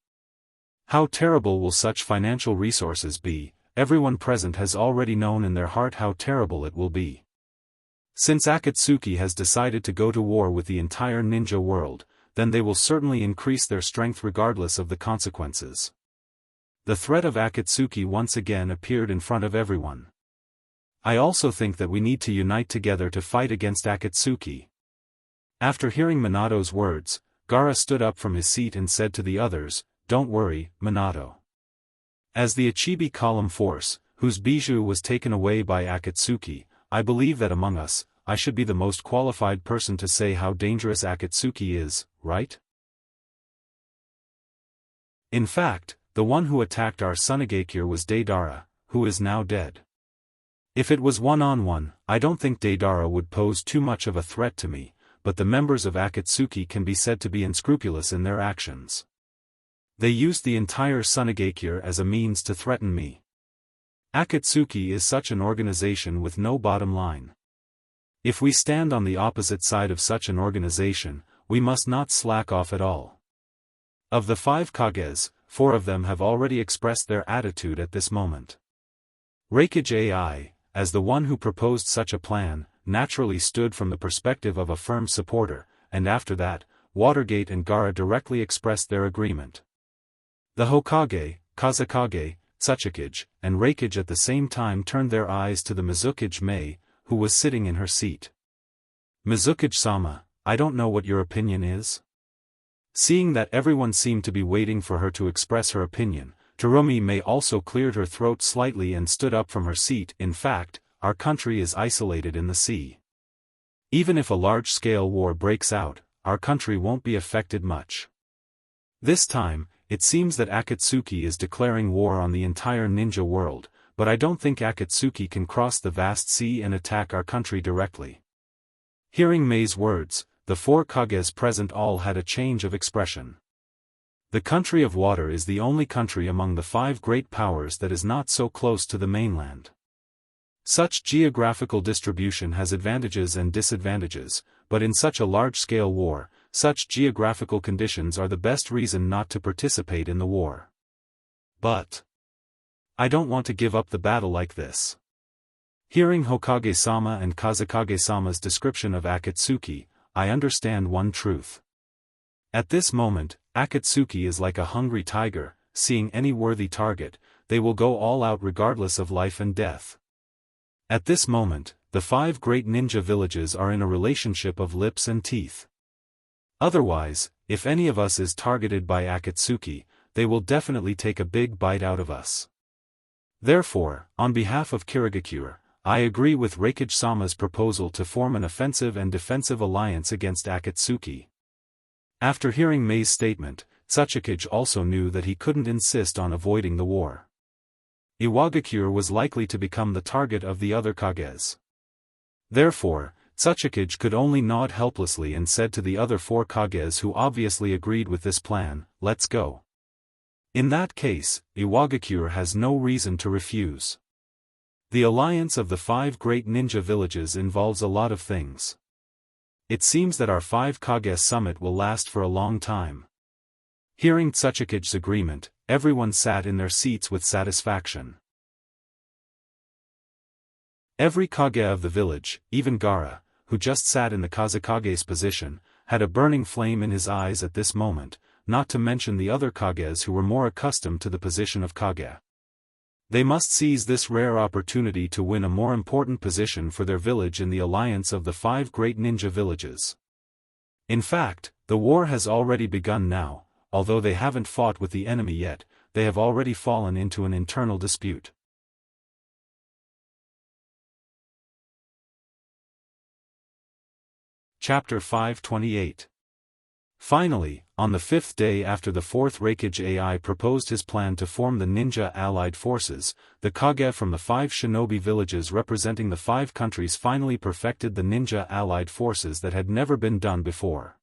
How terrible will such financial resources be? Everyone present has already known in their heart how terrible it will be. Since Akatsuki has decided to go to war with the entire ninja world, then they will certainly increase their strength regardless of the consequences. The threat of Akatsuki once again appeared in front of everyone. I also think that we need to unite together to fight against Akatsuki. After hearing Minato's words, Gaara stood up from his seat and said to the others, "Don't worry, Minato. As the Ichibi column force, whose bijou was taken away by Akatsuki, I believe that among us, I should be the most qualified person to say how dangerous Akatsuki is, right? In fact, the one who attacked our Sunagakure was Deidara, who is now dead. If it was one-on-one, I don't think Deidara would pose too much of a threat to me, but the members of Akatsuki can be said to be unscrupulous in their actions. They used the entire Sunagakure as a means to threaten me. Akatsuki is such an organization with no bottom line. If we stand on the opposite side of such an organization, we must not slack off at all. Of the 5 Kages, 4 of them have already expressed their attitude at this moment. Reikage AI, as the one who proposed such a plan, naturally stood from the perspective of a firm supporter, and after that, Watergate and Gaara directly expressed their agreement. The Hokage, Kazekage, Tsuchikage, and Reikage at the same time turned their eyes to the Mizukage Mei, who was sitting in her seat. Mizukage-sama, I don't know what your opinion is. Seeing that everyone seemed to be waiting for her to express her opinion, Terumi May also cleared her throat slightly and stood up from her seat. In fact, our country is isolated in the sea. Even if a large-scale war breaks out, our country won't be affected much. This time, it seems that Akatsuki is declaring war on the entire ninja world, but I don't think Akatsuki can cross the vast sea and attack our country directly. Hearing May's words, the 4 Kages present all had a change of expression. The country of water is the only country among the 5 great powers that is not so close to the mainland. Such geographical distribution has advantages and disadvantages, but in such a large-scale war, such geographical conditions are the best reason not to participate in the war. But I don't want to give up the battle like this. Hearing Hokage-sama and Kazekage-sama's description of Akatsuki, I understand one truth. At this moment, Akatsuki is like a hungry tiger. Seeing any worthy target, they will go all out regardless of life and death. At this moment, the 5 great ninja villages are in a relationship of lips and teeth. Otherwise, if any of us is targeted by Akatsuki, they will definitely take a big bite out of us. Therefore, on behalf of Kirigakure, I agree with Reikage-sama's proposal to form an offensive and defensive alliance against Akatsuki. After hearing May's statement, Tsuchikage also knew that he couldn't insist on avoiding the war. Iwagakure was likely to become the target of the other Kages. Therefore, Tsuchikage could only nod helplessly and said to the other 4 Kages who obviously agreed with this plan, "Let's go." In that case, Iwagakure has no reason to refuse. The alliance of the 5 great ninja villages involves a lot of things. It seems that our 5 Kage summit will last for a long time. Hearing Tsuchikage's agreement, everyone sat in their seats with satisfaction. Every Kage of the village, even Gaara, who just sat in the Kazekage's position, had a burning flame in his eyes at this moment, not to mention the other Kages who were more accustomed to the position of Kage. They must seize this rare opportunity to win a more important position for their village in the alliance of the 5 great ninja villages. In fact, the war has already begun now. Although they haven't fought with the enemy yet, they have already fallen into an internal dispute. Chapter 528. Finally, on the 5th day after the 4th Reikage AI proposed his plan to form the Ninja Allied Forces, the Kage from the 5 shinobi villages representing the 5 countries finally perfected the Ninja Allied Forces that had never been done before.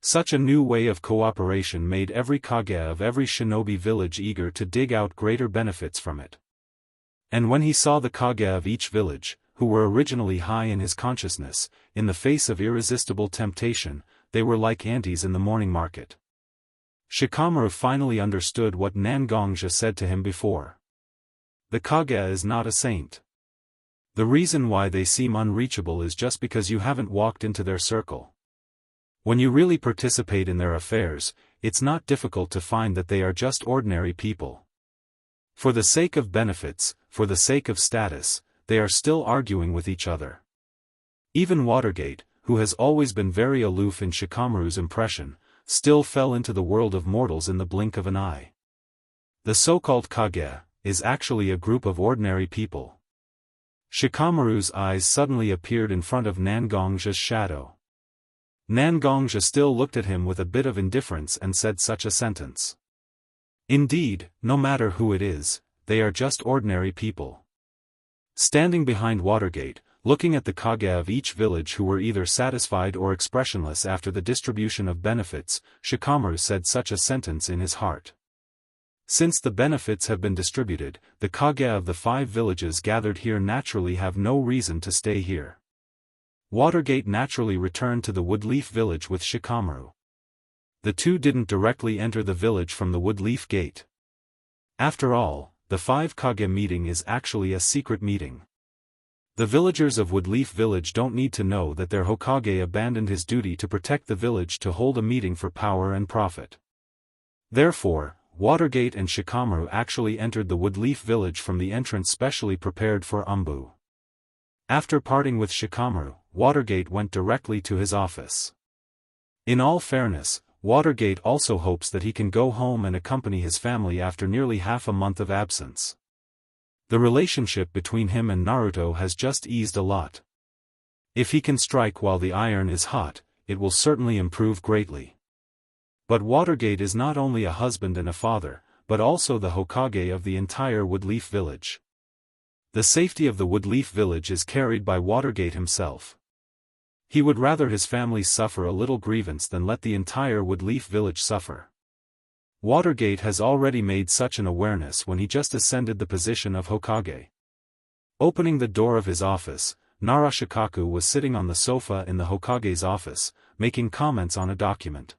Such a new way of cooperation made every Kage of every shinobi village eager to dig out greater benefits from it. And when he saw the Kage of each village, who were originally high in his consciousness, in the face of irresistible temptation, they were like ants in the morning market. Shikamaru finally understood what Nangongja said to him before. The Kage is not a saint. The reason why they seem unreachable is just because you haven't walked into their circle. When you really participate in their affairs, it's not difficult to find that they are just ordinary people. For the sake of benefits, for the sake of status, they are still arguing with each other. Even Watergate, who has always been very aloof in Shikamaru's impression, still fell into the world of mortals in the blink of an eye. The so-called Kage is actually a group of ordinary people. Shikamaru's eyes suddenly appeared in front of Nangongja's shadow. Nangongja still looked at him with a bit of indifference and said such a sentence. Indeed, no matter who it is, they are just ordinary people. Standing behind Watergate, looking at the Kage of each village who were either satisfied or expressionless after the distribution of benefits, Shikamaru said such a sentence in his heart. Since the benefits have been distributed, the Kage of the 5 villages gathered here naturally have no reason to stay here. Watergate naturally returned to the Woodleaf village with Shikamaru. The two didn't directly enter the village from the Woodleaf gate. After all, the 5 Kage meeting is actually a secret meeting. The villagers of Woodleaf village don't need to know that their Hokage abandoned his duty to protect the village to hold a meeting for power and profit. Therefore, Watergate and Shikamaru actually entered the Woodleaf village from the entrance specially prepared for Umbu. After parting with Shikamaru, Watergate went directly to his office. In all fairness, Watergate also hopes that he can go home and accompany his family after nearly half a month of absence. The relationship between him and Naruto has just eased a lot. If he can strike while the iron is hot, it will certainly improve greatly. But Watergate is not only a husband and a father, but also the Hokage of the entire Woodleaf village. The safety of the Woodleaf village is carried by Watergate himself. He would rather his family suffer a little grievance than let the entire Woodleaf village suffer. Watergate has already made such an awareness when he just ascended the position of Hokage. Opening the door of his office, Nara Shikaku was sitting on the sofa in the Hokage's office, making comments on a document.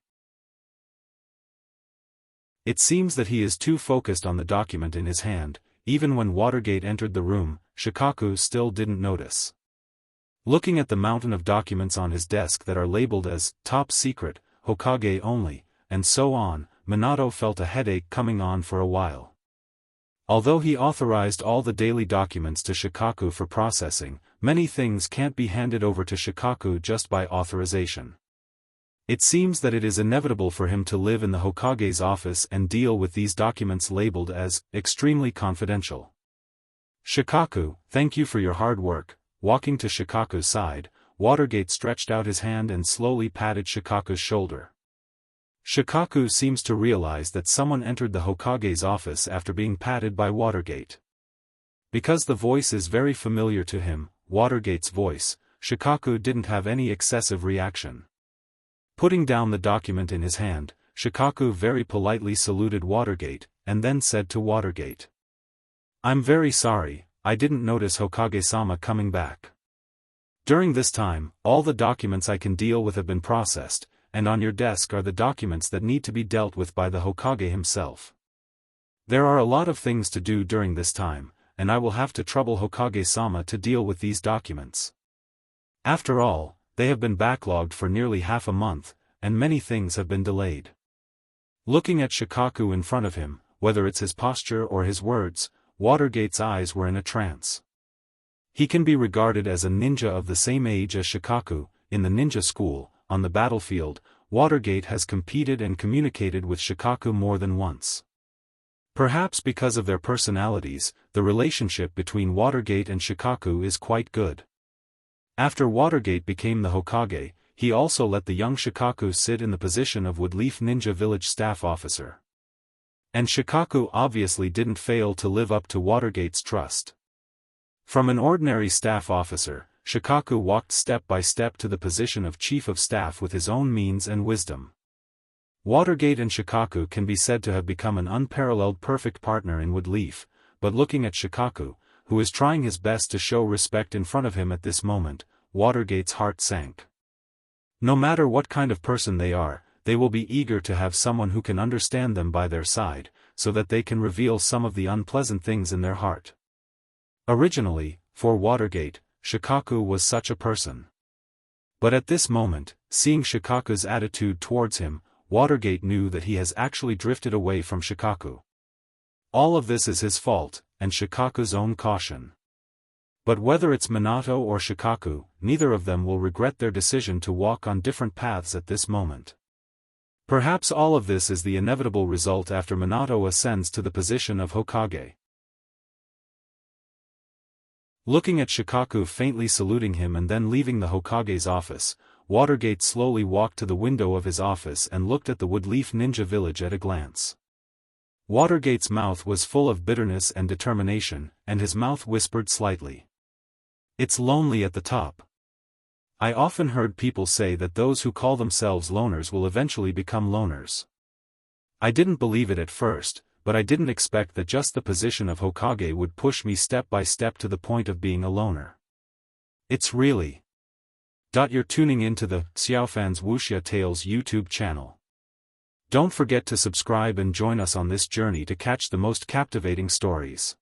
It seems that he is too focused on the document in his hand. Even when Watergate entered the room, Shikaku still didn't notice. Looking at the mountain of documents on his desk that are labeled as top secret, Hokage only, and so on, Minato felt a headache coming on for a while. Although he authorized all the daily documents to Shikaku for processing, many things can't be handed over to Shikaku just by authorization. It seems that it is inevitable for him to live in the Hokage's office and deal with these documents labeled as extremely confidential. Shikaku, thank you for your hard work. Walking to Shikaku's side, Watergate stretched out his hand and slowly patted Shikaku's shoulder. Shikaku seems to realize that someone entered the Hokage's office after being patted by Watergate. Because the voice is very familiar to him, Watergate's voice, Shikaku didn't have any excessive reaction. Putting down the document in his hand, Shikaku very politely saluted Watergate, and then said to Watergate, "I'm very sorry, I didn't notice Hokage-sama coming back. During this time, all the documents I can deal with have been processed, and on your desk are the documents that need to be dealt with by the Hokage himself. There are a lot of things to do during this time, and I will have to trouble Hokage-sama to deal with these documents. After all, they have been backlogged for nearly half a month, and many things have been delayed." Looking at Shikaku in front of him, whether it's his posture or his words, Watergate's eyes were in a trance. He can be regarded as a ninja of the same age as Shikaku. In the ninja school, on the battlefield, Watergate has competed and communicated with Shikaku more than once. Perhaps because of their personalities, the relationship between Watergate and Shikaku is quite good. After Watergate became the Hokage, he also let the young Shikaku sit in the position of Woodleaf Ninja Village staff officer. And Shikaku obviously didn't fail to live up to Watergate's trust. From an ordinary staff officer, Shikaku walked step by step to the position of chief of staff with his own means and wisdom. Watergate and Shikaku can be said to have become an unparalleled perfect partner in Woodleaf, but looking at Shikaku, who is trying his best to show respect in front of him at this moment, Watergate's heart sank. No matter what kind of person they are, they will be eager to have someone who can understand them by their side, so that they can reveal some of the unpleasant things in their heart. Originally, for Watergate, Shikaku was such a person. But at this moment, seeing Shikaku's attitude towards him, Watergate knew that he has actually drifted away from Shikaku. All of this is his fault, and Shikaku's own caution. But whether it's Minato or Shikaku, neither of them will regret their decision to walk on different paths at this moment. Perhaps all of this is the inevitable result after Minato ascends to the position of Hokage. Looking at Shikaku faintly saluting him and then leaving the Hokage's office, Watergate slowly walked to the window of his office and looked at the Woodleaf Ninja Village at a glance. Watergate's mouth was full of bitterness and determination, and his mouth whispered slightly. "It's lonely at the top. I often heard people say that those who call themselves loners will eventually become loners. I didn't believe it at first, but I didn't expect that just the position of Hokage would push me step by step to the point of being a loner. It's really..." You're tuning into the Xiaofan's Wuxia Tales YouTube channel. Don't forget to subscribe and join us on this journey to catch the most captivating stories.